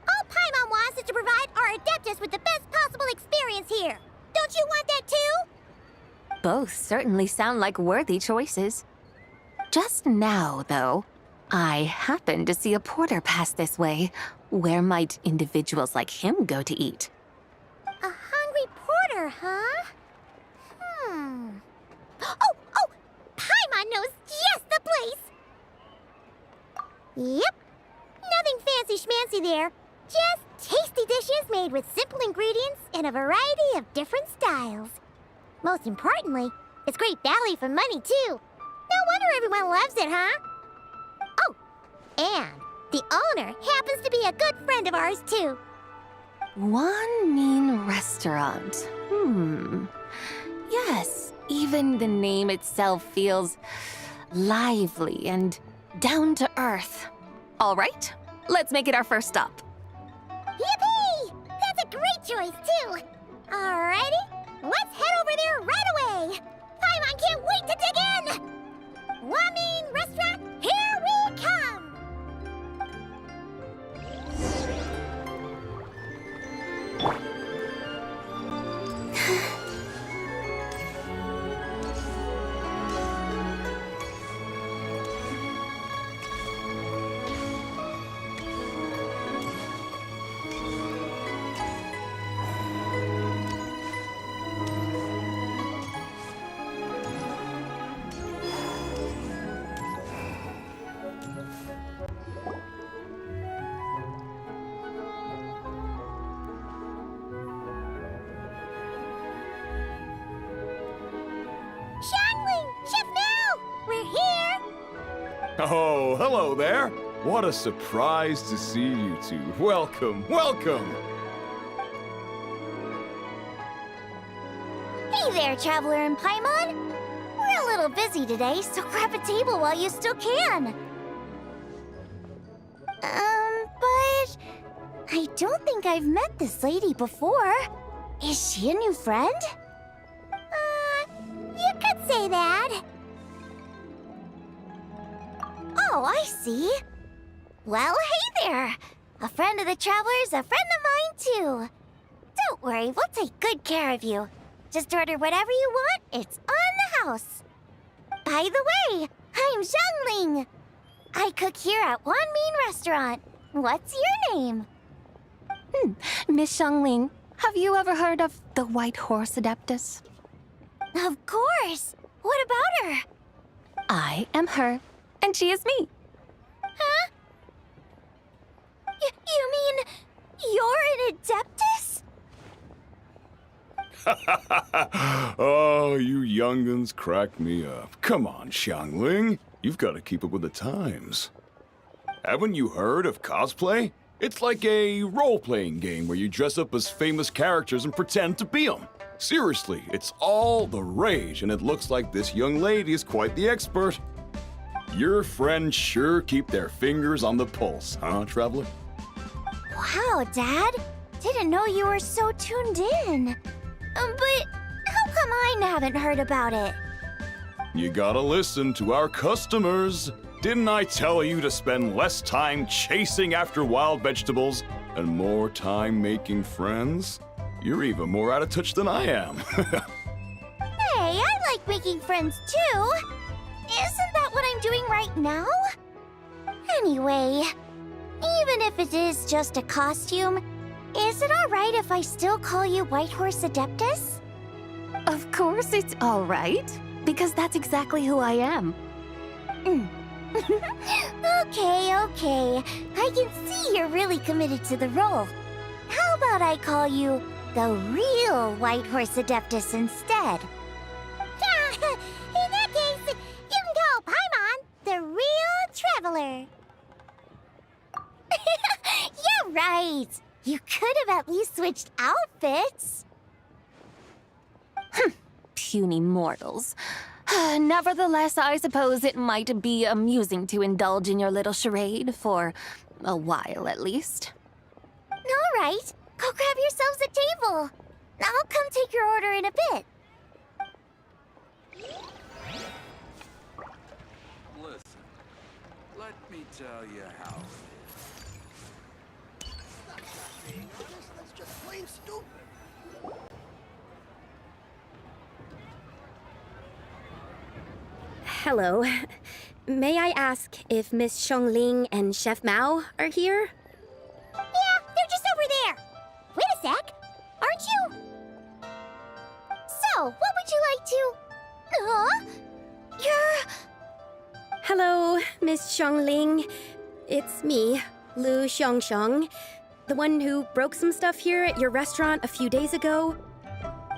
All Paimon wants is to provide our Adeptus with the best possible experience here. Don't you want that too? Both certainly sound like worthy choices. Just now, though, I happened to see a porter pass this way. Where might individuals like him go to eat? A hungry porter, huh? Oh! Paimon knows just the place! Yep. Nothing fancy schmancy there. Just tasty dishes made with simple ingredients in a variety of different styles. Most importantly, it's great value for money, too. No wonder everyone loves it, huh? Oh, and the owner happens to be a good friend of ours, too. One mean restaurant. Yes, even the name itself feels lively and down to earth. All right, let's make it our first stop. Yippee! That's a great choice, too. Alrighty, let's head over there right away. Paimon can't wait to dig in. Wamin Restaurant, here we come. Oh, hello there. What a surprise to see you two. Welcome, welcome. Hey there, Traveler and Paimon. We're a little busy today, so grab a table while you still can. But I don't think I've met this lady before. Is she a new friend? You could say that. Oh, I see. Well, hey there. A friend of the Traveler's a friend of mine, too. Don't worry, we'll take good care of you. Just order whatever you want, it's on the house. By the way, I'm Zhongling. I cook here at Wan Min Restaurant. What's your name? Miss Xiangling, have you ever heard of the White Horse Adeptus? Of course. What about her? I am her, and she is me. Huh? You mean you're an Adeptus? Oh, you young'uns crack me up. Come on, Xiangling. You've got to keep up with the times. Haven't you heard of cosplay? It's like a role-playing game where you dress up as famous characters and pretend to be them. Seriously, it's all the rage, and it looks like this young lady is quite the expert. Your friends sure keep their fingers on the pulse, huh, Traveler? Wow, Dad. Didn't know you were so tuned in. But how come I haven't heard about it? You gotta listen to our customers. Didn't I tell you to spend less time chasing after wild vegetables and more time making friends? You're even more out of touch than I am. Hey, I like making friends too. Isn't that what I'm doing right now? Anyway, even if it is just a costume, is it alright if I still call you White Horse Adeptus? Of course it's all right, because that's exactly who I am. Okay. I can see you're really committed to the role. How about I call you the real White Horse Adeptus instead? In that case, you can call Paimon the real Traveler. Yeah, right. You could have at least switched outfits. Puny mortals. Nevertheless, I suppose it might be amusing to indulge in your little charade, for a while at least. All right, go grab yourselves a table. I'll come take your order in a bit. Listen, let me tell you how. That's just plain stupid. Hello. May I ask if Miss Xiangling and Chef Mao are here? Yeah, they're just over there. Wait a sec. Aren't you? So, what would you like to... Huh? You're... Hello, Miss Xiangling. It's me, Lu Xiangxiang, the one who broke some stuff here at your restaurant a few days ago.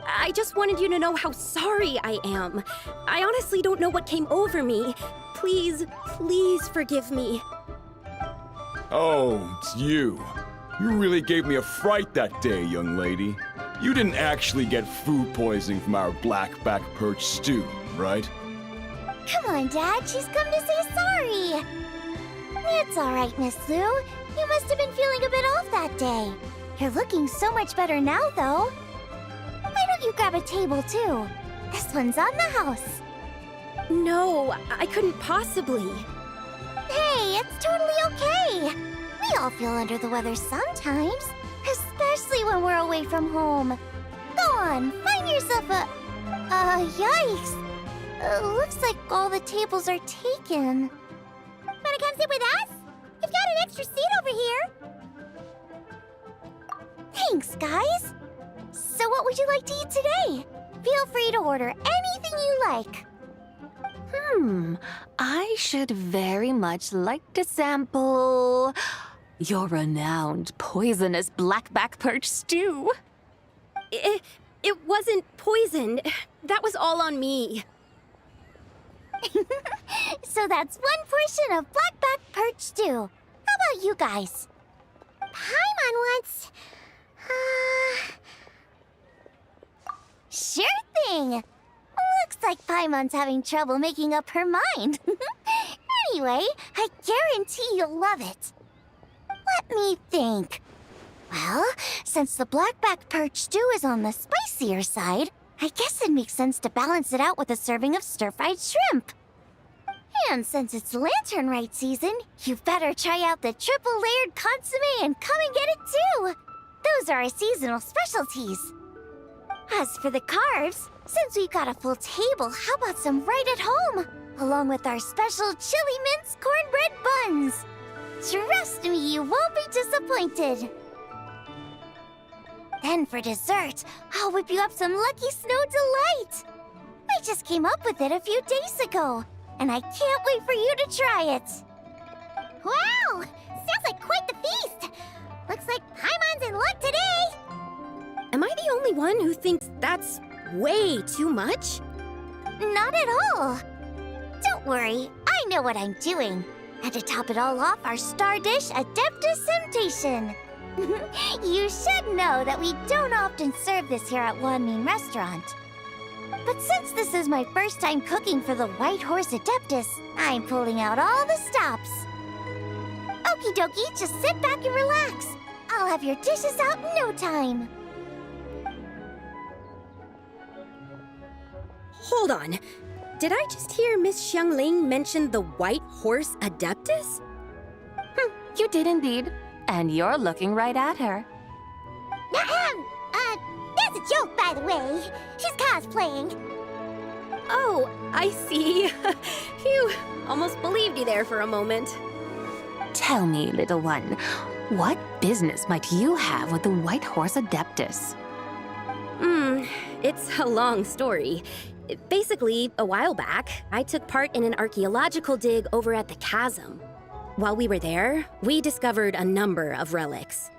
I just wanted you to know how sorry I am. I honestly don't know what came over me. Please forgive me. Oh, it's you. You really gave me a fright that day, young lady. You didn't actually get food poisoning from our black-back perch stew, right? Come on, Dad. She's come to say sorry. It's all right, Miss Lu. You must have been feeling a bit off that day. You're looking so much better now, though. Why don't you grab a table, too? This one's on the house. No, I couldn't possibly. Hey, it's totally okay. We all feel under the weather sometimes, especially when we're away from home. Go on, find yourself a... yikes. Looks like all the tables are taken. Wanna come sit with us? We've got an extra seat over here. Thanks, guys. So what would you like to eat today? Feel free to order anything you like. I should very much like to sample your renowned poisonous blackback perch stew. It wasn't poisoned. That was all on me. So that's one portion of blackback perch stew. How about you guys? Paimon wants... Sure thing! Looks like Paimon's having trouble making up her mind. Anyway, I guarantee you'll love it. Let me think. Well, since the blackback perch stew is on the spicier side, I guess it makes sense to balance it out with a serving of stir-fried shrimp. And since it's Lantern Rite season, you better try out the triple-layered consommé and come and get it too! Those are our seasonal specialties. As for the carbs, since we've got a full table, how about some right at home? Along with our special chili mince cornbread buns. Trust me, you won't be disappointed. Then for dessert, I'll whip you up some Lucky Snow Delight. I just came up with it a few days ago, and I can't wait for you to try it. Wow! Sounds like quite the feast! Looks like Paimon's in luck today! Am I the only one who thinks that's way too much? Not at all. Don't worry, I know what I'm doing. And to top it all off, our star dish, Adeptus Temptation. You should know that we don't often serve this here at Wanmin Restaurant. But since this is my first time cooking for the White Horse Adeptus, I'm pulling out all the stops. Okie dokie, just sit back and relax. I'll have your dishes out in no time. Hold on. Did I just hear Miss Xiangling mention the White Horse Adeptus? You did indeed. And you're looking right at her. That's a joke, by the way. She's cosplaying. Oh, I see. Phew, almost believed you there for a moment. Tell me, little one, what business might you have with the White Horse Adeptus? It's a long story. Basically, a while back, I took part in an archaeological dig over at the chasm. While we were there, we discovered a number of relics.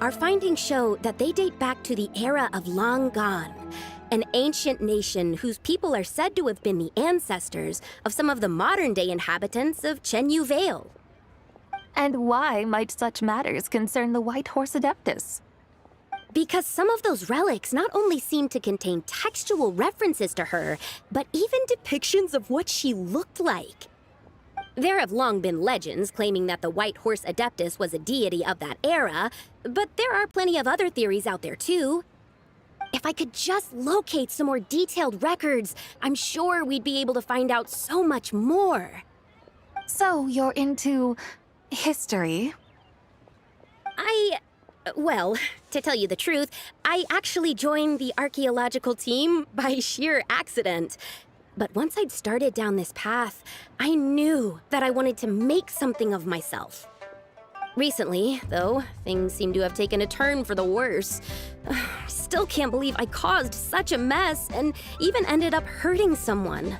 Our findings show that they date back to the era of Long Gone, an ancient nation whose people are said to have been the ancestors of some of the modern-day inhabitants of Chenyu Vale. And why might such matters concern the White Horse Adeptus? Because some of those relics not only seem to contain textual references to her, but even depictions of what she looked like. There have long been legends claiming that the White Horse Adeptus was a deity of that era, but there are plenty of other theories out there too. If I could just locate some more detailed records, I'm sure we'd be able to find out so much more. So you're into history? Well, to tell you the truth, I actually joined the archaeological team by sheer accident. But once I'd started down this path, I knew that I wanted to make something of myself. Recently, though, things seem to have taken a turn for the worse. Still can't believe I caused such a mess and even ended up hurting someone.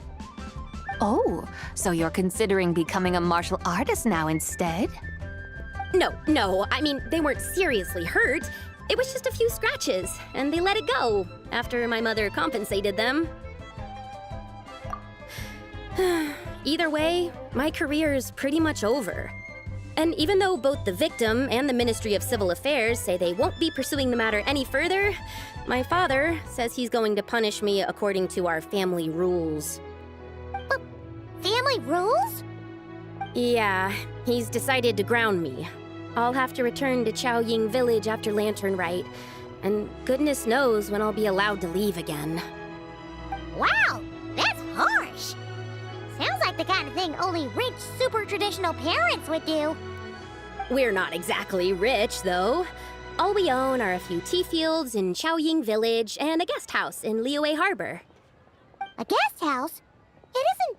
Oh, so you're considering becoming a martial artist now instead? No, I mean, they weren't seriously hurt. It was just a few scratches, and they let it go after my mother compensated them. Either way, my career's pretty much over. And even though both the victim and the Ministry of Civil Affairs say they won't be pursuing the matter any further, my father says he's going to punish me according to our family rules. Family rules? Yeah, he's decided to ground me. I'll have to return to Chaoying Village after Lantern Rite, and goodness knows when I'll be allowed to leave again. Wow, that's harsh. Sounds like the kind of thing only rich, super traditional parents would do. We're not exactly rich, though. All we own are a few tea fields in Chaoying Village and a guest house in Liyue Harbor. A guest house? It isn't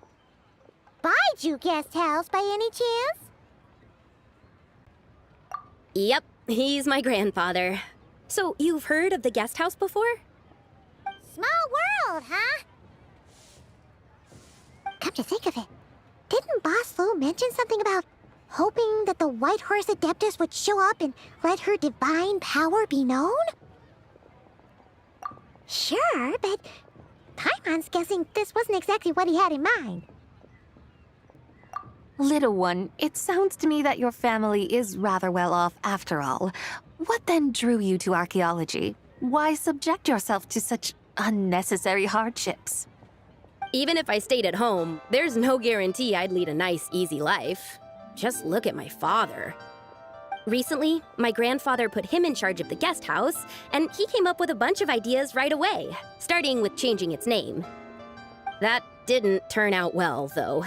Baiju Guest House by any chance? Yep, he's my grandfather. So you've heard of the guest house before? Small world, huh? Come to think of it, didn't Boss Fu mention something about hoping that the White Horse Adeptus would show up and let her divine power be known? Sure, but Paimon's guessing this wasn't exactly what he had in mind. Little one, it sounds to me that your family is rather well off after all. What then drew you to archaeology? Why subject yourself to such unnecessary hardships? Even if I stayed at home, there's no guarantee I'd lead a nice, easy life. Just look at my father. Recently, my grandfather put him in charge of the guest house, and he came up with a bunch of ideas right away, starting with changing its name. That didn't turn out well, though.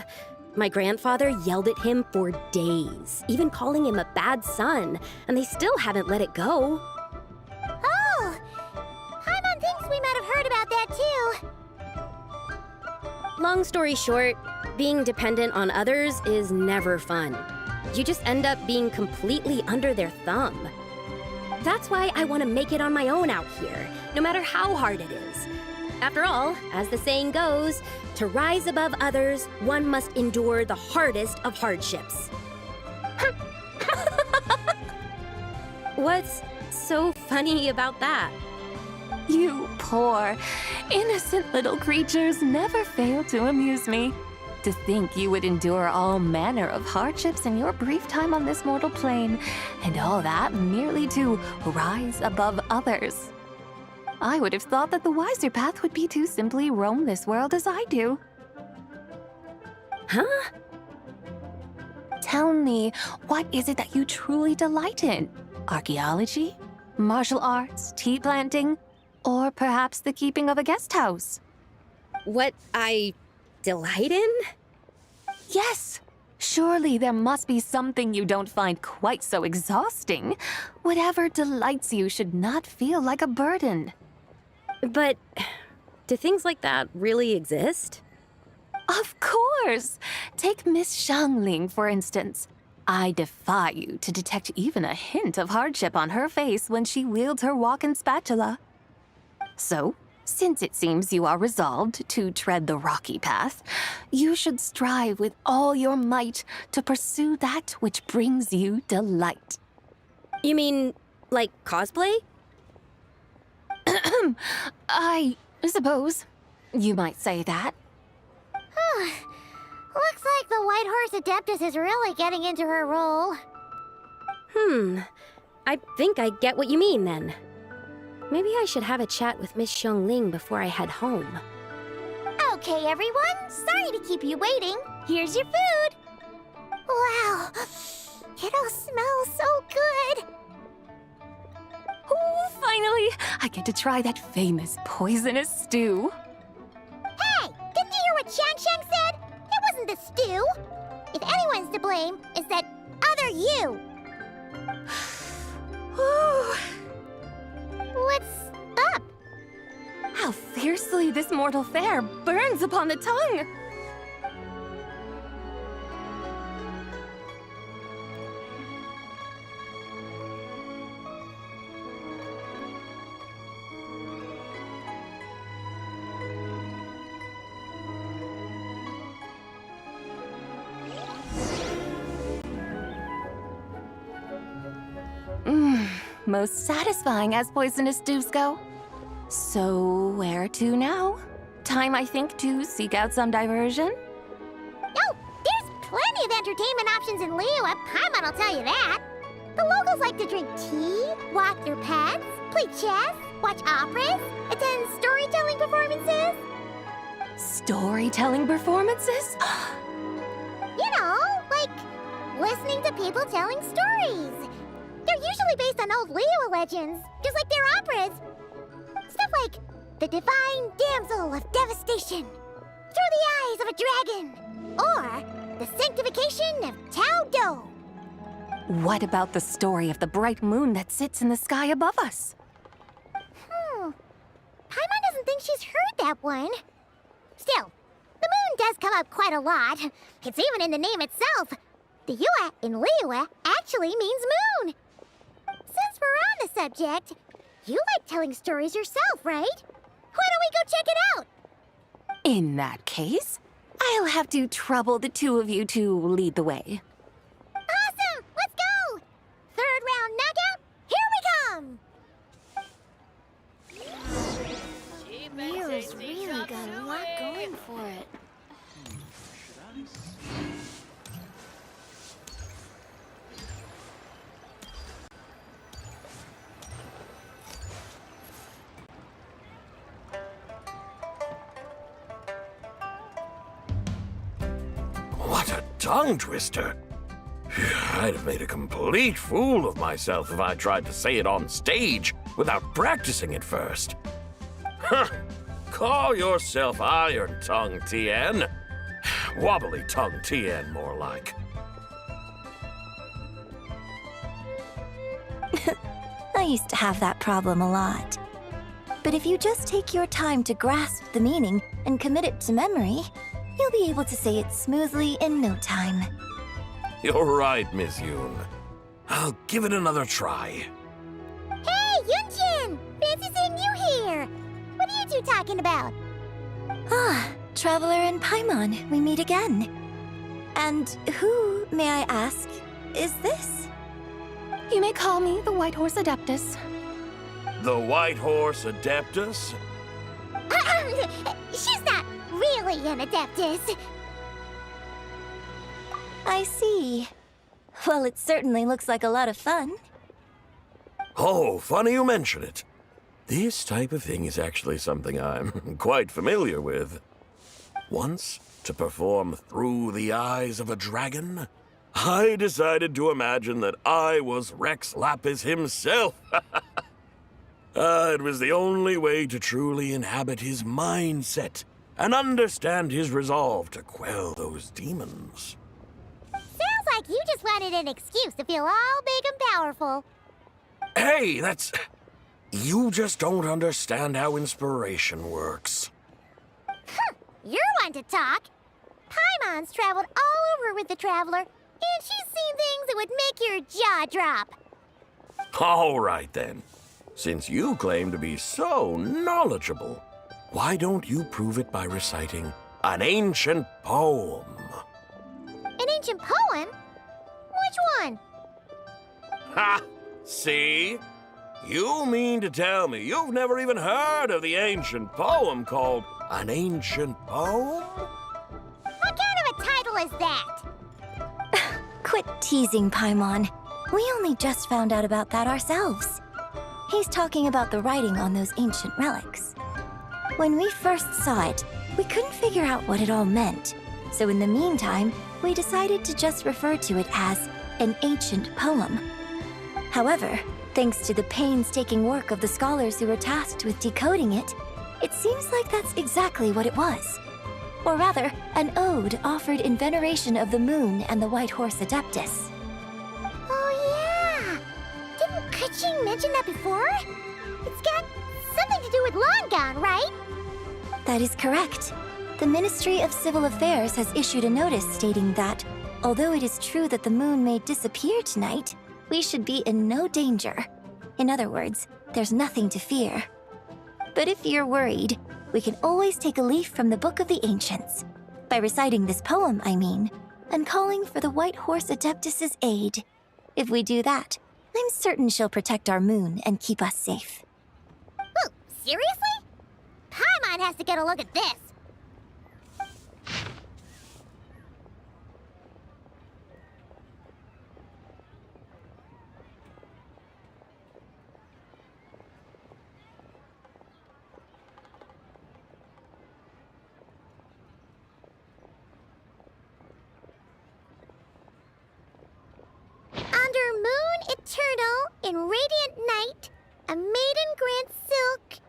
My grandfather yelled at him for days, even calling him a bad son, and they still haven't let it go. Oh! Paimon thinks we might have heard about that too. Long story short, being dependent on others is never fun. You just end up being completely under their thumb. That's why I want to make it on my own out here, no matter how hard it is. After all, as the saying goes, to rise above others, one must endure the hardest of hardships. What's so funny about that? You poor, innocent little creatures never fail to amuse me. To think you would endure all manner of hardships in your brief time on this mortal plane, and all that merely to rise above others. I would have thought that the wiser path would be to simply roam this world as I do. Huh? Tell me, what is it that you truly delight in? Archaeology? Martial arts? Tea planting? Or perhaps the keeping of a guest house? What I delight in? Yes. Surely there must be something you don't find quite so exhausting. Whatever delights you should not feel like a burden. But do things like that really exist? Of course! Take Miss Xiangling, for instance. I defy you to detect even a hint of hardship on her face when she wields her walking spatula. So, since it seems you are resolved to tread the rocky path, you should strive with all your might to pursue that which brings you delight. You mean, like cosplay? I suppose you might say that. Looks like the White Horse Adeptus is really getting into her role. I think I get what you mean then. Maybe I should have a chat with Miss Xiangling before I head home. Okay, everyone. Sorry to keep you waiting. Here's your food. Wow. It all smells so good. Oh, finally! I get to try that famous poisonous stew. Hey! Didn't you hear what Shang said? It wasn't the stew. If anyone's to blame, it's that other you. What's up? How fiercely this mortal fare burns upon the tongue! Most satisfying as poisonous stews go. So, where to now? Time, I think, to seek out some diversion? Oh, there's plenty of entertainment options in Liyue. Paimon will tell you that. The locals like to drink tea, walk their pets, play chess, watch operas, attend storytelling performances. Storytelling performances? You know, like listening to people telling stories. They're usually based on old Liyue legends, just like their operas. Stuff like the Divine Damsel of Devastation, Through the Eyes of a Dragon, or the Sanctification of Tao Do. What about the story of the bright moon that sits in the sky above us? Paimon doesn't think she's heard that one. Still, the moon does come up quite a lot. It's even in the name itself. The Yue in Liyue actually means moon. Since we're on the subject, you like telling stories yourself, right? Why don't we go check it out? In that case, I'll have to trouble the two of you to lead the way. Awesome! Let's go! Third round knockout, here we come! Liyue's really got What a tongue twister! I'd have made a complete fool of myself if I tried to say it on stage without practicing it first. Huh. Call yourself Iron Tongue, Tien. Wobbly Tongue, Tien, more like. I used to have that problem a lot. But if you just take your time to grasp the meaning and commit it to memory, you'll be able to say it smoothly in no time. You're right, Miss Yoon. I'll give it another try. Hey, Yunjin! Fancy seeing you here! What are you two talking about? Ah, Traveler and Paimon, we meet again. And who, may I ask, is this? You may call me the White Horse Adeptus. The White Horse Adeptus? She's not really an Adeptus. I see. Well, it certainly looks like a lot of fun. Oh, funny you mention it. This type of thing is actually something I'm quite familiar with. Once, to perform Through the Eyes of a Dragon, I decided to imagine that I was Rex Lapis himself. It was the only way to truly inhabit his mindset and understand his resolve to quell those demons. Sounds like you just wanted an excuse to feel all big and powerful. Hey, that's... You just don't understand how inspiration works. You're one to talk. Paimon's traveled all over with the Traveler, and she's seen things that would make your jaw drop. All right, then. Since you claim to be so knowledgeable, why don't you prove it by reciting an ancient poem? An ancient poem? Which one? Ha! See? You mean to tell me you've never even heard of the ancient poem called An Ancient Poem? What kind of a title is that? Quit teasing, Paimon. We only just found out about that ourselves. He's talking about the writing on those ancient relics. When we first saw it, we couldn't figure out what it all meant. So in the meantime, we decided to just refer to it as an ancient poem. However, thanks to the painstaking work of the scholars who were tasked with decoding it, it seems like that's exactly what it was. Or rather, an ode offered in veneration of the moon and the White Horse Adeptus. Oh yeah! Didn't Keqing mention that before? It's got something to do with Longon, right? That is correct. The Ministry of Civil Affairs has issued a notice stating that, although it is true that the moon may disappear tonight, we should be in no danger. In other words, there's nothing to fear. But if you're worried, we can always take a leaf from the Book of the Ancients. By reciting this poem, I mean, and calling for the White Horse Adeptus's aid. If we do that, I'm certain she'll protect our moon and keep us safe. Oh, seriously? Paimon has to get a look at this. Under moon eternal, in radiant night, a maiden grants silk,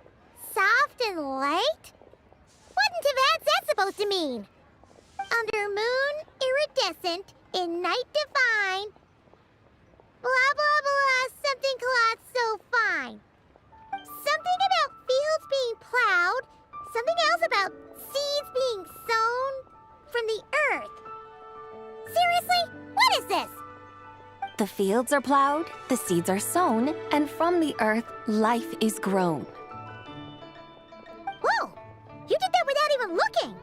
soft and light? What in Tibet's that supposed to mean? Under moon iridescent, in night divine, blah blah blah, something cloth so fine. Something about fields being plowed, something else about seeds being sown from the earth. Seriously? What is this? The fields are plowed, the seeds are sown, and from the earth, life is grown. Whoa! You did that without even looking!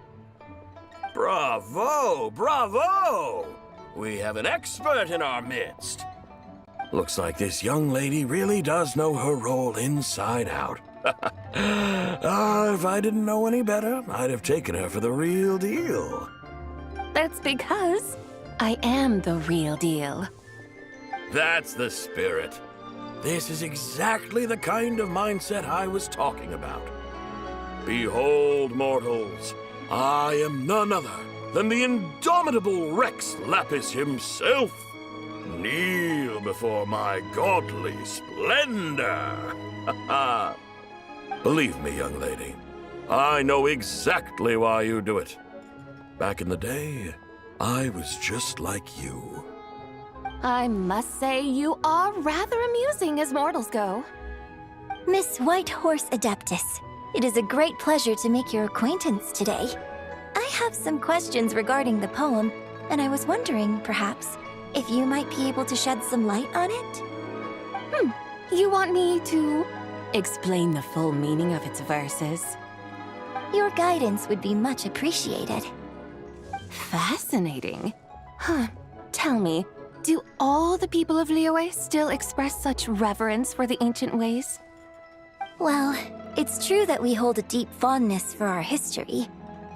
Bravo! Bravo! We have an expert in our midst. Looks like this young lady really does know her role inside out. If I didn't know any better, I'd have taken her for the real deal. That's because I am the real deal. That's the spirit. This is exactly the kind of mindset I was talking about. Behold, mortals, I am none other than the indomitable Rex Lapis himself. Kneel before my godly splendor. Believe me, young lady, I know exactly why you do it. Back in the day, I was just like you. I must say you are rather amusing as mortals go. Miss White Horse Adeptus, it is a great pleasure to make your acquaintance today. I have some questions regarding the poem, and I was wondering, perhaps, if you might be able to shed some light on it? You want me to explain the full meaning of its verses? Your guidance would be much appreciated. Fascinating. Tell me, do all the people of Liyue still express such reverence for the ancient ways? Well, it's true that we hold a deep fondness for our history,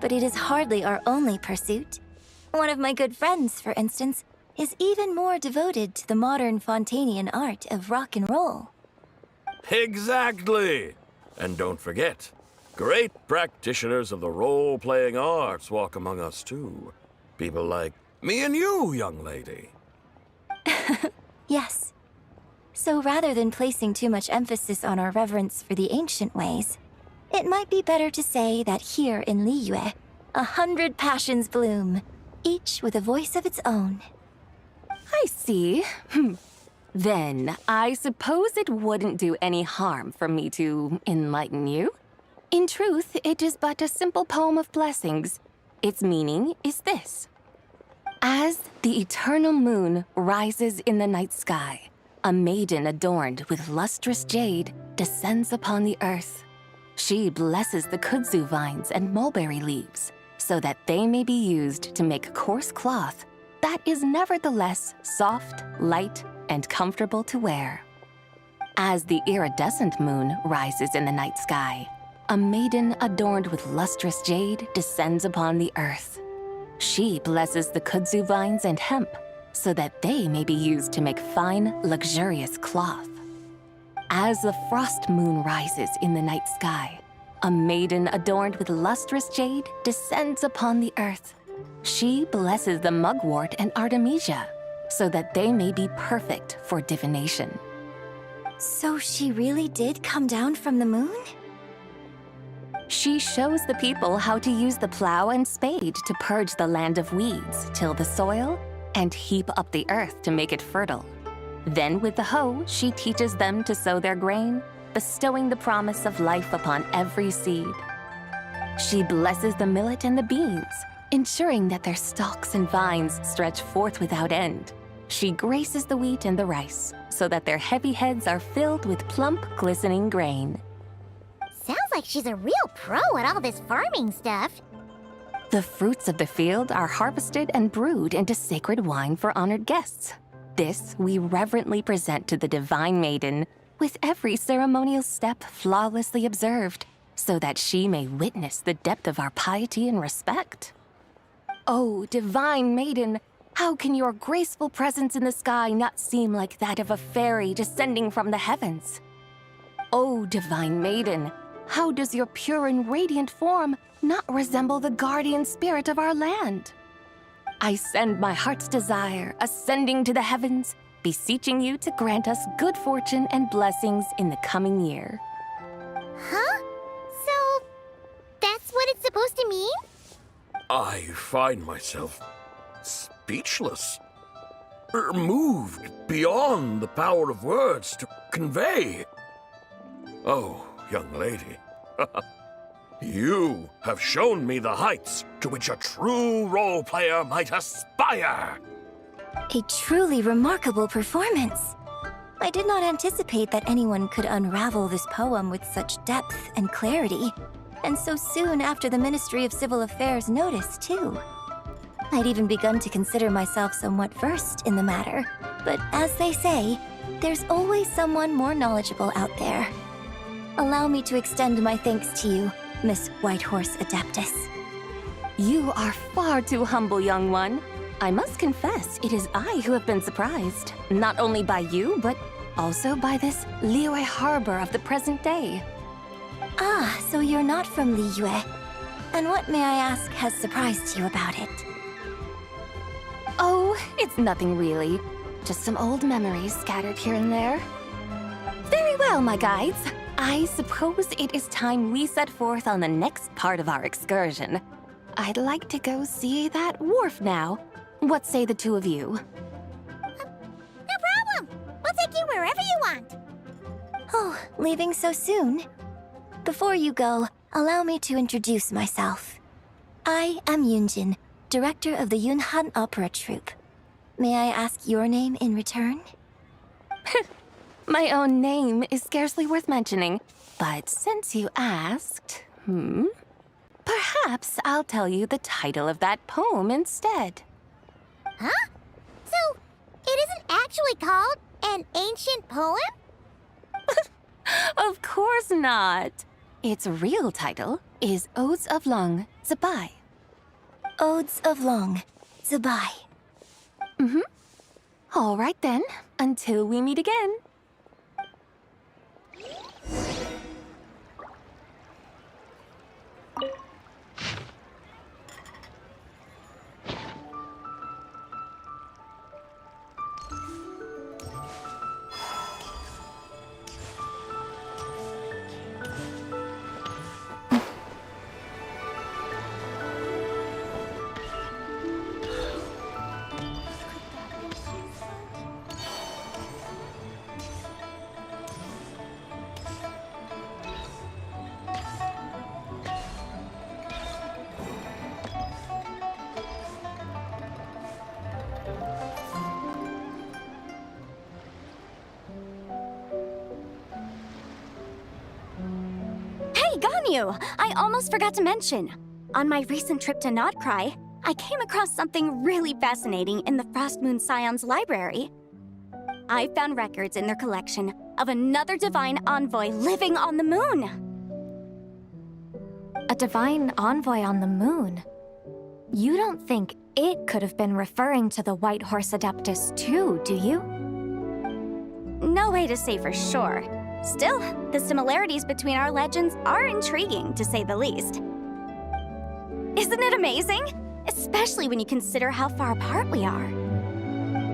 but it is hardly our only pursuit. One of my good friends, for instance, is even more devoted to the modern Fontanian art of rock and roll. Exactly! And don't forget, great practitioners of the role-playing arts walk among us too. People like me and you, young lady. Yes. So rather than placing too much emphasis on our reverence for the ancient ways, it might be better to say that here in Liyue, 100 passions bloom, each with a voice of its own. I see. Then, I suppose it wouldn't do any harm for me to enlighten you. In truth, it is but a simple poem of blessings. Its meaning is this. As the eternal moon rises in the night sky, a maiden adorned with lustrous jade descends upon the earth. She blesses the kudzu vines and mulberry leaves so that they may be used to make coarse cloth that is nevertheless soft, light, and comfortable to wear. As the iridescent moon rises in the night sky, a maiden adorned with lustrous jade descends upon the earth. She blesses the kudzu vines and hemp so that they may be used to make fine, luxurious cloth. As the frost moon rises in the night sky, a maiden adorned with lustrous jade descends upon the earth. She blesses the mugwort and artemisia so that they may be perfect for divination. So she really did come down from the moon? She shows the people how to use the plow and spade to purge the land of weeds, till the soil, and heap up the earth to make it fertile. Then with the hoe, she teaches them to sow their grain, bestowing the promise of life upon every seed. She blesses the millet and the beans, ensuring that their stalks and vines stretch forth without end. She graces the wheat and the rice, so that their heavy heads are filled with plump, glistening grain. Sounds like she's a real pro at all this farming stuff. The fruits of the field are harvested and brewed into sacred wine for honored guests. This we reverently present to the divine maiden, with every ceremonial step flawlessly observed, so that she may witness the depth of our piety and respect. Oh, divine maiden, how can your graceful presence in the sky not seem like that of a fairy descending from the heavens? Oh, divine maiden, how does your pure and radiant form not resemble the guardian spirit of our land? I send my heart's desire, ascending to the heavens, beseeching you to grant us good fortune and blessings in the coming year. Huh? So, that's what it's supposed to mean? I find myself speechless, moved beyond the power of words to convey. Oh, young lady, you have shown me the heights to which a true role player might aspire. A truly remarkable performance. I did not anticipate that anyone could unravel this poem with such depth and clarity, and so soon after the Ministry of Civil Affairs noticed, too. I'd even begun to consider myself somewhat versed in the matter, but as they say, there's always someone more knowledgeable out there. Allow me to extend my thanks to you, Miss Whitehorse Adeptus. You are far too humble, young one. I must confess, it is I who have been surprised. Not only by you, but also by this Liyue Harbor of the present day. Ah, so you're not from Liyue. And what, may I ask, has surprised you about it? Oh, it's nothing really. Just some old memories scattered here and there. Very well, my guides. I suppose it is time we set forth on the next part of our excursion. I'd like to go see that wharf now. What say the two of you? No problem! We'll take you wherever you want. Oh, leaving so soon? Before you go, allow me to introduce myself. I am Yunjin, director of the Yunhan Opera Troupe. May I ask your name in return? My own name is scarcely worth mentioning, but since you asked, perhaps I'll tell you the title of that poem instead. Huh? So, it isn't actually called an ancient poem? Of course not. Its real title is Odes of Long Zabai. Odes of Long Zabai. All right then, until we meet again. I almost forgot to mention. On my recent trip to Notcry, I came across something really fascinating in the Frost Moon Scion's library. I found records in their collection of another divine envoy living on the moon. A divine envoy on the moon? You don't think it could have been referring to the White Horse Adeptus too, do you? No way to say for sure. Still, the similarities between our legends are intriguing, to say the least. Isn't it amazing? Especially when you consider how far apart we are.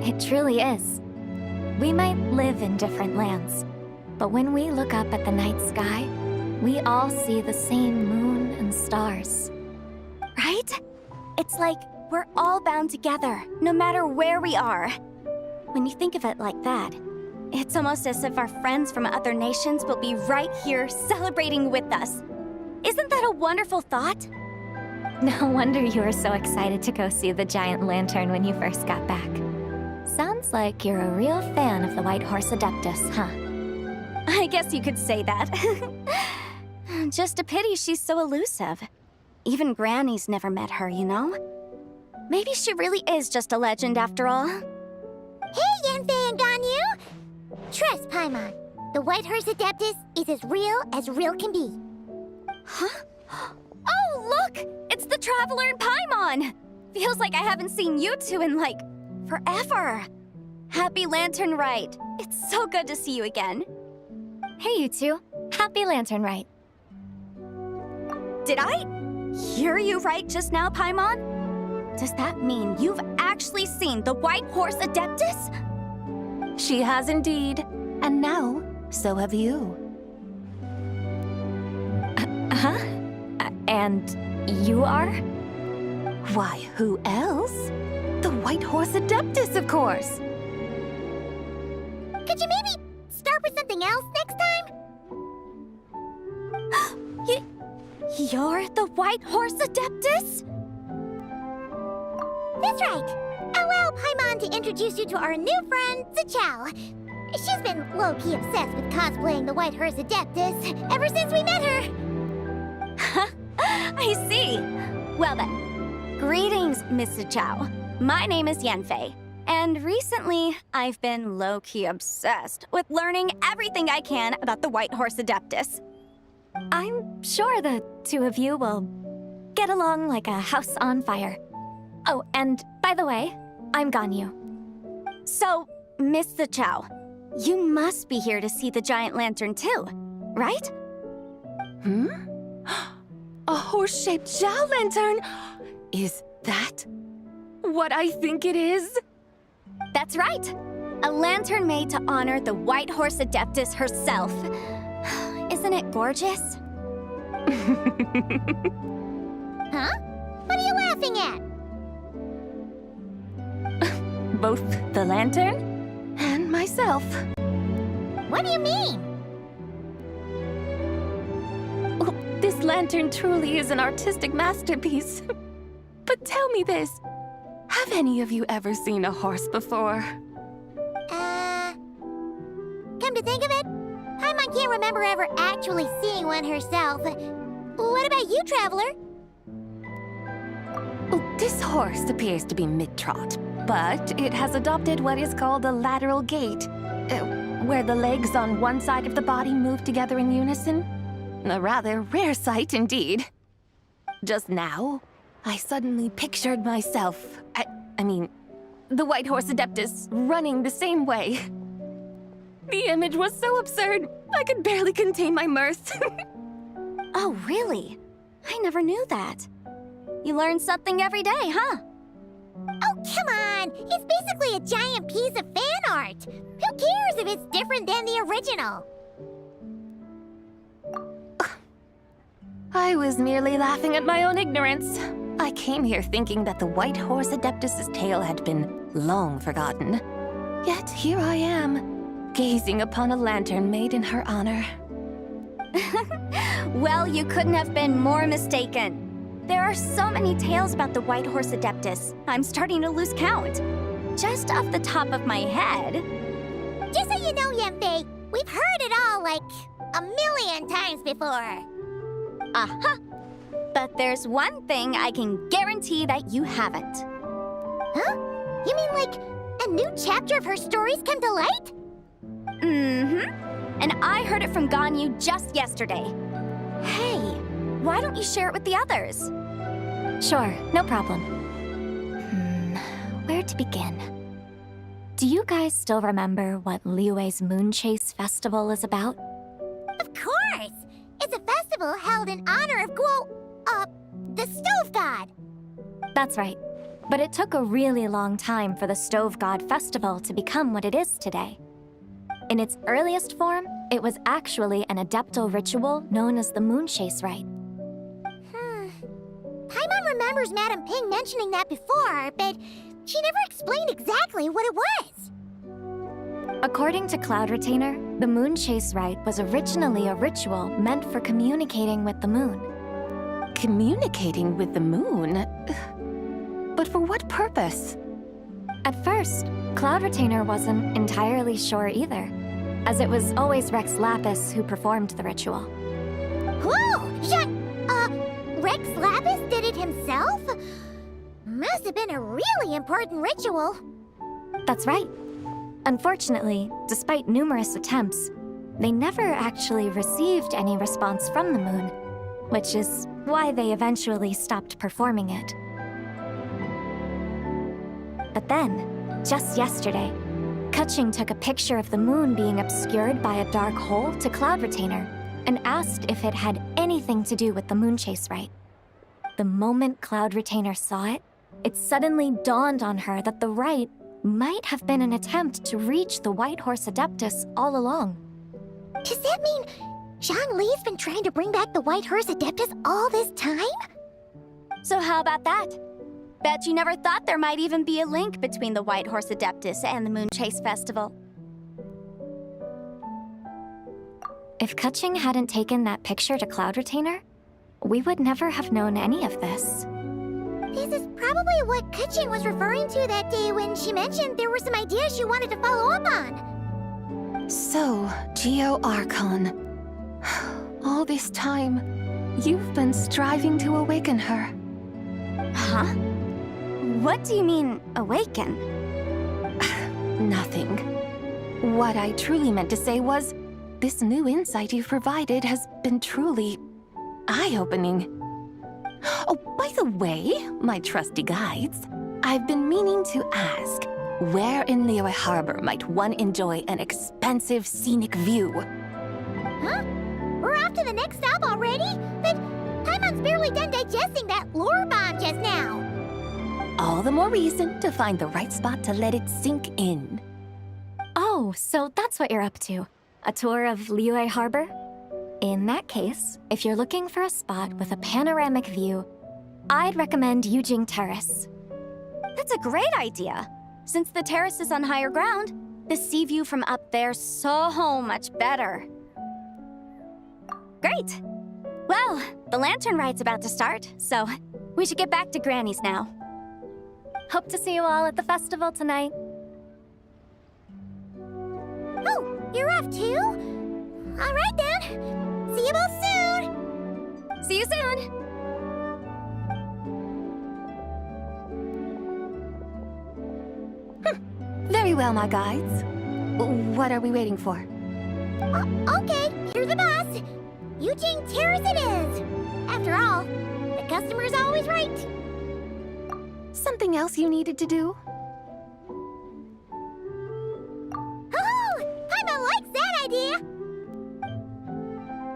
It truly is. We might live in different lands, but when we look up at the night sky, we all see the same moon and stars. Right? It's like we're all bound together, no matter where we are. When you think of it like that, it's almost as if our friends from other nations will be right here celebrating with us. Isn't that a wonderful thought? No wonder you were so excited to go see the giant lantern when you first got back. Sounds like you're a real fan of the White Horse Adeptus, huh? I guess you could say that. Just a pity she's so elusive. Even Granny's never met her, you know? Maybe she really is just a legend after all. Hey, Yanfei and Ganyu! Trust, Paimon. The White Horse Adeptus is as real can be. Huh? Oh, look! It's the Traveler and Paimon! Feels like I haven't seen you two in, like, forever. Happy Lantern Rite. It's so good to see you again. Hey, you two. Happy Lantern Rite. Did I hear you right just now, Paimon? Does that mean you've actually seen the White Horse Adeptus? She has indeed. And now, so have you. Huh? And you are? Why, who else? The White Horse Adeptus, of course. Could you maybe start with something else next time? You're the White Horse Adeptus? That's right. Allow Paimon to introduce you to our new friend, Zichao. She's been low-key obsessed with cosplaying the White Horse Adeptus ever since we met her. I see. Well then, greetings, Miss Zichao. My name is Yanfei, and recently I've been low-key obsessed with learning everything I can about the White Horse Adeptus. I'm sure the two of you will get along like a house on fire. Oh, and by the way, I'm Ganyu. So, Mr. Chow, you must be here to see the giant lantern too, right? A horse-shaped Zhao lantern? Is that what I think it is? That's right. A lantern made to honor the White Horse Adeptus herself. Isn't it gorgeous? Huh? What are you laughing at? Both the lantern and myself. What do you mean? Oh, this lantern truly is an artistic masterpiece. But tell me this. Have any of you ever seen a horse before? Come to think of it, Paimon can't remember ever actually seeing one herself. What about you, Traveler? Oh, this horse appears to be mid-trot, but it has adopted what is called a lateral gait, where the legs on one side of the body move together in unison. A rather rare sight indeed. Just now, I suddenly pictured myself, I mean, the White Horse Adeptus running the same way. The image was so absurd, I could barely contain my mirth. Oh, really? I never knew that. You learn something every day, huh? Oh, come on! It's basically a giant piece of fan art! Who cares if it's different than the original? I was merely laughing at my own ignorance. I came here thinking that the White Horse Adeptus' tale had been long forgotten. Yet here I am, gazing upon a lantern made in her honor. Well, you couldn't have been more mistaken. There are so many tales about the White Horse Adeptus, I'm starting to lose count. Just off the top of my head... Just so you know, Yanfei, we've heard it all like a million times before. Uh-huh. But there's one thing I can guarantee that you haven't. Huh? You mean like a new chapter of her stories come to light? Mm-hmm. And I heard it from Ganyu just yesterday. Hey, why don't you share it with the others? Sure, no problem. Where to begin? Do you guys still remember what Liyue's Moon Chase Festival is about? Of course! It's a festival held in honor of the Stove God. That's right. But it took a really long time for the Stove God Festival to become what it is today. In its earliest form, it was actually an adeptal ritual known as the Moon Chase Rite. Paimon remembers Madame Ping mentioning that before, but she never explained exactly what it was. According to Cloud Retainer, the Moon Chase Rite was originally a ritual meant for communicating with the moon. Communicating with the moon? But for what purpose? At first, Cloud Retainer wasn't entirely sure either, as it was always Rex Lapis who performed the ritual. Whoa! Rex Lapis did it himself? Must have been a really important ritual. That's right. Unfortunately, despite numerous attempts, they never actually received any response from the moon, which is why they eventually stopped performing it. But then, just yesterday, Keqing took a picture of the moon being obscured by a dark hole to Cloud Retainer and asked if it had anything to do with the Moon Chase Rite. The moment Cloud Retainer saw it, it suddenly dawned on her that the rite might have been an attempt to reach the White Horse Adeptus all along. Does that mean Zhongli's been trying to bring back the White Horse Adeptus all this time? So how about that? Bet you never thought there might even be a link between the White Horse Adeptus and the Moon Chase Festival. If Keqing hadn't taken that picture to Cloud Retainer, we would never have known any of this. This is probably what Keqing was referring to that day when she mentioned there were some ideas she wanted to follow up on. So, Geo Archon. All this time, you've been striving to awaken her. Huh? What do you mean, awaken? Nothing. What I truly meant to say was, this new insight you've provided has been truly eye-opening. Oh, by the way, my trusty guides, I've been meaning to ask, where in Liyue Harbor might one enjoy an expansive scenic view? Huh? We're off to the next stop already? But Paimon's barely done digesting that lore bomb just now. All the more reason to find the right spot to let it sink in. Oh, so that's what you're up to. A tour of Liyue Harbor? In that case, if you're looking for a spot with a panoramic view, I'd recommend Yujing Terrace. That's a great idea. Since the terrace is on higher ground, the sea view from up there's so much better. Great! Well, the Lantern Rite's about to start, so we should get back to Granny's now. Hope to see you all at the festival tonight. Oh, you're off too? All right then. See you both soon. See you soon. Very well, my guides. What are we waiting for? Okay, you're the boss. Yujing Terrace it is. After all, the customer's always right. Something else you needed to do? Oh, Paimon likes that idea.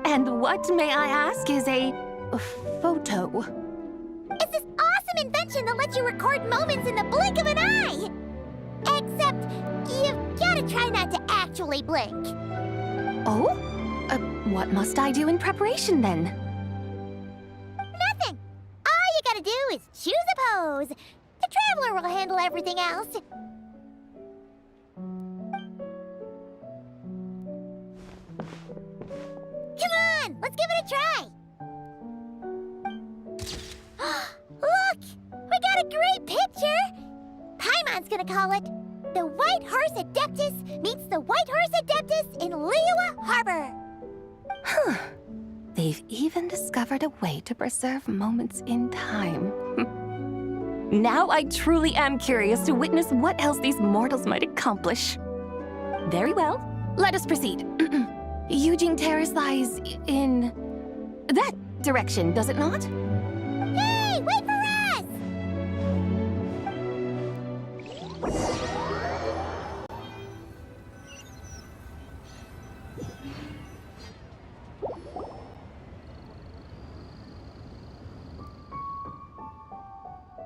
And what, may I ask, is a photo? It's this awesome invention that lets you record moments in the blink of an eye. Except, you've gotta try not to actually blink. Oh? What must I do in preparation, then? Nothing. All you gotta do is choose a pose. The Traveler will handle everything else. Come on, let's give it a try. Look, we got a great picture. Paimon's gonna call it The White Horse Adeptus Meets the White Horse Adeptus in Liyue Harbor. Huh. They've even discovered a way to preserve moments in time. Now I truly am curious to witness what else these mortals might accomplish. Very well, let us proceed. Yujing Terrace lies in that direction, does it not? Hey, wait for us!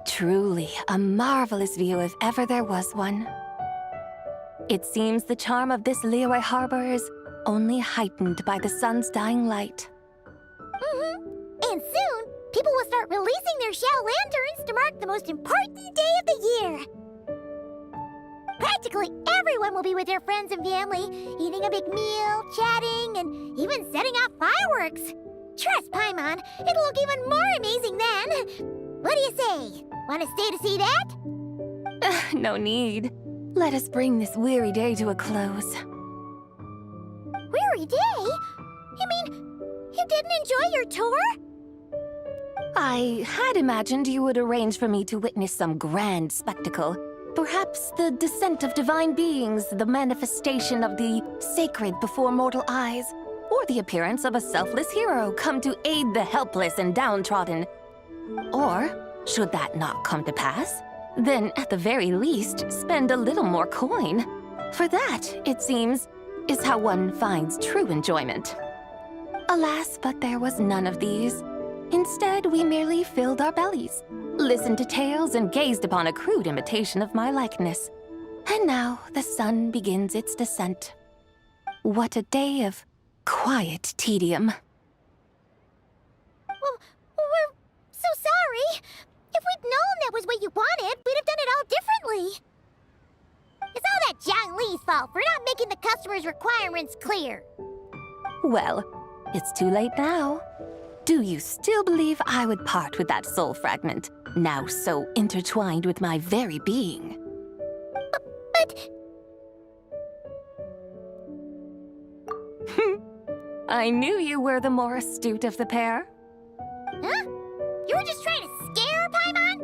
Truly a marvelous view if ever there was one. It seems the charm of this Liyue Harbor is only heightened by the sun's dying light. And soon, people will start releasing their shell lanterns to mark the most important day of the year. Practically everyone will be with their friends and family, eating a big meal, chatting, and even setting off fireworks. Trust Paimon, it'll look even more amazing then. What do you say? Want to stay to see that? No need. Let us bring this weary day to a close. Weary day? You mean, you didn't enjoy your tour? I had imagined you would arrange for me to witness some grand spectacle. Perhaps the descent of divine beings, the manifestation of the sacred before mortal eyes, or the appearance of a selfless hero come to aid the helpless and downtrodden. Or, should that not come to pass, then at the very least spend a little more coin. For that, it seems, is how one finds true enjoyment. Alas, but there was none of these. Instead, we merely filled our bellies, listened to tales, and gazed upon a crude imitation of my likeness. And now the sun begins its descent. What a day of quiet tedium. Well, we're so sorry. If we'd known that was what you wanted, we'd have done it all differently. It's all that Zhang Li's fault for not making the customer's requirements clear. Well, it's too late now. Do you still believe I would part with that soul fragment, now so intertwined with my very being? But... I knew you were the more astute of the pair. Huh? You were just trying to scare Paimon?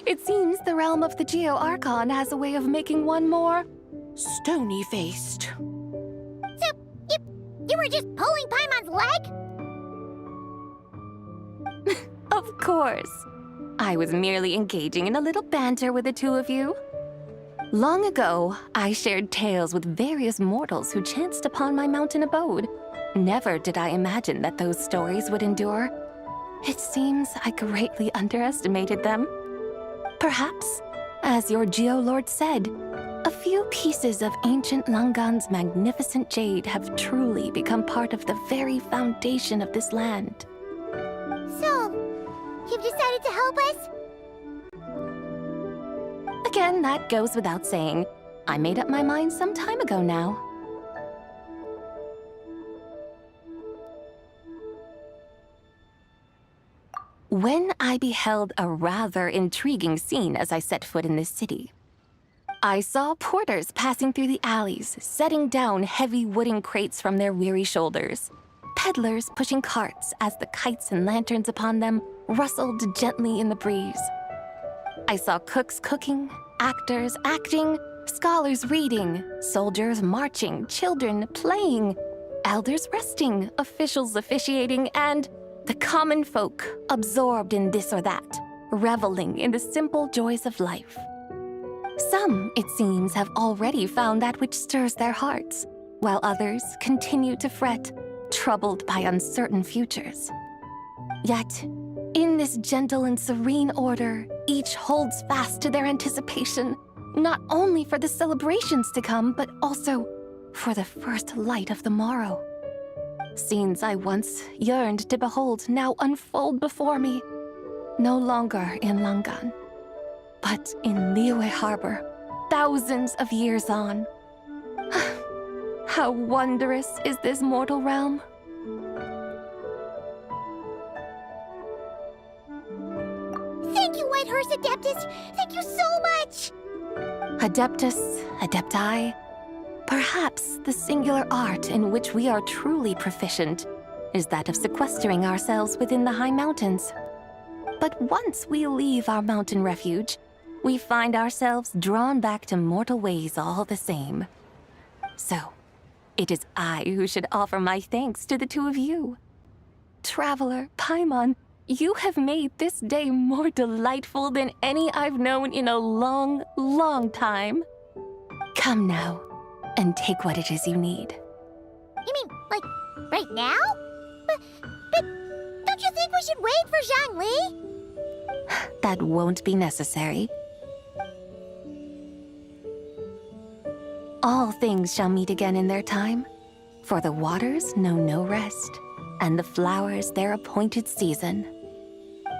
It seems the realm of the Geo-Archon has a way of making one more stony-faced. So, you were just pulling Paimon's leg? course. I was merely engaging in a little banter with the two of you. Long ago, I shared tales with various mortals who chanced upon my mountain abode. Never did I imagine that those stories would endure. It seems I greatly underestimated them. Perhaps, as your Geolord said, a few pieces of ancient Langan's magnificent jade have truly become part of the very foundation of this land. So, you've decided to help us? Again, that goes without saying. I made up my mind some time ago now. When I beheld a rather intriguing scene as I set foot in this city, I saw porters passing through the alleys, setting down heavy wooden crates from their weary shoulders, peddlers pushing carts as the kites and lanterns upon them rustled gently in the breeze. I saw cooks cooking, actors acting, scholars reading, soldiers marching, children playing, elders resting, officials officiating, and the common folk absorbed in this or that, reveling in the simple joys of life. Some, it seems, have already found that which stirs their hearts, while others continue to fret, troubled by uncertain futures. Yet, in this gentle and serene order, each holds fast to their anticipation, not only for the celebrations to come, but also for the first light of the morrow. Scenes I once yearned to behold now unfold before me, no longer in Langan, but in Liyue Harbor, thousands of years on. How wondrous is this mortal realm! Thank you, White Horse Adeptus! Thank you so much! Adeptus, Adepti, perhaps the singular art in which we are truly proficient is that of sequestering ourselves within the high mountains. But once we leave our mountain refuge, we find ourselves drawn back to mortal ways all the same. So, it is I who should offer my thanks to the two of you. Traveler, Paimon, you have made this day more delightful than any I've known in a long, long time. Come now, and take what it is you need. You mean, like, right now? But don't you think we should wait for Zhangli? That won't be necessary. All things shall meet again in their time, for the waters know no rest, and the flowers their appointed season.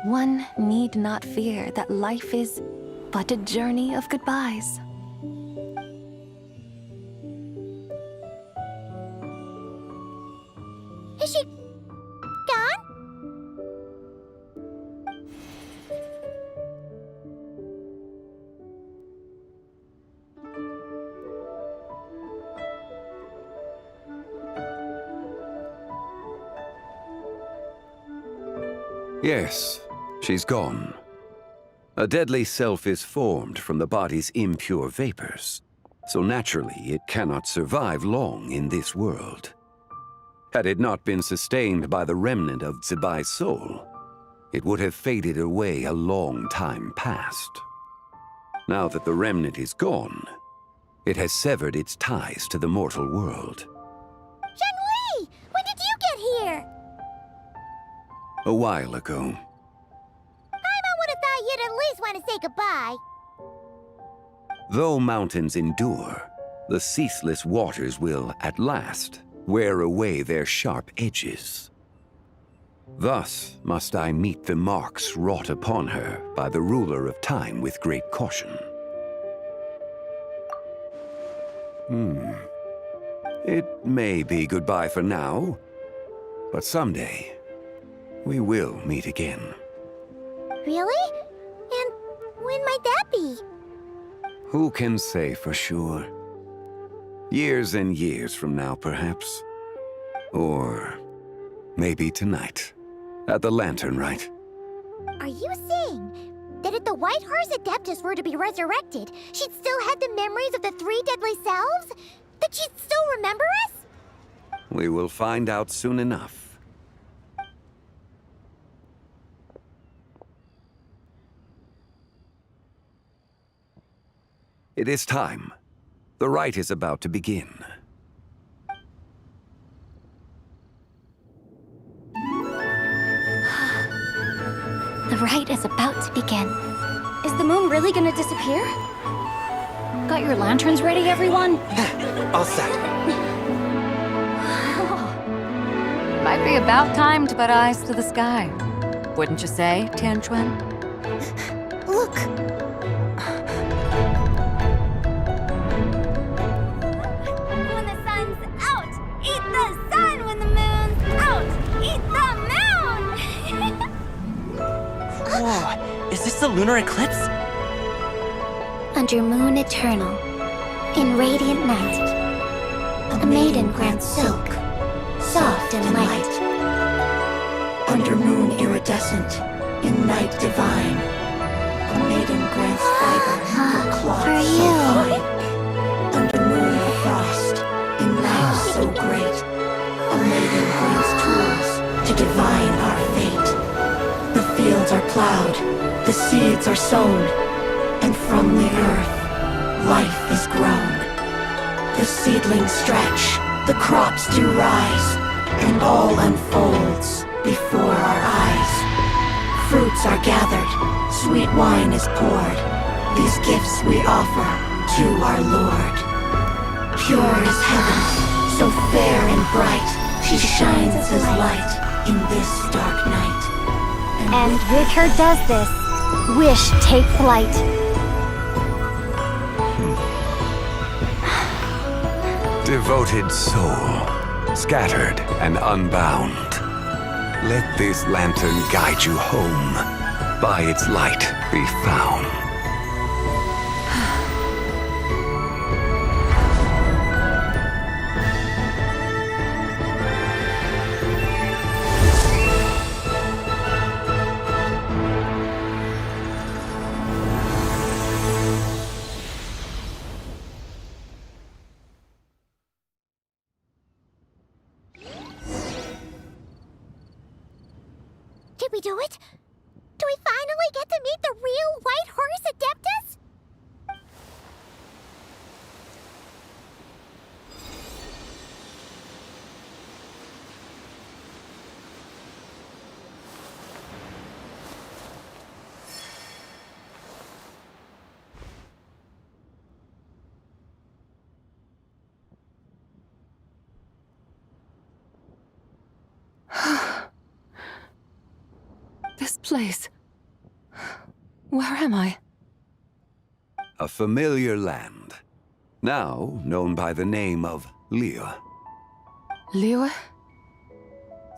One need not fear that life is but a journey of goodbyes. Is she gone? Yes, she's gone. A deadly self is formed from the body's impure vapors, so naturally it cannot survive long in this world. Had it not been sustained by the remnant of Zibai's soul, it would have faded away a long time past. Now that the remnant is gone, it has severed its ties to the mortal world. Zhangli! When did you get here? A while ago. Paimon would have thought you'd at least want to say goodbye. Though mountains endure, the ceaseless waters will, at last, wear away their sharp edges. Thus must I meet the marks wrought upon her by the ruler of time with great caution. It may be goodbye for now, but someday we will meet again. Really? And when might that be? Who can say for sure? Years and years from now, perhaps. Or maybe tonight, at the Lantern Rite. Are you saying that if the White Horse Adeptus were to be resurrected, she'd still have the memories of the three deadly selves? That she'd still remember us? We will find out soon enough. It is time. The rite is about to begin. The rite is about to begin. Is the moon really gonna disappear? Got your lanterns ready, everyone? All set. Might be about time to put eyes to the sky. Wouldn't you say, Tianchuan? Look! When the sun's out, eat the sun. When the moon's out, eat the moon. Whoa, is this the lunar eclipse? Under moon eternal, in radiant night, a maiden grants silk, soft and light. Under moon iridescent, in night divine, a maiden grants fiber, her cloth For so you. fine. Under moon of frost, in night so great, a maiden grants tools to divine our fate. The fields are plowed, the seeds are sown, and from the earth, life is grown. The seedlings stretch, the crops do rise, and all unfolds before our eyes. Fruits are gathered, sweet wine is poured. These gifts we offer to our Lord. Pure is heaven, so fair and bright, she shines as light in this dark night. And with her does this, wish take flight. Devoted soul, scattered and unbound. Let this lantern guide you home, by its light be found. Did we do it? Do we finally get to meet the real White Horse Adeptus? This place. Where am I? A familiar land, now known by the name of Liyue. Liyue?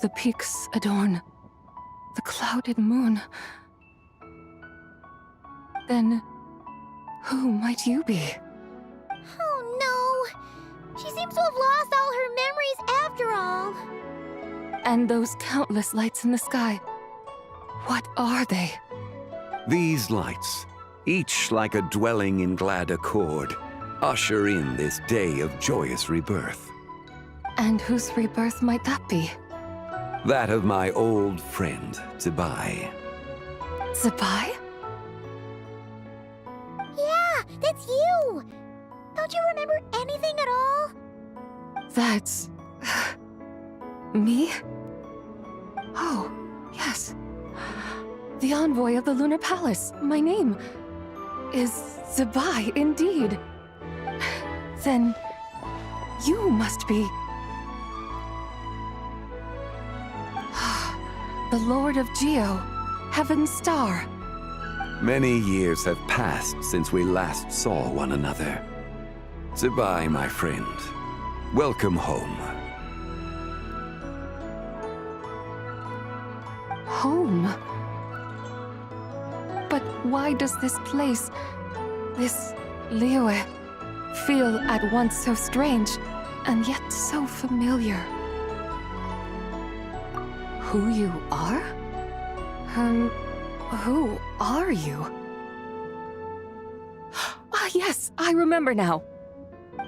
The peaks adorn the clouded moon. Then, who might you be? Oh no! She seems to have lost all her memories after all. And those countless lights in the sky. What are they? These lights, each like a dwelling in glad accord, usher in this day of joyous rebirth. And whose rebirth might that be? That of my old friend, Zibai. Zibai? Yeah, that's you! Don't you remember anything at all? That's... me? Oh, yes. The envoy of the Lunar Palace. My name is Zibai, indeed. Then you must be... the Lord of Geo, Heaven's Star. Many years have passed since we last saw one another. Zibai, my friend, welcome home. Home? But why does this place, this Liyue, feel at once so strange and yet so familiar? Who you are? Who are you? Ah, yes, I remember now.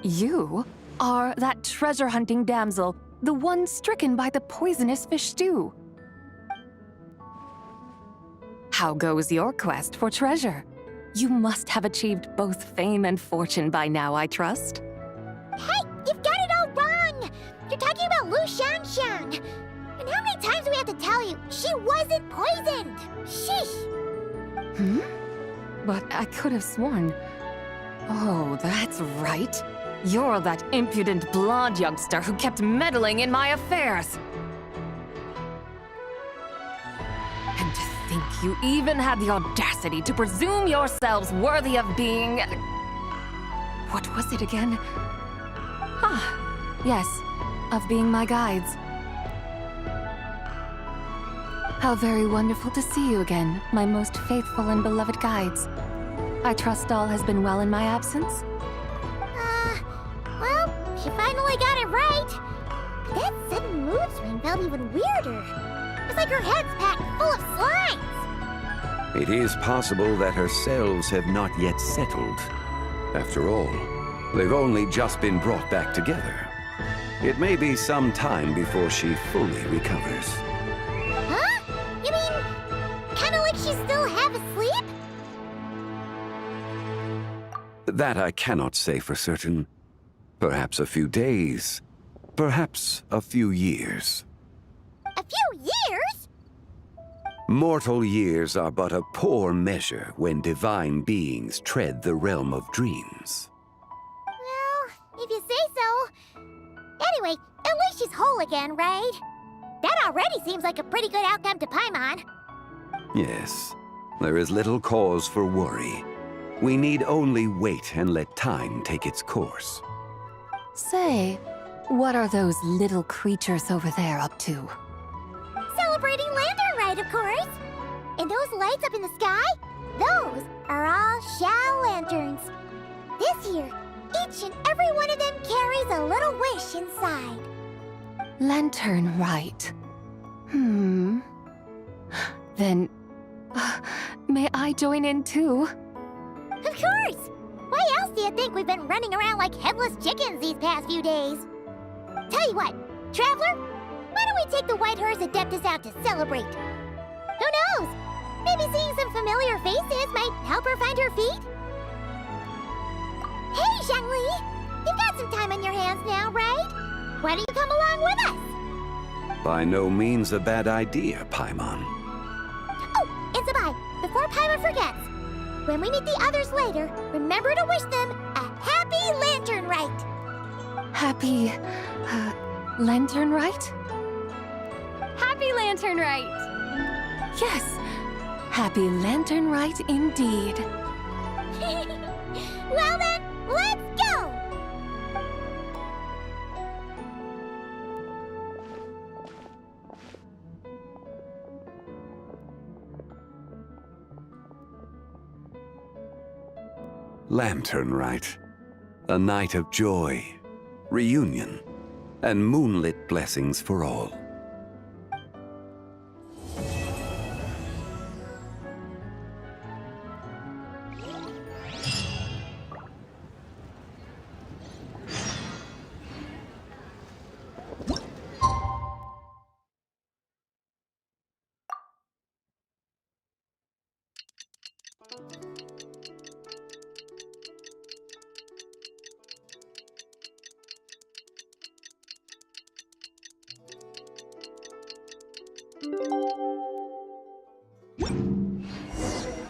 You are that treasure-hunting damsel, the one stricken by the poisonous fish stew. How goes your quest for treasure? You must have achieved both fame and fortune by now, I trust. Hey, you've got it all wrong! You're talking about Lu Xiangxiang. And how many times do we have to tell you? She wasn't poisoned! Sheesh! Hmm? But I could have sworn... Oh, that's right. You're that impudent blonde youngster who kept meddling in my affairs. And to think you even had the audacity to presume yourselves worthy of being... What was it again? Ah, yes, of being my guides. How very wonderful to see you again, my most faithful and beloved guides. I trust all has been well in my absence? Well, she finally got it right. But that sudden mood swing felt even weirder. It's like her head's packed full of slimes. It is possible that her cells have not yet settled. After all, they've only just been brought back together. It may be some time before she fully recovers. Huh? You mean, kinda like she's still half asleep? That I cannot say for certain. Perhaps a few days. Perhaps a few years. A few years? Mortal years are but a poor measure when divine beings tread the realm of dreams. Well, if you say so. Anyway, at least she's whole again, right? That already seems like a pretty good outcome to Paimon. Yes, there is little cause for worry. We need only wait and let time take its course. Say, what are those little creatures over there up to? Celebrating Lantern Rite, of course. And those lights up in the sky? Those are all Xiao lanterns. This year, each and every one of them carries a little wish inside. Lantern Rite. Then, may I join in too? Of course! Why else do you think we've been running around like headless chickens these past few days? Tell you what, Traveler, why don't we take the White Horse Adeptus out to celebrate? Who knows? Maybe seeing some familiar faces might help her find her feet? Hey, Zhangli! You've got some time on your hands now, right? Why don't you come along with us? By no means a bad idea, Paimon. Oh, and Sabai, before Paimon forgets, when we meet the others later, remember to wish them a happy Lantern Rite! Happy... Lantern Rite? Happy Lantern Rite! Yes, happy Lantern Rite indeed. Well then, let's go! Lantern Rite. A night of joy, reunion, and moonlit blessings for all.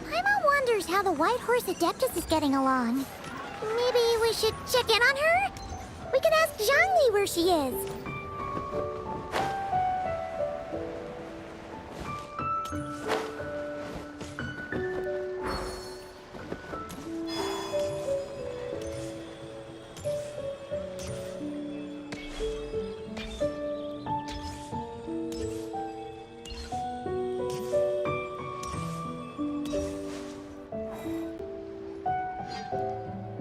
Paimon wonders how the White Horse Adeptus is getting along. Maybe we should check in on her? We can ask Zhangli where she is.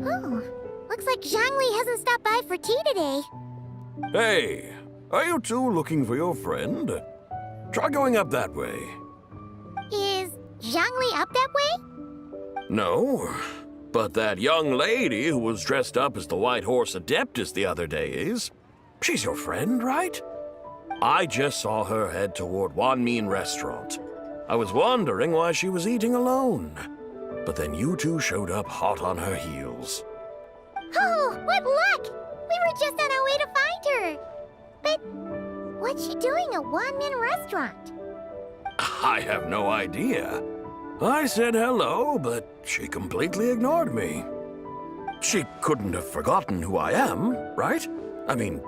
Oh, looks like Zhangli hasn't stopped by for tea today. Hey, are you two looking for your friend? Try going up that way. Is Zhangli up that way? No, but that young lady who was dressed up as the White Horse Adeptus the other day is. She's your friend, right? I just saw her head toward Wanmin Restaurant. I was wondering why she was eating alone. But then you two showed up hot on her heels. Oh, what luck! We were just on our way to find her. But what's she doing at Wanmin Restaurant? I have no idea. I said hello, but she completely ignored me. She couldn't have forgotten who I am, right? I mean,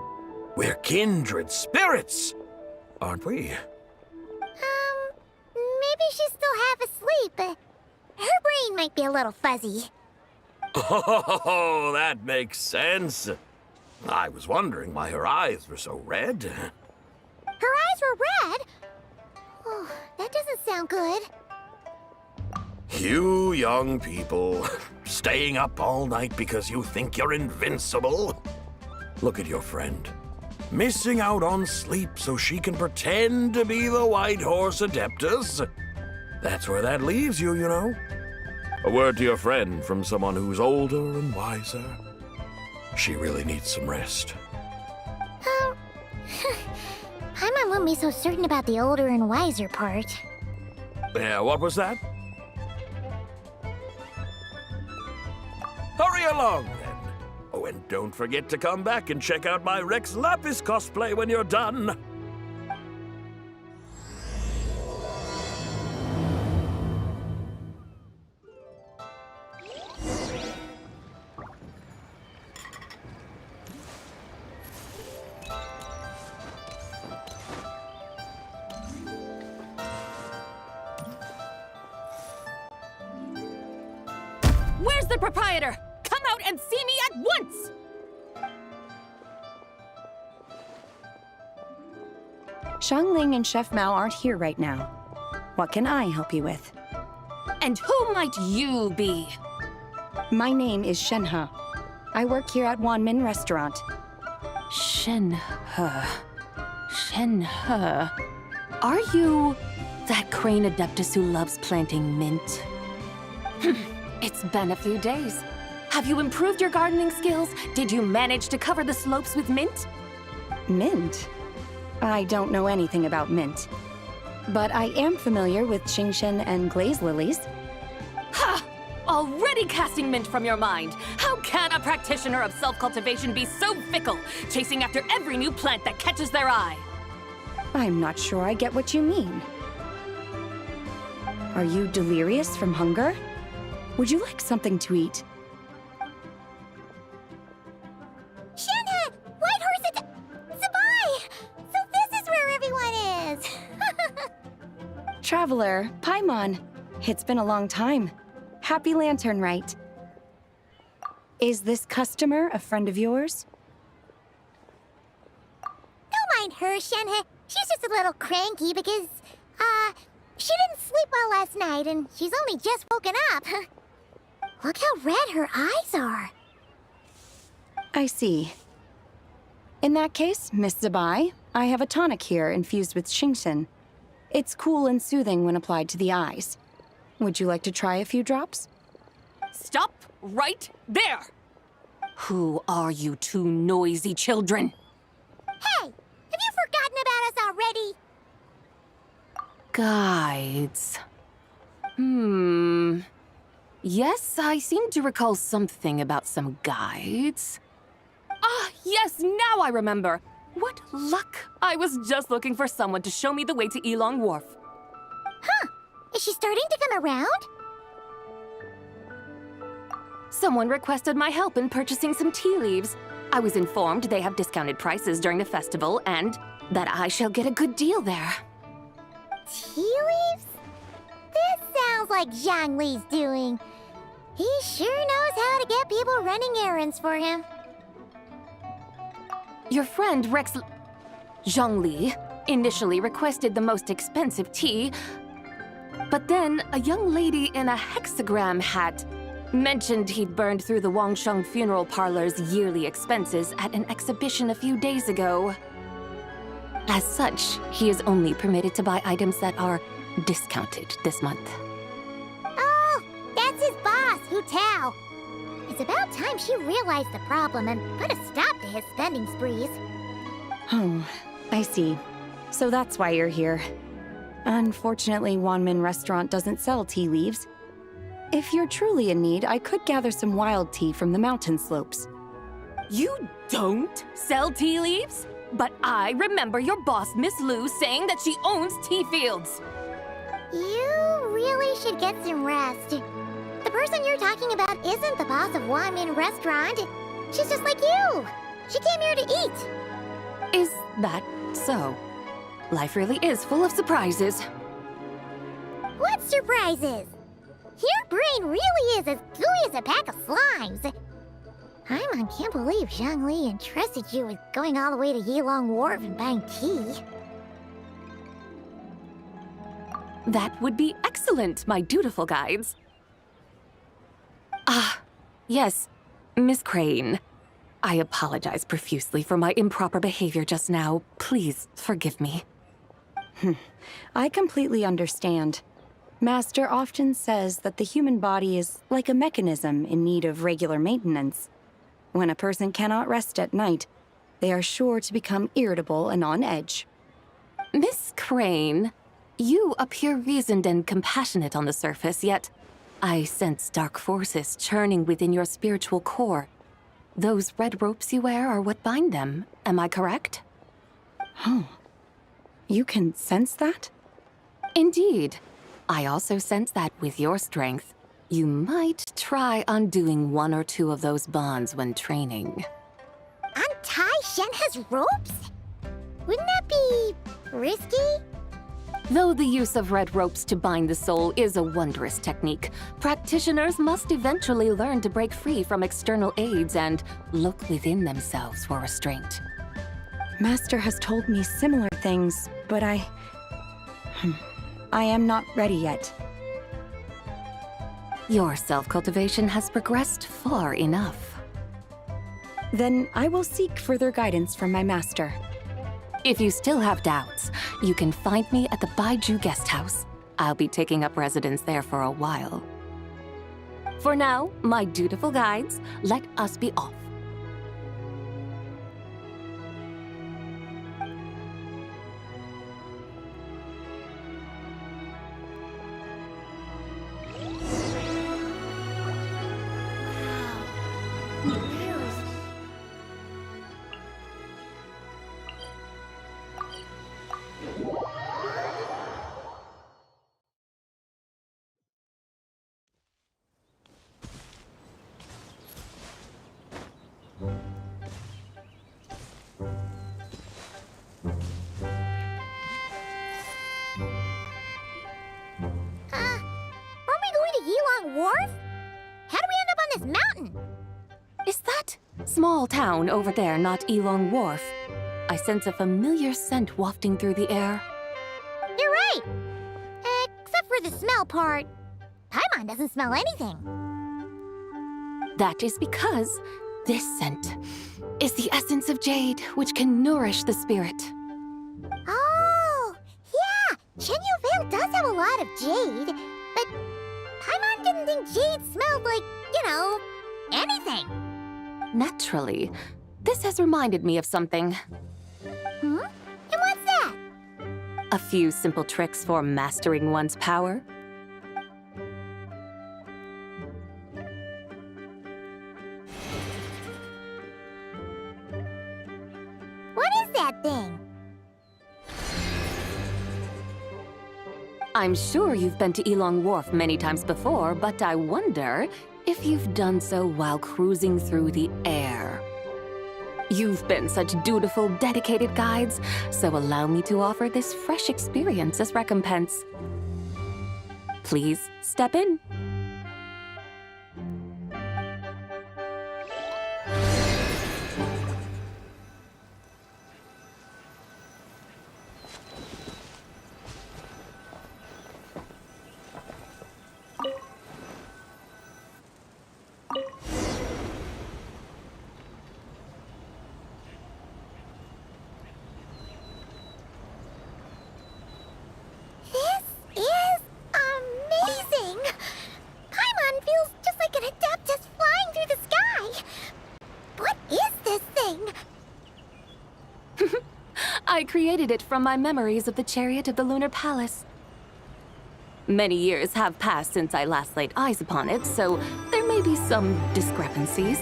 we're kindred spirits, aren't we? Maybe she's still half asleep, but her brain might be a little fuzzy. Oh, that makes sense. I was wondering why her eyes were so red. Her eyes were red? Oh, that doesn't sound good. You young people, staying up all night because you think you're invincible? Look at your friend. Missing out on sleep so she can pretend to be the White Horse Adeptus. That's where that leaves you, you know. A word to your friend from someone who's older and wiser. She really needs some rest. Paimon wouldn't be so certain about the older and wiser part. Yeah, what was that? Hurry along, then. Oh, and don't forget to come back and check out my Rex Lapis cosplay when you're done. Where's the proprietor? Come out and see me at once! Xiangling and Chef Mao aren't here right now. What can I help you with? And who might you be? My name is Shenhe. I work here at Wanmin Restaurant. Shenhe. Shenhe. Are you that crane adeptus who loves planting mint? It's been a few days. Have you improved your gardening skills? Did you manage to cover the slopes with mint? Mint? I don't know anything about mint. But I am familiar with Qingshen and glaze lilies. Ha! Already casting mint from your mind. How can a practitioner of self-cultivation be so fickle, chasing after every new plant that catches their eye? I'm not sure I get what you mean. Are you delirious from hunger? Would you like something to eat? Shenhe! White Horse Zabai! So this is where everyone is! Traveler, Paimon. It's been a long time. Happy Lantern Rite. Is this customer a friend of yours? Don't mind her, Shenhe. She's just a little cranky because, she didn't sleep well last night and she's only just woken up. Look how red her eyes are. I see. In that case, Miss Zabai, I have a tonic here infused with Qingshen. It's cool and soothing when applied to the eyes. Would you like to try a few drops? Stop right there! Who are you two noisy children? Hey! Have you forgotten about us already? Guides. Yes, I seem to recall something about some guides. Ah, yes, now I remember. What luck! I was just looking for someone to show me the way to Elong Wharf. Huh. Is she starting to come around? Someone requested my help in purchasing some tea leaves. I was informed they have discounted prices during the festival and that I shall get a good deal there. Tea leaves? This sounds like Zhang Li's doing. He sure knows how to get people running errands for him. Your friend Rex Zhongli initially requested the most expensive tea, but then a young lady in a hexagram hat mentioned he'd burned through the Wangsheng funeral parlor's yearly expenses at an exhibition a few days ago. As such, he is only permitted to buy items that are discounted this month. Oh, that's his boss, Hu Tao. It's about time she realized the problem and put a stop to his spending sprees. Oh, I see. So that's why you're here. Unfortunately, Wanmin Restaurant doesn't sell tea leaves. If you're truly in need, I could gather some wild tea from the mountain slopes. You don't sell tea leaves? But I remember your boss, Miss Lu, saying that she owns tea fields. You really should get some rest. The person you're talking about isn't the boss of Wanmin Restaurant. She's just like you. She came here to eat. Is that so? Life really is full of surprises. What surprises? Your brain really is as gooey as a pack of slimes. I can't believe Zhongli entrusted you with going all the way to Yilong Wharf and buying tea. That would be excellent, my dutiful guides. Ah, yes, Miss Crane. I apologize profusely for my improper behavior just now. Please forgive me. I completely understand. Master often says that the human body is like a mechanism in need of regular maintenance. When a person cannot rest at night, they are sure to become irritable and on edge. Miss Crane, you appear reasoned and compassionate on the surface, yet I sense dark forces churning within your spiritual core. Those red ropes you wear are what bind them, am I correct? Oh, you can sense that? Indeed. I also sense that with your strength, you might try undoing one or two of those bonds when training. Untie Shenhe's ropes? Wouldn't that be risky? Though the use of red ropes to bind the soul is a wondrous technique, practitioners must eventually learn to break free from external aids and look within themselves for restraint. Master has told me similar things, but I am not ready yet. Your self-cultivation has progressed far enough. Then I will seek further guidance from my master. If you still have doubts, you can find me at the Baiju Guest House. I'll be taking up residence there for a while. For now, my dutiful guides, let us be off. Wharf? How do we end up on this mountain? Is that small town over there not Yilong Wharf? I sense a familiar scent wafting through the air. You're right! Except for the smell part. Paimon doesn't smell anything. That is because this scent is the essence of jade, which can nourish the spirit. Oh, yeah! Chenyu Vale does have a lot of jade, but Paimon didn't think jade smelled like, anything. Naturally. This has reminded me of something. Hmm? And what's that? A few simple tricks for mastering one's power. What is that thing? I'm sure you've been to Yilong Wharf many times before, but I wonder if you've done so while cruising through the air. You've been such dutiful, dedicated guides, so allow me to offer this fresh experience as recompense. Please step in. I created it from my memories of the chariot of the Lunar Palace. Many years have passed since I last laid eyes upon it, so there may be some discrepancies.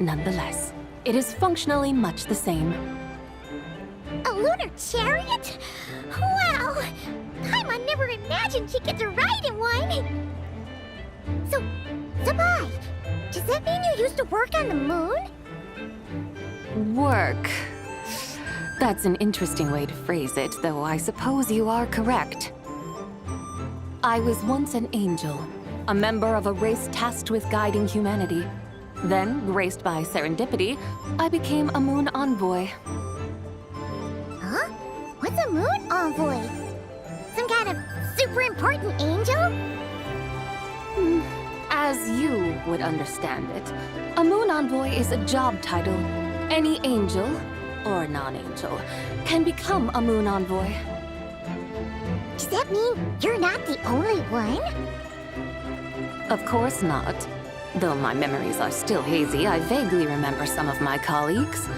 Nonetheless, it is functionally much the same. A lunar chariot? Wow! Paimon never imagined she'd get to ride in one! So, Sabai, does that mean you used to work on the moon? Work. That's an interesting way to phrase it, though I suppose you are correct. I was once an angel, a member of a race tasked with guiding humanity. Then, graced by serendipity, I became a moon envoy. Huh? What's a moon envoy? Some kind of super important angel? As you would understand it, a moon envoy is a job title. Any angel, or non-angel, can become a moon envoy. Does that mean you're not the only one? Of course not. Though my memories are still hazy, I vaguely remember some of my colleagues.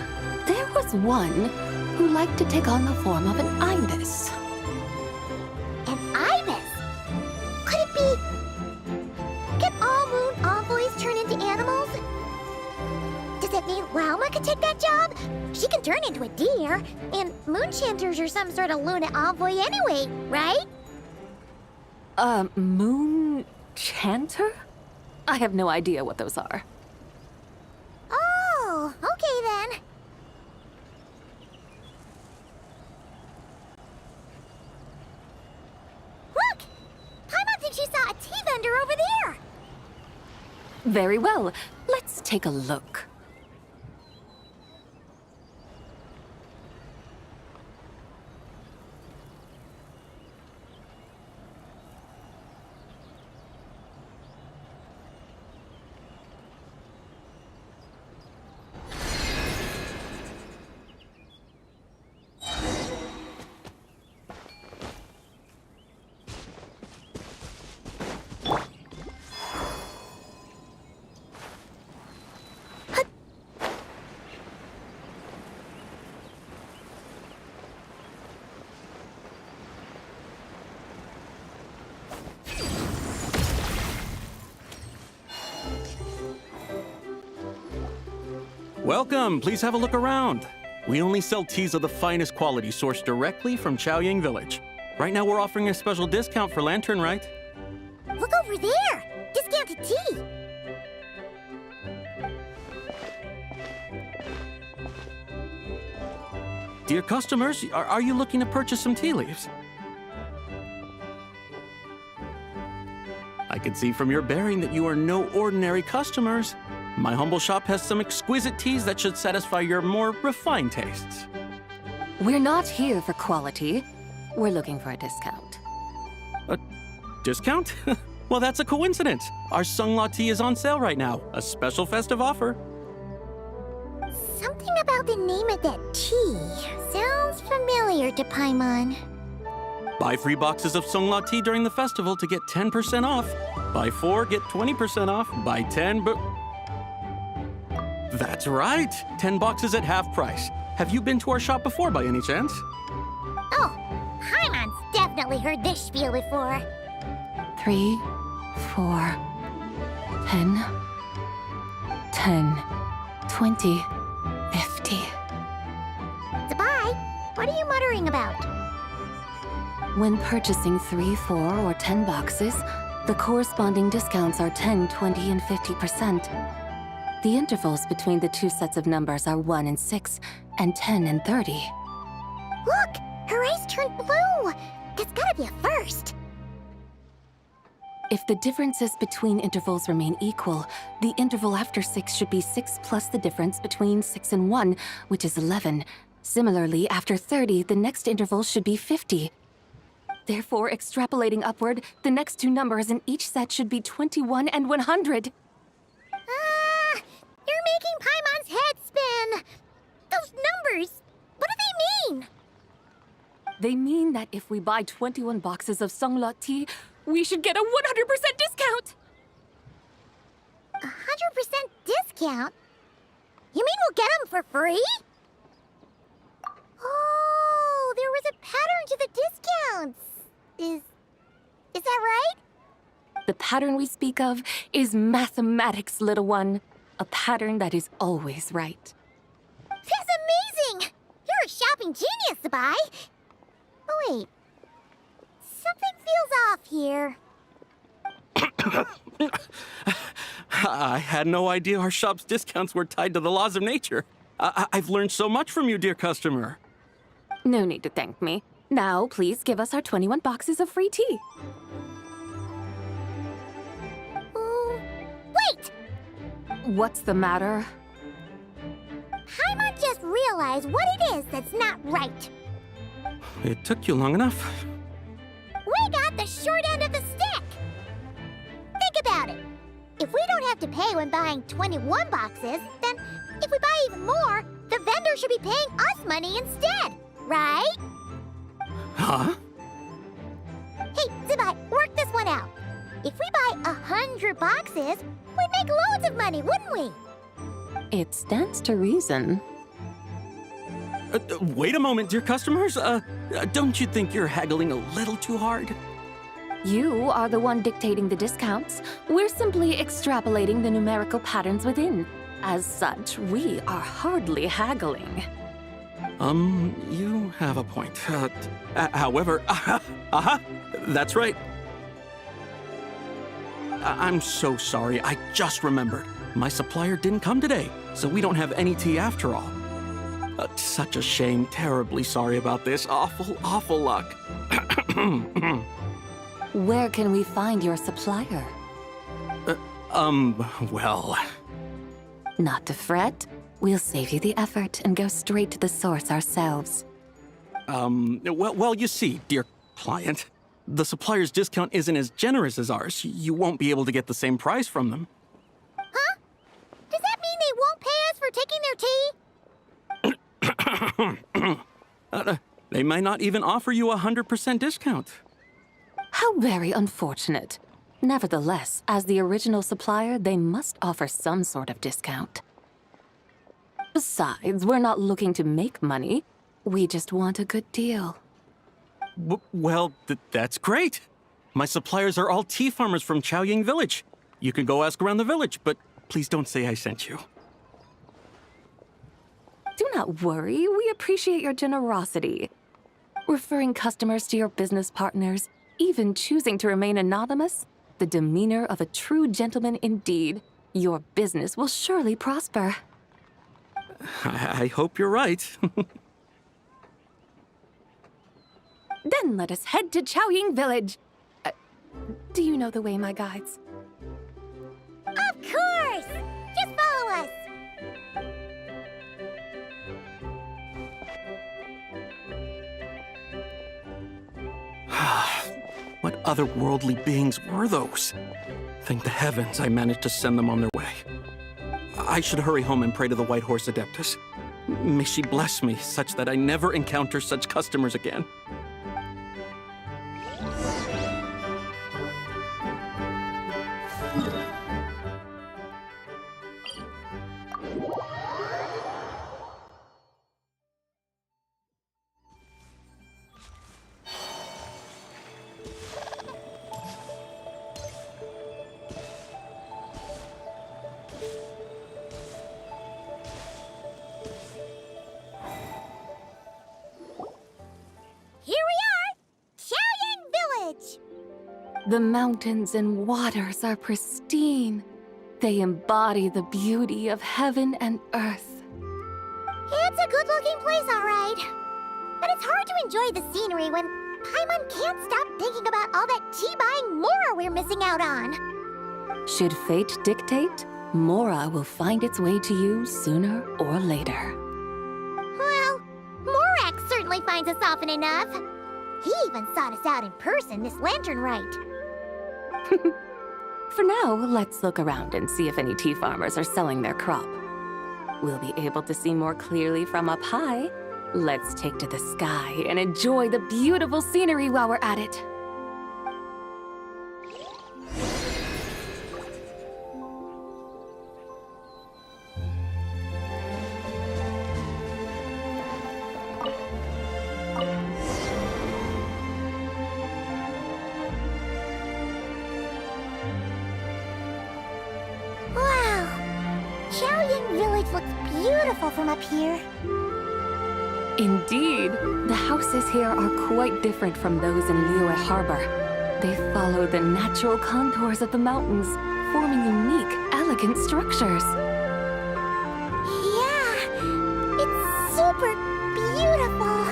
There was one who liked to take on the form of an ibis. An ibis? Could it be... Can all moon envoys turn into animals? Does that mean Lauma could take that job? She can turn into a deer, and moon chanters are some sort of lunar envoy anyway, right? Moon chanter? I have no idea what those are. Oh, okay then. Look! Paimon thinks she saw a T-Thunder over there! Very well. Let's take a look. Welcome, please have a look around. We only sell teas of the finest quality sourced directly from Chaoying Village. Right now we're offering a special discount for Lantern Rite. Look over there! Discounted tea! Dear customers, are you looking to purchase some tea leaves? I can see from your bearing that you are no ordinary customers. My humble shop has some exquisite teas that should satisfy your more refined tastes. We're not here for quality. We're looking for a discount. A discount? Well, that's a coincidence. Our Sunglaw tea is on sale right now. A special festive offer. Something about the name of that tea sounds familiar to Paimon. Buy 3 boxes of Sunglaw tea during the festival to get 10% off. Buy 4, get 20% off. Buy 10, but... That's right! 10 boxes at half price. Have you been to our shop before by any chance? Oh, Paimon's definitely heard this spiel before. 3, 4, 10, 10, 20, 50. Sabai, what are you muttering about? When purchasing 3, 4, or 10 boxes, the corresponding discounts are 10, 20, and 50%. The intervals between the two sets of numbers are 1 and 6, and 10 and 30. Look! Her eyes turned blue! That's gotta be a first! If the differences between intervals remain equal, the interval after 6 should be 6 plus the difference between 6 and 1, which is 11. Similarly, after 30, the next interval should be 50. Therefore, extrapolating upward, the next two numbers in each set should be 21 and 100. You're making Paimon's head spin! Those numbers, what do they mean? They mean that if we buy 21 boxes of Sunglaw tea, we should get a 100% discount! 100% discount? You mean we'll get them for free? Oh, there was a pattern to the discounts. Is Is that right? The pattern we speak of is mathematics, little one. A pattern that is always right. That's amazing! You're a shopping genius, Zabai. Oh, wait. Something feels off here. I had no idea our shop's discounts were tied to the laws of nature. I've learned so much from you, dear customer. No need to thank me. Now, please give us our 21 boxes of free tea. Wait! What's the matter? Paimon just realized what it is that's not right. It took you long enough. We got the short end of the stick! Think about it. If we don't have to pay when buying 21 boxes, then if we buy even more, the vendor should be paying us money instead, right? Huh? Hey, Zabai, work this one out. If we buy 100 boxes, we'd make loads of money, wouldn't we? It stands to reason. Wait a moment, dear customers. Don't you think you're haggling a little too hard? You are the one dictating the discounts. We're simply extrapolating the numerical patterns within. As such, we are hardly haggling. You have a point. However, that's right. I'm so sorry. I just remembered. My supplier didn't come today, so we don't have any tea after all. Such a shame. Terribly sorry about this. Awful luck. Where can we find your supplier? Well... Not to fret. We'll save you the effort and go straight to the source ourselves. Well, you see, dear client, the supplier's discount isn't as generous as ours. You won't be able to get the same price from them. Huh? Does that mean they won't pay us for taking their tea? They might not even offer you a 100% discount. How very unfortunate. Nevertheless, as the original supplier, they must offer some sort of discount. Besides, we're not looking to make money. We just want a good deal. Well, that's great. My suppliers are all tea farmers from Chaoying Village. You can go ask around the village, but please don't say I sent you. Do not worry, we appreciate your generosity. Referring customers to your business partners, even choosing to remain anonymous, the demeanor of a true gentleman indeed. Your business will surely prosper. I hope you're right. Then let us head to Chaoying Village. Do you know the way, my guides? Of course! Just follow us! What otherworldly beings were those? Thank the heavens I managed to send them on their way. I should hurry home and pray to the White Horse Adeptus. May she bless me such that I never encounter such customers again. The mountains and waters are pristine. They embody the beauty of heaven and earth. It's a good-looking place, all right. But it's hard to enjoy the scenery when Paimon can't stop thinking about all that tea-buying Mora we're missing out on. Should fate dictate, Mora will find its way to you sooner or later. Well, Morak certainly finds us often enough. He even sought us out in person this Lantern Rite. For now, let's look around and see if any tea farmers are selling their crop. We'll be able to see more clearly from up high. Let's take to the sky and enjoy the beautiful scenery while we're at it. Qiaoying village looks beautiful from up here. Indeed, the houses here are quite different from those in Liyue Harbor. They follow the natural contours of the mountains, forming unique, elegant structures. Yeah, it's super beautiful.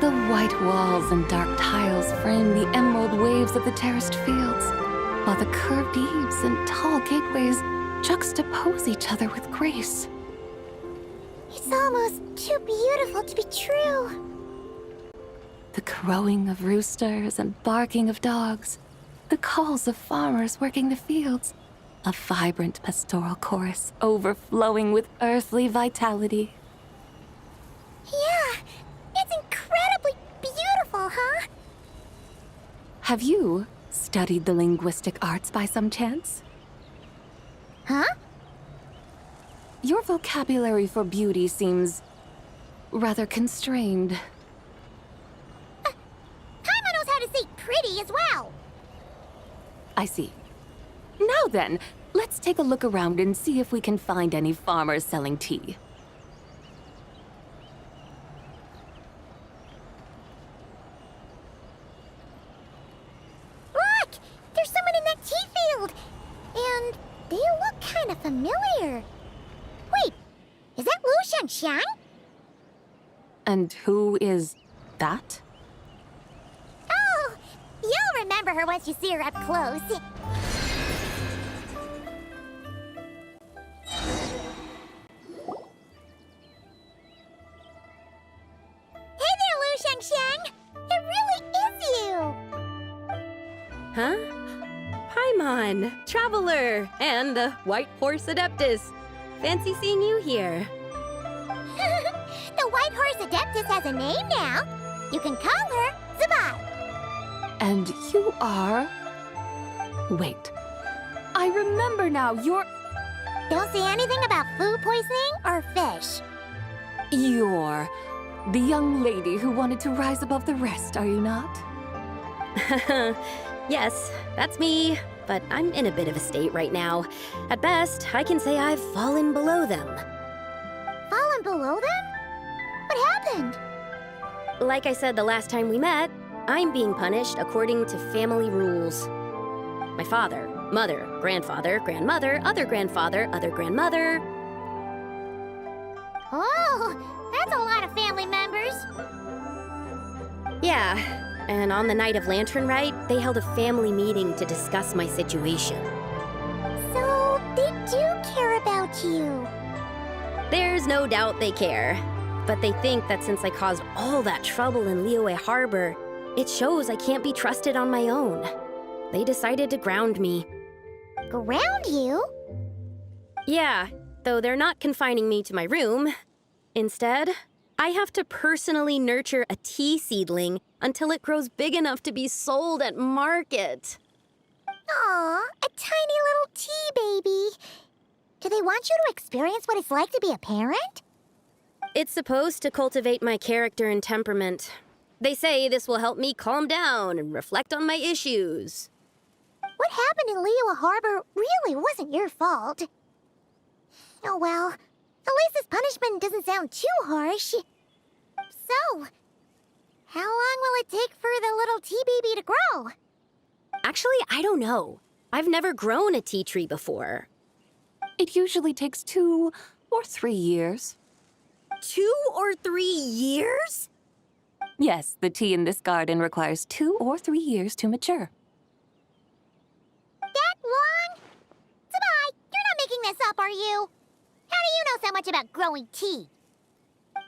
The white walls and dark tiles frame the emerald waves of the terraced fields, while the curved eaves and tall gateways juxtapose each other with grace. It's almost too beautiful to be true. The crowing of roosters and barking of dogs, the calls of farmers working the fields, a vibrant pastoral chorus overflowing with earthly vitality. Yeah, it's incredibly beautiful, huh? Have you studied the linguistic arts by some chance? Huh? Your vocabulary for beauty seems rather constrained. Paimon knows how to say pretty as well. I see. Now then, let's take a look around and see if we can find any farmers selling tea. Look! There's someone in that tea field! And they look kind of familiar. Wait, is that Lu Shanxiang? And who is that? Oh, you'll remember her once you see her up close. Hey there, Lu Shanxiang! It really is you! Huh? Paimon, Traveler, and the White Horse Adeptus. Fancy seeing you here. The White Horse Adeptus has a name now. You can call her Zabai. And you are... Wait. I remember now, you're... Don't say anything about food poisoning or fish. You're the young lady who wanted to rise above the rest, are you not? Yes, that's me, but I'm in a bit of a state right now. At best, I can say I've fallen below them. Fallen below them? What happened? Like I said the last time we met, I'm being punished according to family rules. My father, mother, grandfather, grandmother, other grandfather, other grandmother. Oh, that's a lot of family members. Yeah, and on the night of Lantern Rite, they held a family meeting to discuss my situation. So, they do care about you. There's no doubt they care. But they think that since I caused all that trouble in Liyue Harbor, it shows I can't be trusted on my own. They decided to ground me. Ground you? Yeah, though they're not confining me to my room. Instead, I have to personally nurture a tea seedling until it grows big enough to be sold at market. Aw, a tiny little tea baby. Do they want you to experience what it's like to be a parent? It's supposed to cultivate my character and temperament. They say this will help me calm down and reflect on my issues. What happened in Liyue Harbor really wasn't your fault. Oh well, at least this punishment doesn't sound too harsh. So, how long will it take for the little tea baby to grow? Actually, I don't know. I've never grown a tea tree before. It usually takes 2 or 3 years. 2 or 3 years? Yes, the tea in this garden requires 2 or 3 years to mature. That long? Zabai, you're not making this up, are you? How do you know so much about growing tea?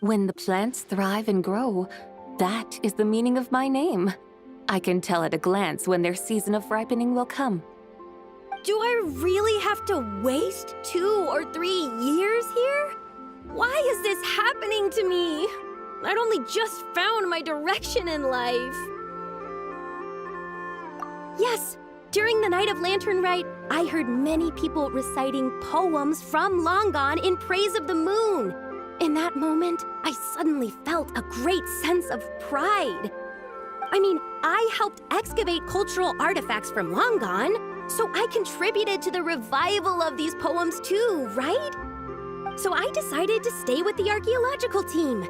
When the plants thrive and grow, that is the meaning of my name. I can tell at a glance when their season of ripening will come. Do I really have to waste 2 or 3 years here? Why is this happening to me? I'd only just found my direction in life. Yes, during the night of Lantern Rite, I heard many people reciting poems from long gone in praise of the moon. In that moment, I suddenly felt a great sense of pride. I mean, I helped excavate cultural artifacts from long gone. So I contributed to the revival of these poems too, right? So I decided to stay with the archaeological team.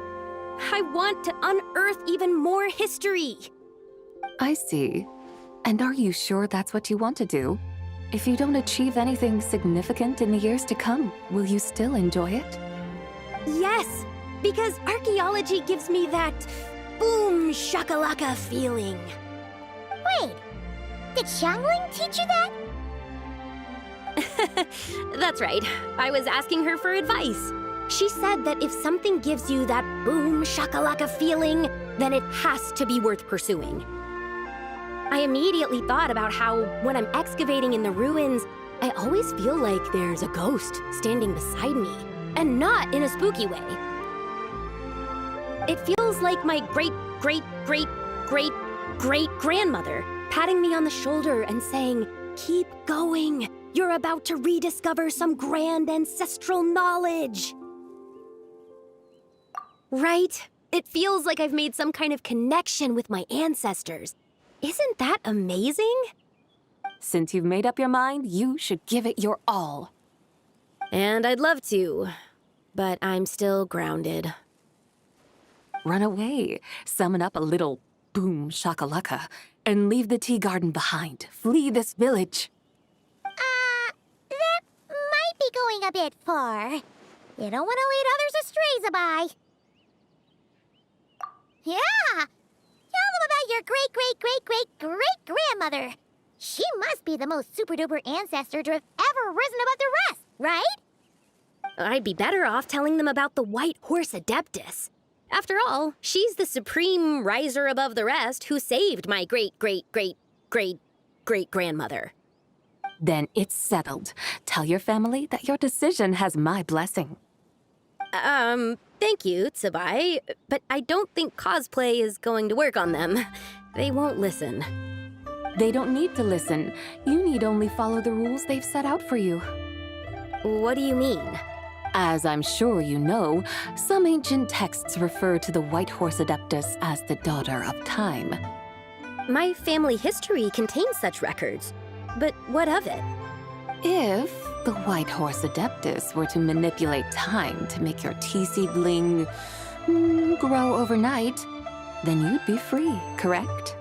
I want to unearth even more history. I see. And are you sure that's what you want to do? If you don't achieve anything significant in the years to come, will you still enjoy it? Yes, because archaeology gives me that boom shakalaka feeling. Wait, did Xiangling teach you that? That's right. I was asking her for advice. She said that if something gives you that boom shakalaka feeling, then it has to be worth pursuing. I immediately thought about how, when I'm excavating in the ruins, I always feel like there's a ghost standing beside me, and not in a spooky way. It feels like my great-great-great-great-great-grandmother patting me on the shoulder and saying, "Keep going. You're about to rediscover some grand ancestral knowledge." Right? It feels like I've made some kind of connection with my ancestors. Isn't that amazing? Since you've made up your mind, you should give it your all. And I'd love to, but I'm still grounded. Run away, summon up a little boom shakalaka, and leave the tea garden behind. Flee this village. That might be going a bit far. You don't want to lead others astray, Zabai. Yeah! Tell them about your great-great-great-great-great-grandmother. She must be the most super-duper ancestor to have ever risen above the rest, right? I'd be better off telling them about the White Horse Adeptus. After all, she's the supreme riser above the rest who saved my great-great-great-great-great-grandmother. Then it's settled. Tell your family that your decision has my blessing. Thank you, Tsubai, but I don't think cosplay is going to work on them. They won't listen. They don't need to listen. You need only follow the rules they've set out for you. What do you mean? As I'm sure you know, some ancient texts refer to the White Horse Adeptus as the Daughter of Time. My family history contains such records, but what of it? If the White Horse Adeptus were to manipulate time to make your tea seedling grow overnight, then you'd be free, correct?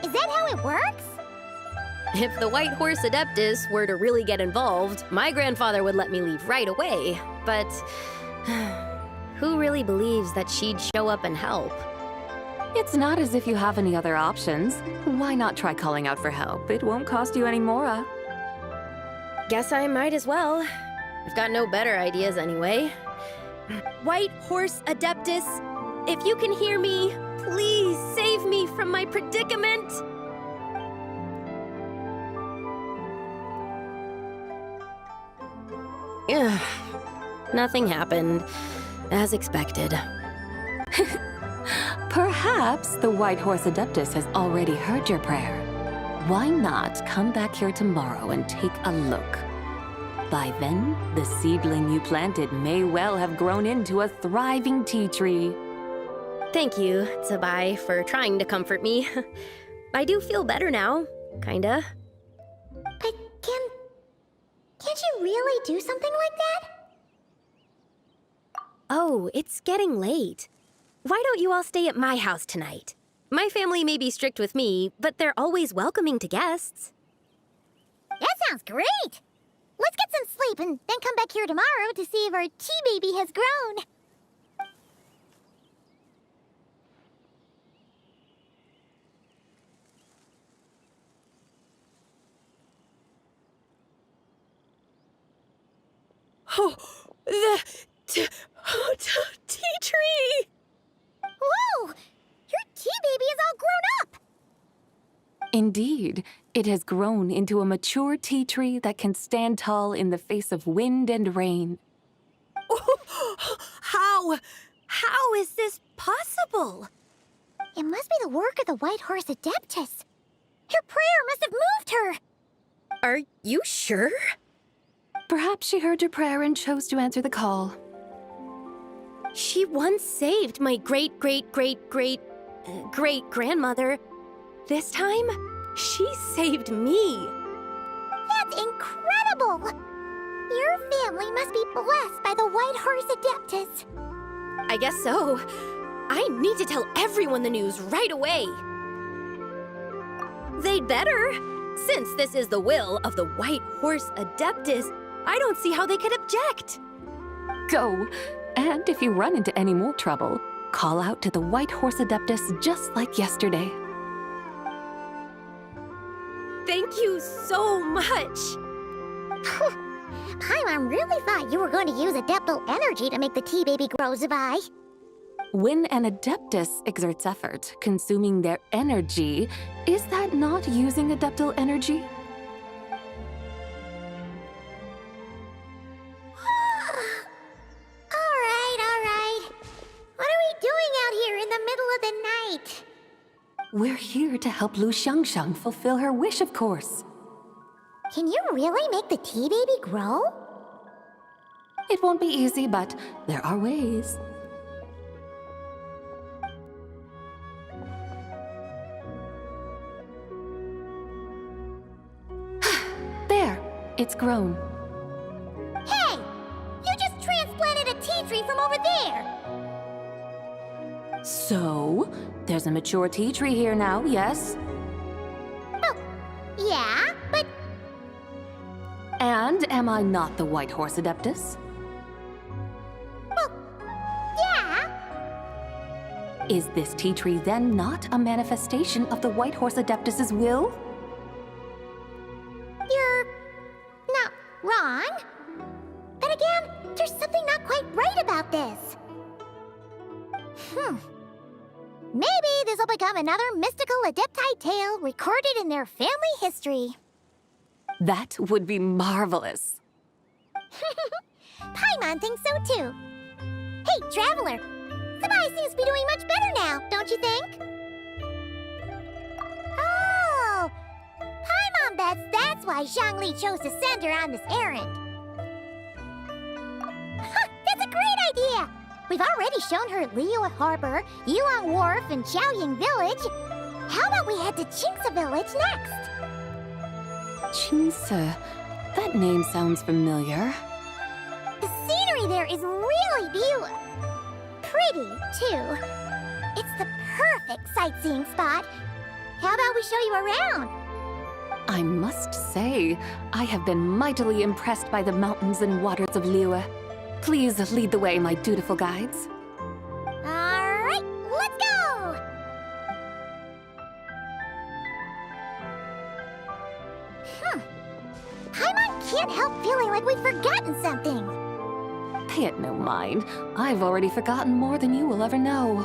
Is that how it works? If the White Horse Adeptus were to really get involved, my grandfather would let me leave right away. But who really believes that she'd show up and help? It's not as if you have any other options. Why not try calling out for help? It won't cost you any more. Guess I might as well. I've got no better ideas anyway. White Horse Adeptus, if you can hear me, please save me from my predicament! Ugh. Nothing happened, as expected. Perhaps the White Horse Adeptus has already heard your prayer. Why not come back here tomorrow and take a look? By then, the seedling you planted may well have grown into a thriving tea tree. Thank you, Tsubai, for trying to comfort me. I do feel better now, kinda. But can't you really do something like that? Oh, it's getting late. Why don't you all stay at my house tonight? My family may be strict with me, but they're always welcoming to guests. That sounds great! Let's get some sleep and then come back here tomorrow to see if our tea baby has grown. Oh, the tea tree! Whoa! Your tea baby is all grown up! Indeed, it has grown into a mature tea tree that can stand tall in the face of wind and rain. How is this possible? It must be the work of the White Horse Adeptus. Her prayer must have moved her. Are you sure? Perhaps she heard your prayer and chose to answer the call. She once saved my great-great-great-great-grandmother. This time, she saved me. That's incredible! Your family must be blessed by the White Horse Adeptus. I guess so. I need to tell everyone the news right away. They'd better. Since this is the will of the White Horse Adeptus, I don't see how they could object. Go. And if you run into any more trouble, call out to the White Horse Adeptus just like yesterday. Thank you so much. Paimon really thought you were going to use Adeptal energy to make the tea baby grow, Zabai. When an Adeptus exerts effort, consuming their energy, is that not using Adeptal energy? All right. What are we doing out here in the middle of the night? We're here to help Lu Xiangxiang fulfill her wish, of course. Can you really make the tea baby grow? It won't be easy, but there are ways. There, it's grown. Hey! You just transplanted a tea tree from over there! So, there's a mature tea tree here now, yes? Oh, yeah, but... And am I not the White Horse Adeptus? Well, yeah. Is this tea tree then not a manifestation of the White Horse Adeptus's will? You're not wrong. But again, there's something not quite right about this. Maybe this will become another mystical Adepti tale recorded in their family history. That would be marvelous. Paimon thinks so too. Hey, Traveler! Zabai seems to be doing much better now, don't you think? Oh! Paimon bets that's why Zhongli chose to send her on this errand. That's a great idea! We've already shown her Liyue Harbor, Yulong Wharf, and Xiaoying Village. How about we head to Qingce Village next? Qingce. That name sounds familiar. The scenery there is really beautiful. Pretty, too. It's the perfect sightseeing spot. How about we show you around? I must say, I have been mightily impressed by the mountains and waters of Liyue. Please lead the way, my dutiful guides. All right, let's go! Paimon can't help feeling like we've forgotten something. Pay it no mind. I've already forgotten more than you will ever know.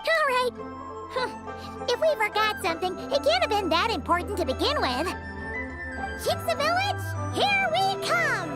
All right. If we forgot something, it can't have been that important to begin with. Qingce Village, here we come!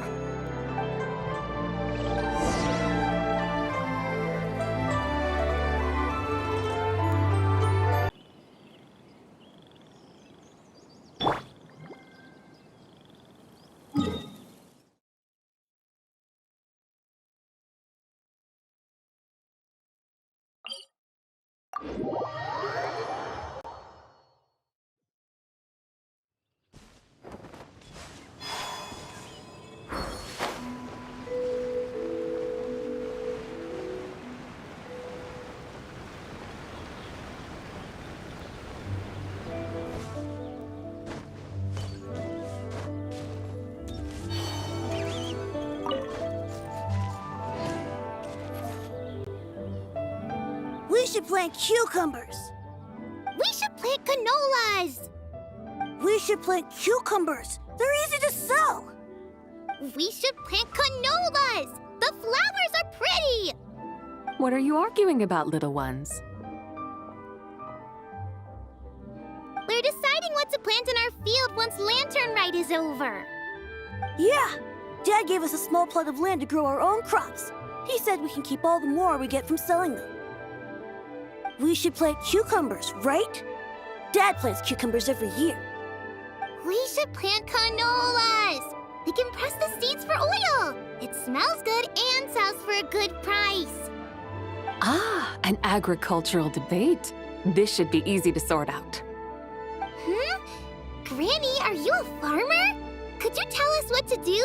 We should plant cucumbers. We should plant canolas. We should plant cucumbers. They're easy to sell. We should plant canolas. The flowers are pretty. What are you arguing about, little ones? We're deciding what to plant in our field once Lantern Rite is over. Yeah. Dad gave us a small plot of land to grow our own crops. He said we can keep all the more we get from selling them. We should plant cucumbers, right? Dad plants cucumbers every year. We should plant canolas. We can press the seeds for oil. It smells good and sells for a good price. Ah, an agricultural debate. This should be easy to sort out. Granny, are you a farmer? Could you tell us what to do?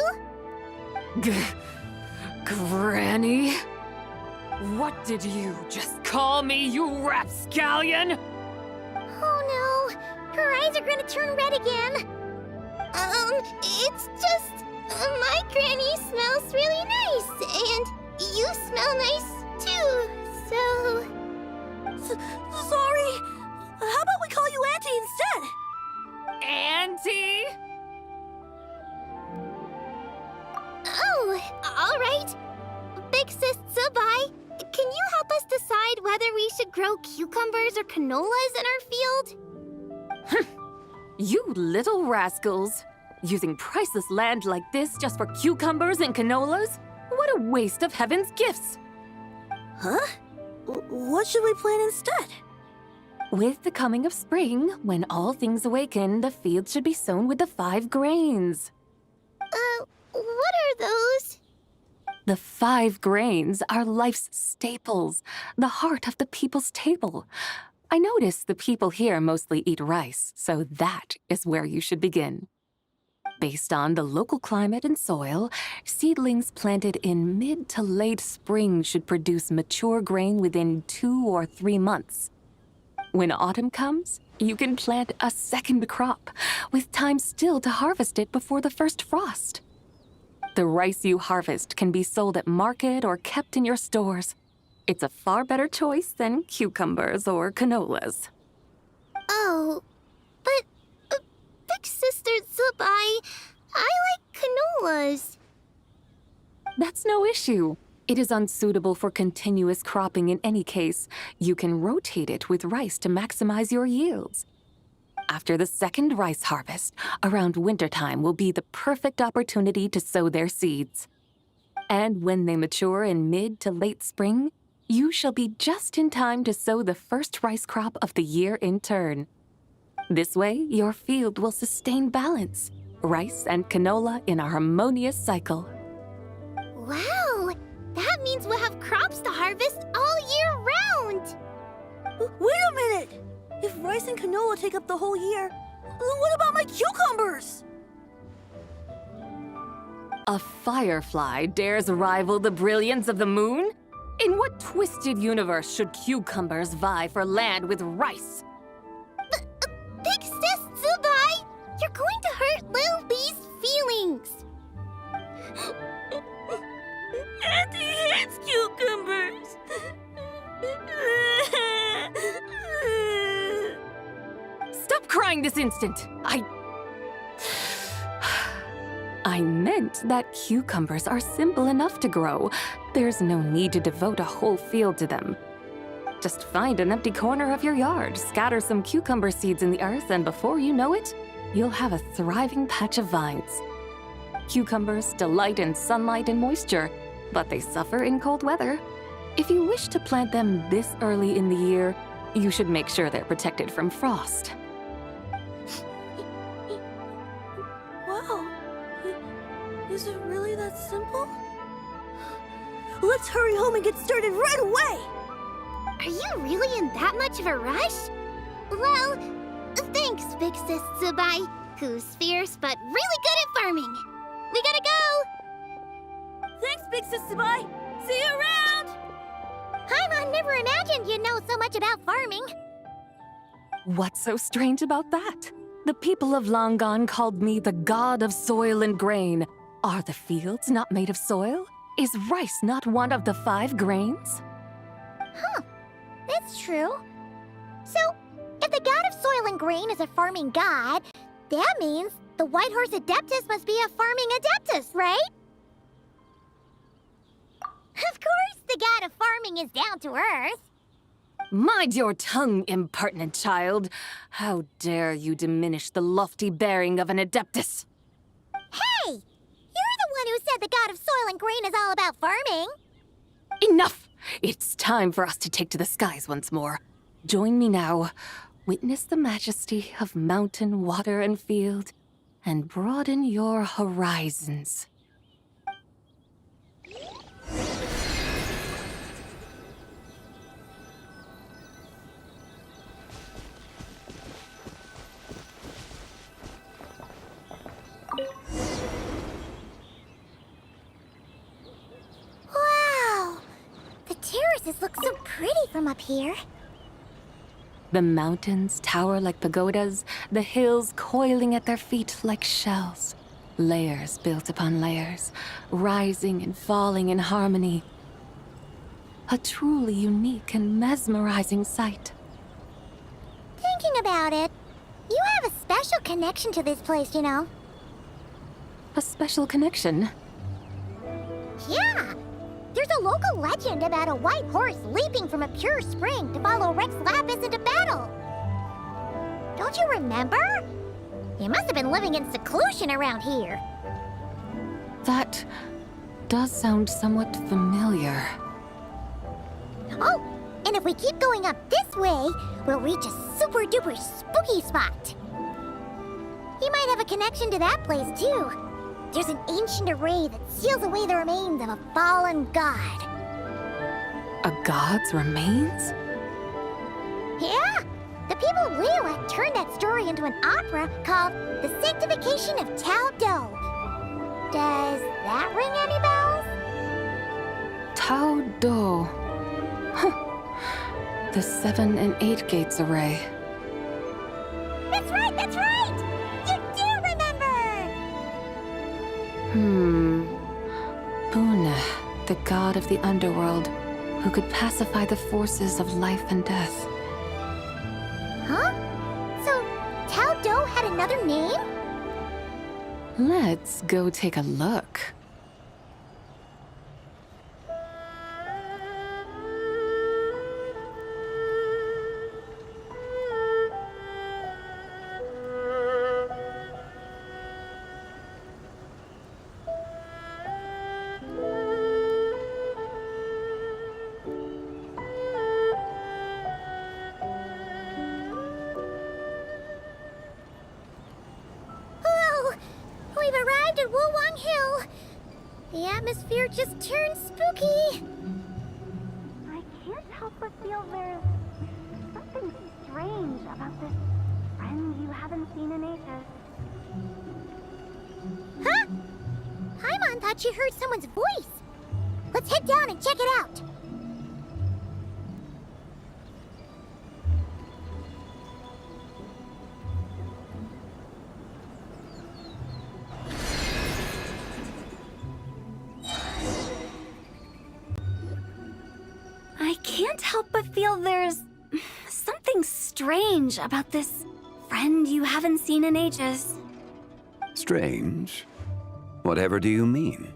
Granny? What did you just call me, you rapscallion? Oh no, her eyes are gonna turn red again. It's just, my granny smells really nice, and you smell nice too, so... Sorry! How about we call you Auntie instead? Auntie? Oh, alright. Big Sis Zubai, can you help us decide whether we should grow cucumbers or canolas in our field? You little rascals! Using priceless land like this just for cucumbers and canolas? What a waste of heaven's gifts! Huh? What should we plant instead? With the coming of spring, when all things awaken, the field should be sown with the 5 grains. What are those? The 5 grains are life's staples, the heart of the people's table. I notice the people here mostly eat rice, so that is where you should begin. Based on the local climate and soil, seedlings planted in mid to late spring should produce mature grain within 2 or 3 months. When autumn comes, you can plant a second crop, with time still to harvest it before the first frost. The rice you harvest can be sold at market or kept in your stores. It's a far better choice than cucumbers or canolas. Oh, but Big Sister Zubai, I like canolas. That's no issue. It is unsuitable for continuous cropping in any case. You can rotate it with rice to maximize your yields. After the second rice harvest, around wintertime will be the perfect opportunity to sow their seeds. And when they mature in mid to late spring, you shall be just in time to sow the first rice crop of the year in turn. This way, your field will sustain balance, rice and canola in a harmonious cycle. Wow, that means we'll have crops to harvest all year round. Wait a minute! If rice and canola take up the whole year, what about my cucumbers? A firefly dares rival the brilliance of the moon? In what twisted universe should cucumbers vie for land with rice? Big Sis Zubai, you're going to hurt Lil Bee's feelings. Auntie hates cucumbers. Stop crying this instant! I meant that cucumbers are simple enough to grow. There's no need to devote a whole field to them. Just find an empty corner of your yard, scatter some cucumber seeds in the earth, and before you know it, you'll have a thriving patch of vines. Cucumbers delight in sunlight and moisture, but they suffer in cold weather. If you wish to plant them this early in the year, you should make sure they're protected from frost. Wow. Is it really that simple? Let's hurry home and get started right away! Are you really in that much of a rush? Well, thanks, Big Sis Zubai, who's fierce but really good at farming. We gotta go! Thanks, Big Sis Zubai! See you around! Paimon never imagined you'd know so much about farming. What's so strange about that? The people of Longon called me the god of soil and grain. Are the fields not made of soil? Is rice not one of the 5 grains? Huh, that's true. So, if the god of soil and grain is a farming god, that means the White Horse Adeptus must be a farming adeptus, right? Of course, the god of farming is down to earth. Mind your tongue, impertinent child. How dare you diminish the lofty bearing of an adeptus? Hey! You're the one who said the god of soil and grain is all about farming. Enough! It's time for us to take to the skies once more. Join me now. Witness the majesty of mountain, water, and field, and broaden your horizons. from up here. The mountains tower like pagodas, the hills coiling at their feet like shells. Layers built upon layers, rising and falling in harmony. A truly unique and mesmerizing sight. Thinking about it, you have a special connection to this place, you know. A special connection? Yeah! There's a local legend about a white horse leaping from a pure spring to follow Rex Lapis into battle. Don't you remember? You must have been living in seclusion around here. That does sound somewhat familiar. Oh, and if we keep going up this way, we'll reach a super-duper spooky spot. You might have a connection to that place, too. There's an ancient array that seals away the remains of a fallen god. A god's remains? Yeah! The people of Liyue turned that story into an opera called The Sanctification of Tao Do. Does that ring any bells? Tao Do. Huh. The 7 and 8 gates array. That's right, that's right! You do remember! Buna, the god of the underworld, who could pacify the forces of life and death. Huh? So, Tao Do had another name? Let's go take a look. The atmosphere just turned spooky. I can't help but feel there's something strange about this friend you haven't seen in ages. Huh? Paimon thought she heard someone's voice. Let's head down and check it out. I can't help but feel there's something strange about this friend you haven't seen in ages. Strange? Whatever do you mean?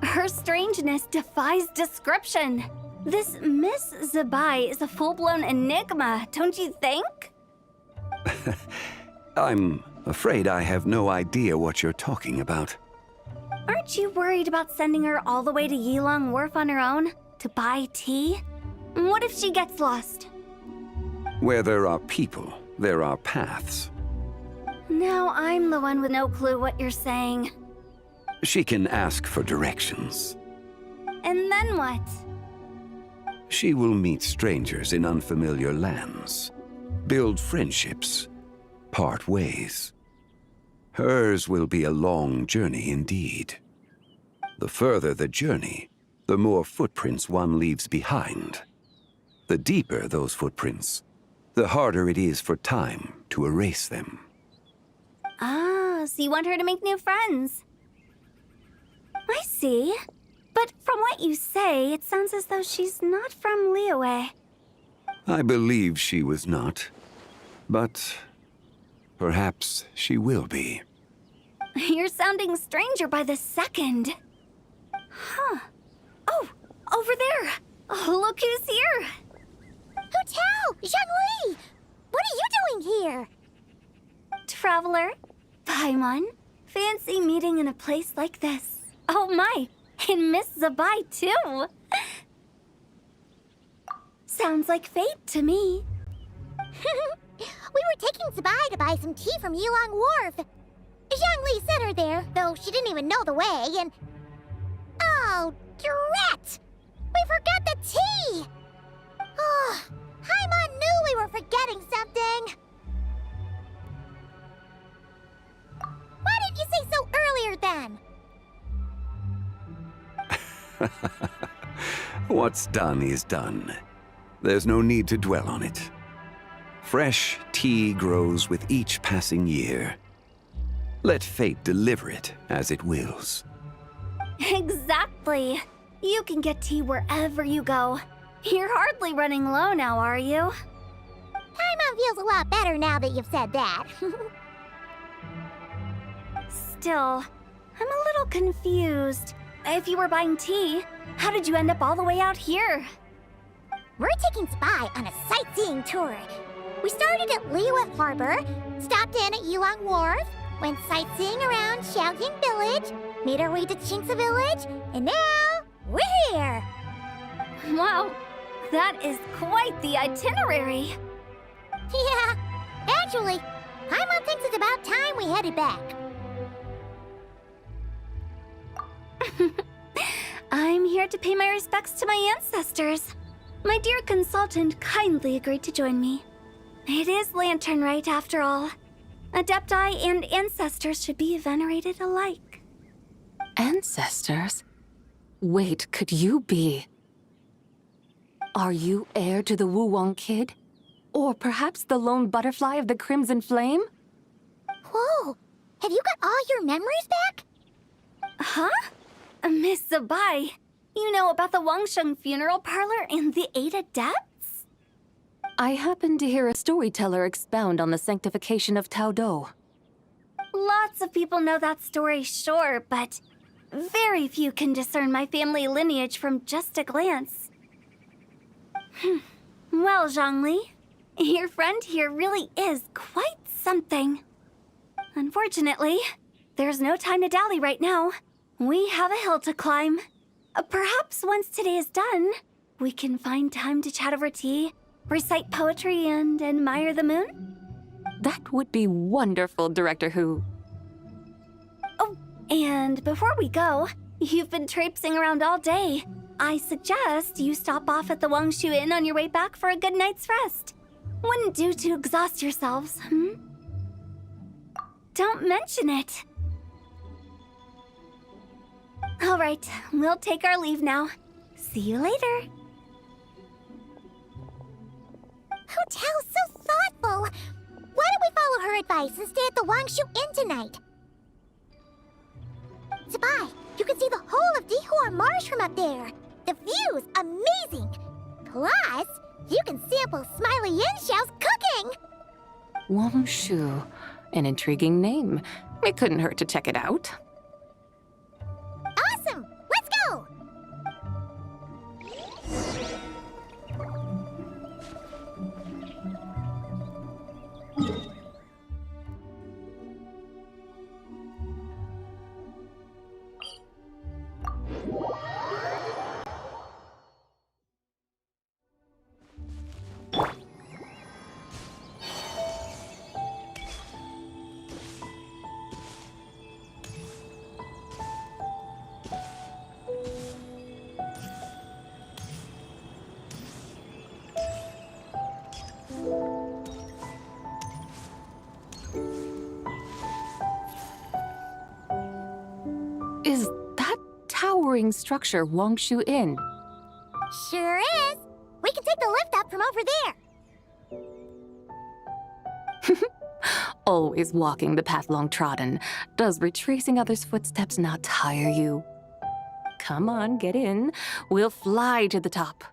Her strangeness defies description. This Miss Zabai is a full-blown enigma, don't you think? I'm afraid I have no idea what you're talking about. Aren't you worried about sending her all the way to Yilong Wharf on her own? To buy tea? What if she gets lost? Where there are people, there are paths. Now I'm the one with no clue what you're saying. She can ask for directions. And then what? She will meet strangers in unfamiliar lands, build friendships, part ways. Hers will be a long journey indeed. The further the journey, the more footprints one leaves behind. The deeper those footprints, the harder it is for time to erase them. Ah, so you want her to make new friends. I see. But from what you say, it sounds as though she's not from Liyue. I believe she was not, but perhaps she will be. You're sounding stranger by the second. Huh. Oh, over there! Oh, look who's here! Hu Tao! Zhongli! What are you doing here? Traveler, Paimon, fancy meeting in a place like this. Oh my, and Miss Zabai too! Sounds like fate to me. We were taking Zabai to buy some tea from Yilong Wharf. Zhongli sent her there, though she didn't even know the way, and... Oh, drat! We forgot the tea! Oh, Paimon knew we were forgetting something! Why didn't you say so earlier then? What's done is done. There's no need to dwell on it. Fresh tea grows with each passing year. Let fate deliver it as it wills. Exactly. You can get tea wherever you go. You're hardly running low now, are you? Paimon feels a lot better now that you've said that. Still, I'm a little confused. If you were buying tea, how did you end up all the way out here? We're taking Spy on a sightseeing tour. We started at Liyue Harbor, stopped in at Yulong Wharf, went sightseeing around Xiaoying Village, made our way to Qingce Village, and now we're here! Wow, that is quite the itinerary. Yeah, actually, Paimon thinks it's about time we headed back. I'm here to pay my respects to my ancestors. My dear consultant kindly agreed to join me. It is Lantern Rite, after all. Adepti and ancestors should be venerated alike. Ancestors? Wait, could you be? Are you heir to the Wuwang Kid? Or perhaps the lone butterfly of the Crimson Flame? Whoa! Have you got all your memories back? Huh? Miss Zabai, you know about the Wangsheng funeral parlor and the 8 adepts? I happened to hear a storyteller expound on the sanctification of Taodo. Lots of people know that story, sure, but very few can discern my family lineage from just a glance. Well, Zhongli, your friend here really is quite something. Unfortunately, there's no time to dally right now. We have a hill to climb. Perhaps once today is done, we can find time to chat over tea, recite poetry, and admire the moon? That would be wonderful, Director Hu. Oh, and before we go, you've been traipsing around all day. I suggest you stop off at the Wangshu Inn on your way back for a good night's rest. Wouldn't do to exhaust yourselves, Don't mention it. All right, we'll take our leave now. See you later. Hotel's so thoughtful. Why don't we follow her advice and stay at the Wangshu Inn tonight? Zabai, you can see the whole of Dihua Marsh from up there. The view's amazing. Plus, you can sample Smiley Yin-Xiao's cooking. Wangshu, an intriguing name. It couldn't hurt to check it out. Awesome! Let's go! Is that towering structure Wangshu Inn? Sure is. We can take the lift up from over there. Always walking the path long trodden. Does retracing others' footsteps not tire you? Come on, get in. We'll fly to the top.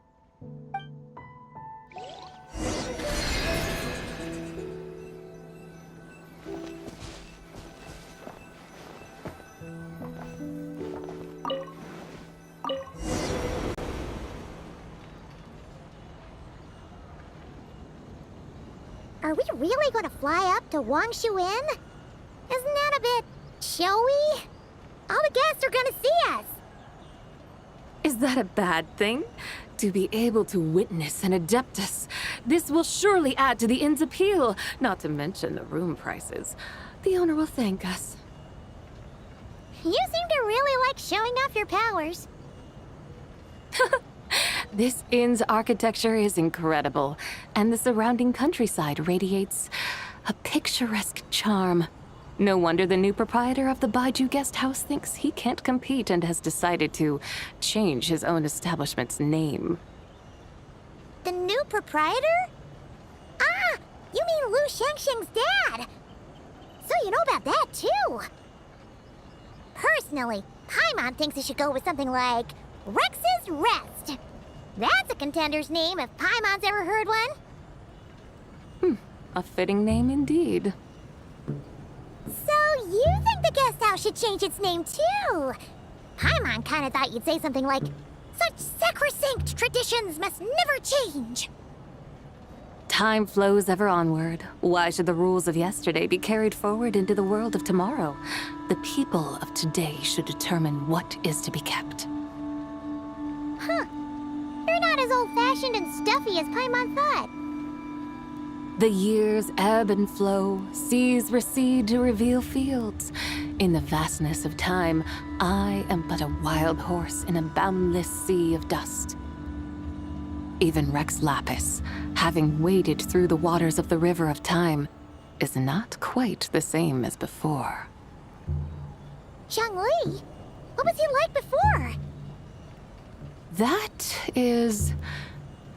Are we really going to fly up to Wangshu Inn? Isn't that a bit showy? All the guests are going to see us. Is that a bad thing? To be able to witness an Adeptus. This will surely add to the inn's appeal, not to mention the room prices. The owner will thank us. You seem to really like showing off your powers. This inn's architecture is incredible, and the surrounding countryside radiates a picturesque charm. No wonder the new proprietor of the Baiju guest house thinks he can't compete and has decided to change his own establishment's name. the new proprietor? Ah, you mean Lu Shengsheng's dad. So you know about that, too. Personally, Paimon thinks it should go with something like Rex's Rest. That's a contender's name if Paimon's ever heard one. A fitting name indeed. So you think the guest house should change its name, too? Paimon kinda thought you'd say something like, such sacrosanct traditions must never change. Time flows ever onward. Why should the rules of yesterday be carried forward into the world of tomorrow? The people of today should determine what is to be kept. Huh. You're not as old-fashioned and stuffy as Paimon thought. The years ebb and flow, seas recede to reveal fields. In the vastness of time, I am but a wild horse in a boundless sea of dust. Even Rex Lapis, having waded through the waters of the river of time, is not quite the same as before. Zhongli, what was he like before? That is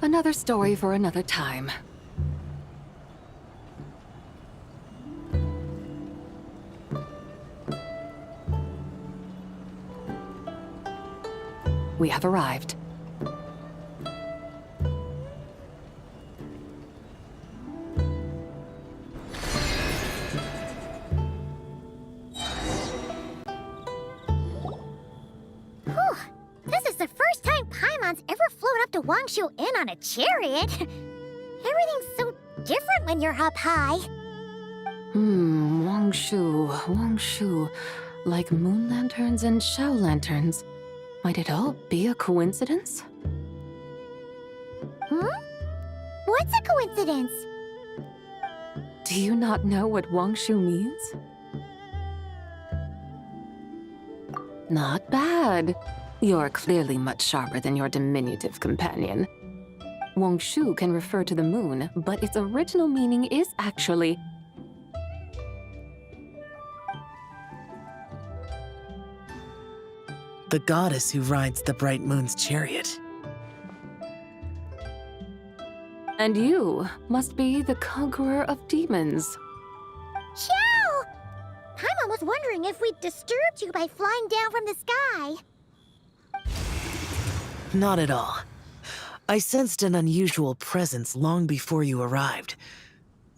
another story for another time. We have arrived. Whew. This is the first time Paimon's ever flown up to Wangshu Inn on a chariot. Everything's so different when you're up high. Wangshu. Like moon lanterns and Shao lanterns. Might it all be a coincidence? What's a coincidence? Do you not know what Wangshu means? Not bad. You're clearly much sharper than your diminutive companion. Wangshu can refer to the moon, but its original meaning is actually the goddess who rides the bright moon's chariot. And you must be the conqueror of demons. Xiao! Paimon was wondering if we'd disturbed you by flying down from the sky. Not at all. I sensed an unusual presence long before you arrived,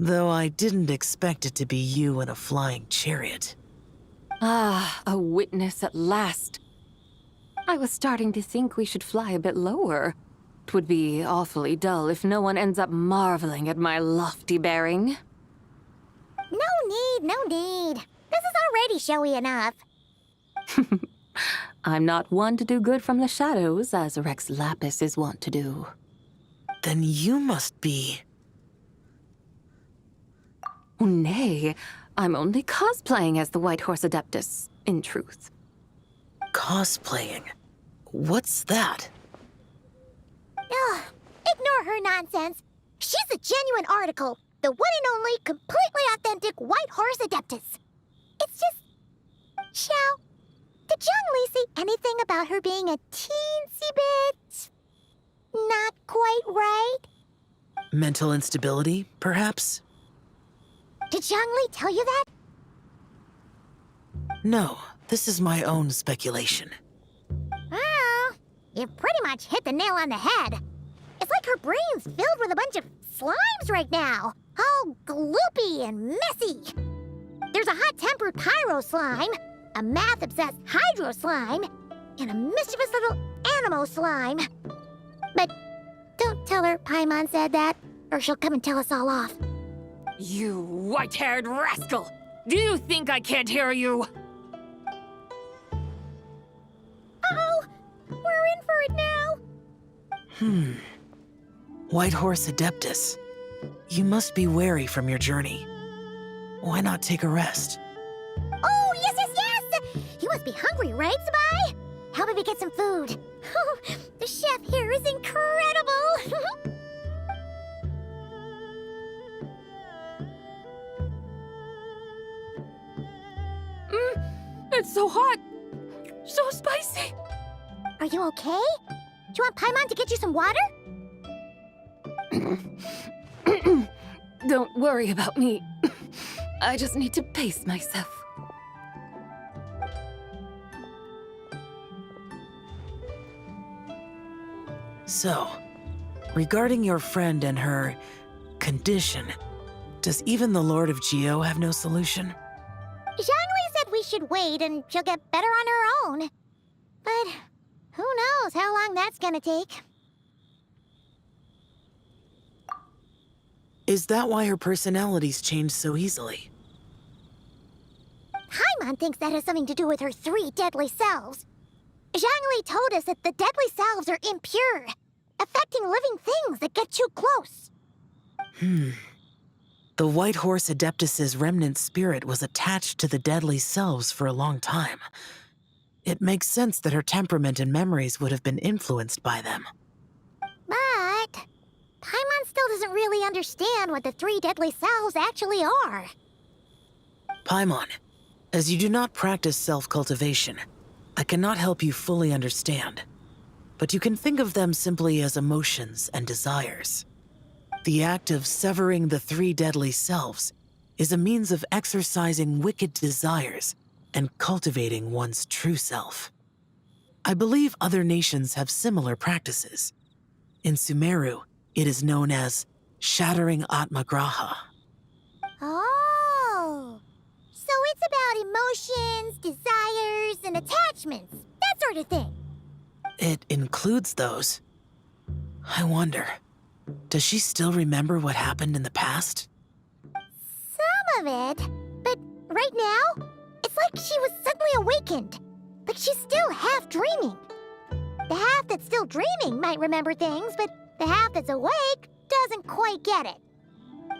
though I didn't expect it to be you in a flying chariot. Ah, a witness at last. I was starting to think we should fly a bit lower. It would be awfully dull if no one ends up marveling at my lofty bearing. No need. This is already showy enough. I'm not one to do good from the shadows, as Rex Lapis is wont to do. Then you must be... Nay, I'm only cosplaying as the White Horse Adeptus, in truth. Cosplaying? What's that? Ugh, ignore her nonsense. She's a genuine article. The one and only, completely authentic White Horse Adeptus. It's just... Xiao, did Zhongli say anything about her being a teensy bit... not quite right? Mental instability, perhaps? Did Zhongli tell you that? No, this is my own speculation. Oh, you pretty much hit the nail on the head. It's like her brain's filled with a bunch of slimes right now. All gloopy and messy. There's a hot-tempered pyro slime, a math-obsessed hydro slime, and a mischievous little animal slime. But don't tell her Paimon said that, or she'll come and tell us all off. You white-haired rascal! Do you think I can't hear you? Uh-oh! We're in for it now! White Horse Adeptus. You must be weary from your journey. Why not take a rest? Oh, yes! You must be hungry, right, Sabai? How about we get some food? Oh, the chef here is incredible! It's so hot! So spicy! Are you okay? Do you want Paimon to get you some water? Don't worry about me. I just need to pace myself. So, regarding your friend and her condition, does even the Lord of Geo have no solution? Zhongli said we should wait and she'll get better on her own. But who knows how long that's gonna take. Is that why her personalities change so easily? Paimon thinks that has something to do with her 3 deadly selves. Zhongli told us that the deadly selves are impure, affecting living things that get too close. The White Horse Adeptus's remnant spirit was attached to the deadly selves for a long time. It makes sense that her temperament and memories would have been influenced by them. But Paimon still doesn't really understand what the 3 deadly selves actually are. Paimon, as you do not practice self-cultivation, I cannot help you fully understand. But you can think of them simply as emotions and desires. The act of severing the 3 deadly selves is a means of exercising wicked desires and cultivating one's true self. I believe other nations have similar practices. In Sumeru, it is known as shattering Atmagraha. Oh, so it's about emotions, desires, and attachments, that sort of thing. It includes those. I wonder, does she still remember what happened in the past? Some of it, but right now, it's like she was suddenly awakened. Like she's still half dreaming. The half that's still dreaming might remember things, but the half that's awake doesn't quite get it.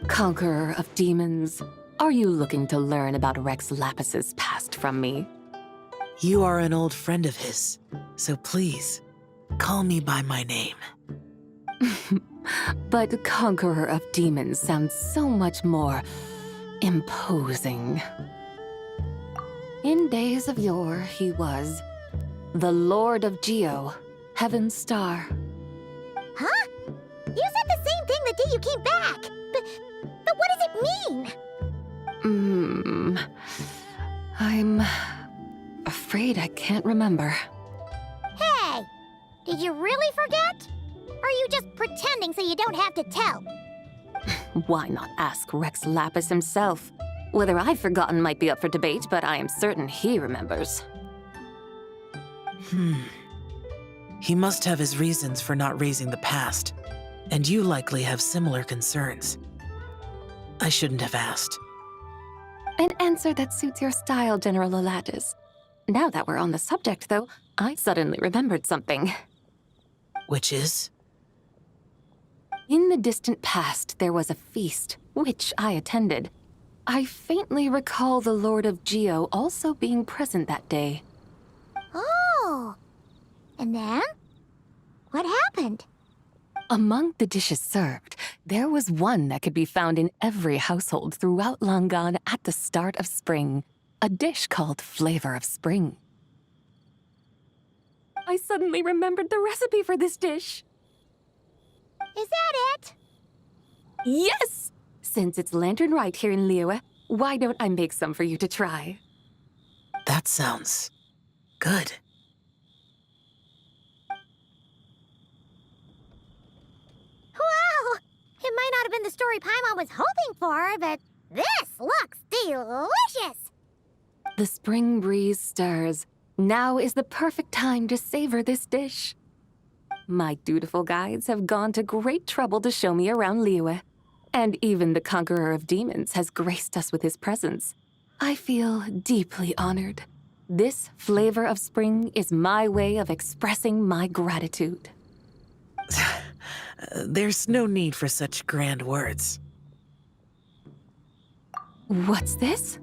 Conqueror of demons, are you looking to learn about Rex Lapis's past from me? You are an old friend of his, so please, call me by my name. But Conqueror of Demons sounds so much more imposing. In days of yore, he was the Lord of Geo, Heaven's Star. Huh? You said the same thing the day you came back, but what does it mean? I'm afraid I can't remember. Hey, did you really forget? Or are you just pretending so you don't have to tell? Why not ask Rex Lapis himself? Whether I've forgotten might be up for debate, but I am certain he remembers. He must have his reasons for not raising the past, and you likely have similar concerns. I shouldn't have asked. An answer that suits your style, General Elatis. Now that we're on the subject, though, I suddenly remembered something. Which is? In the distant past, there was a feast, which I attended. I faintly recall the Lord of Geo also being present that day. Oh, and then? What happened? Among the dishes served, there was one that could be found in every household throughout Langan at the start of spring. A dish called Flavor of Spring. I suddenly remembered the recipe for this dish. Is that it? Yes! Since it's Lantern Rite here in Liyue, why don't I make some for you to try? That sounds good. Wow! It might not have been the story Paimon was hoping for, but this looks delicious! The spring breeze stirs. Now is the perfect time to savor this dish. My dutiful guides have gone to great trouble to show me around Liyue, and even the Conqueror of Demons has graced us with his presence. I feel deeply honored. This Flavor of Spring is my way of expressing my gratitude. There's no need for such grand words. What's this?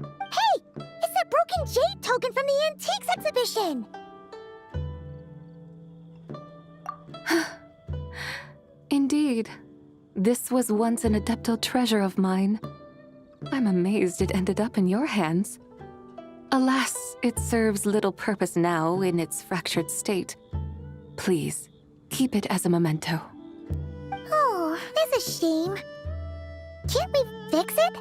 Hey! It's that broken jade token from the Antiques exhibition! Indeed. This was once an Adeptal treasure of mine. I'm amazed it ended up in your hands. Alas, it serves little purpose now in its fractured state. Please, keep it as a memento. Oh, a shame. Can't we fix it?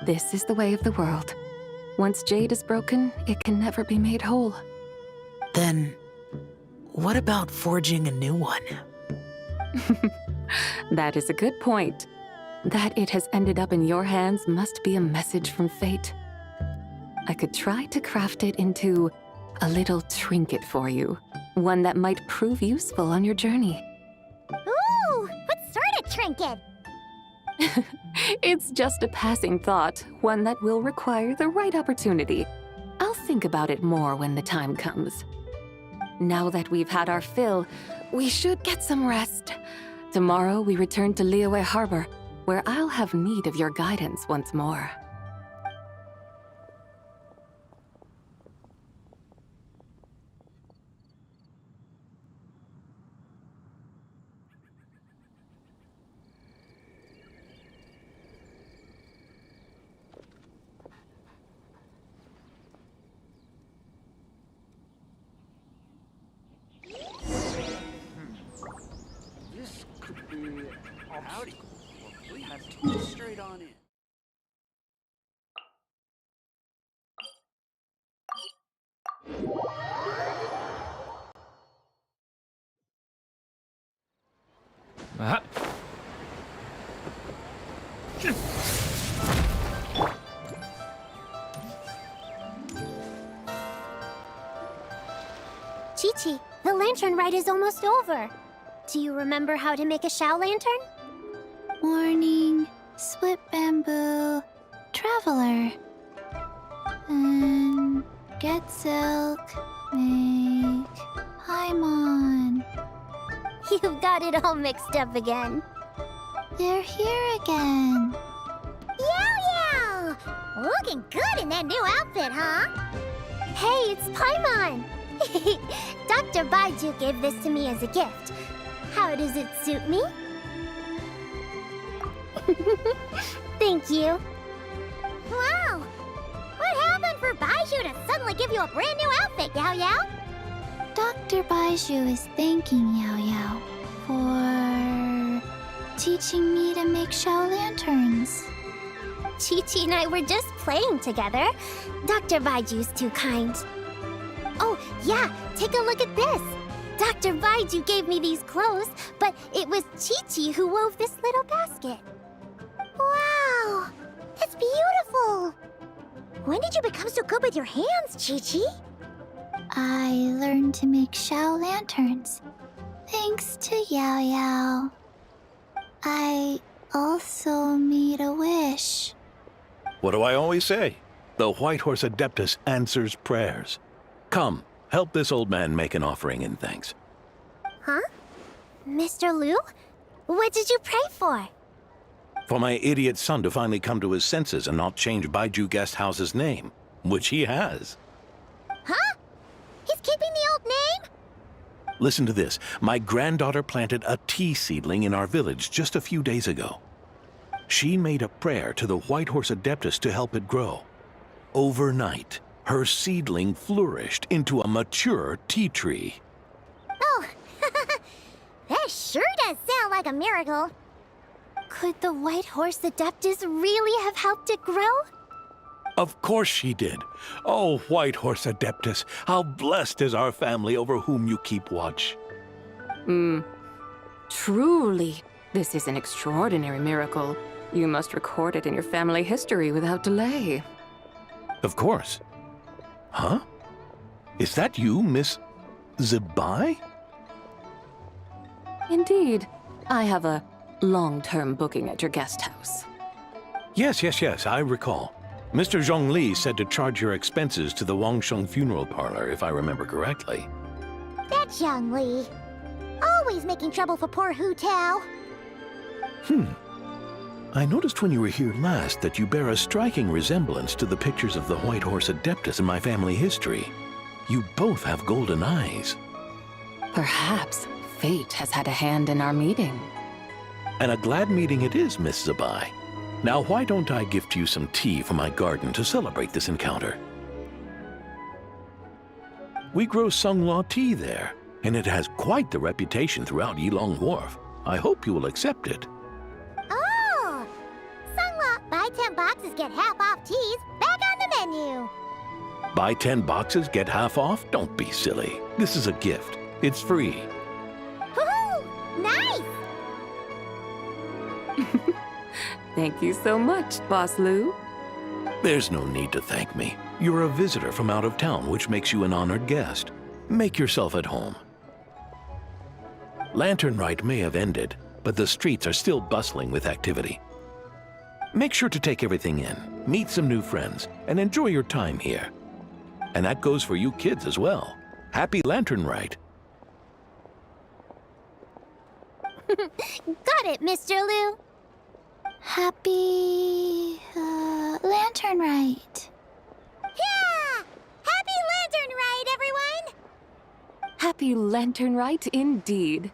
This is the way of the world. Once jade is broken, it can never be made whole. Then, what about forging a new one? That is a good point. That it has ended up in your hands must be a message from fate. I could try to craft it into a little trinket for you. One that might prove useful on your journey. Ooh, what sort of trinket? It's just a passing thought, one that will require the right opportunity. I'll think about it more when the time comes. Now that we've had our fill, we should get some rest. Tomorrow we return to Liyue Harbor, where I'll have need of your guidance once more. This could be howdy. Please go straight on in. Chi-Chi, the Lantern Rite is almost over. Do you remember how to make a Shao lantern? Warning, split bamboo, traveler. Get silk, make Paimon. You've got it all mixed up again. They're here again. Yow! Looking good in that new outfit, huh? Hey, it's Paimon! Dr. Baiju gave this to me as a gift. How does it suit me? Thank you. Wow! What happened for Baiju to suddenly give you a brand new outfit, Yao Yao? Dr. Baiju is thanking Yao Yao for teaching me to make Shao lanterns. Chi-Chi and I were just playing together. Dr. Baiju's too kind. Oh, yeah, take a look at this. Dr. Baiju gave me these clothes, but it was Chi-Chi who wove this little basket. Wow! That's beautiful! When did you become so good with your hands, Chi-Chi? I learned to make Shao lanterns, thanks to Yao Yao. I also made a wish. What do I always say? The White Horse Adeptus answers prayers. Come, help this old man make an offering in thanks. Huh? Mr. Liu? What did you pray for? For my idiot son to finally come to his senses and not change Baiju Guest House's name, which he has. Huh? He's keeping the old name? Listen to this. My granddaughter planted a tea seedling in our village just a few days ago. She made a prayer to the White Horse Adeptus to help it grow. Overnight, her seedling flourished into a mature tea tree. Oh, that sure does sound like a miracle. Could the White Horse Adeptus really have helped it grow? Of course she did. Oh, White Horse Adeptus, how blessed is our family over whom you keep watch. Truly, this is an extraordinary miracle. You must record it in your family history without delay. Of course. Huh? Is that you, Miss Zibai? Indeed. I have a long-term booking at your guest house. Yes, I recall. Mr. Zhongli said to charge your expenses to the Wangsheng funeral parlor, if I remember correctly. That Zhongli. Always making trouble for poor Hu Tao. I noticed when you were here last that you bear a striking resemblance to the pictures of the White Horse Adeptus in my family history. You both have golden eyes. Perhaps fate has had a hand in our meeting. And a glad meeting it is, Miss Zibai. Now, why don't I gift you some tea from my garden to celebrate this encounter? We grow Sunghua tea there, and it has quite the reputation throughout Yilong Wharf. I hope you will accept it. Oh! Sungla, buy 10 boxes, get half off teas. Back on the menu. Buy 10 boxes, get half off? Don't be silly. This is a gift. It's free. Woohoo! Nice! Thank you so much, Boss Lou. There's no need to thank me. You're a visitor from out of town, which makes you an honored guest. Make yourself at home. Lantern Rite may have ended, but the streets are still bustling with activity. Make sure to take everything in, meet some new friends, and enjoy your time here. And that goes for you kids as well. Happy Lantern Rite. Got it, Mr. Lou. Happy... Lantern Rite. Yeah! Happy Lantern Rite, everyone! Happy Lantern Rite indeed.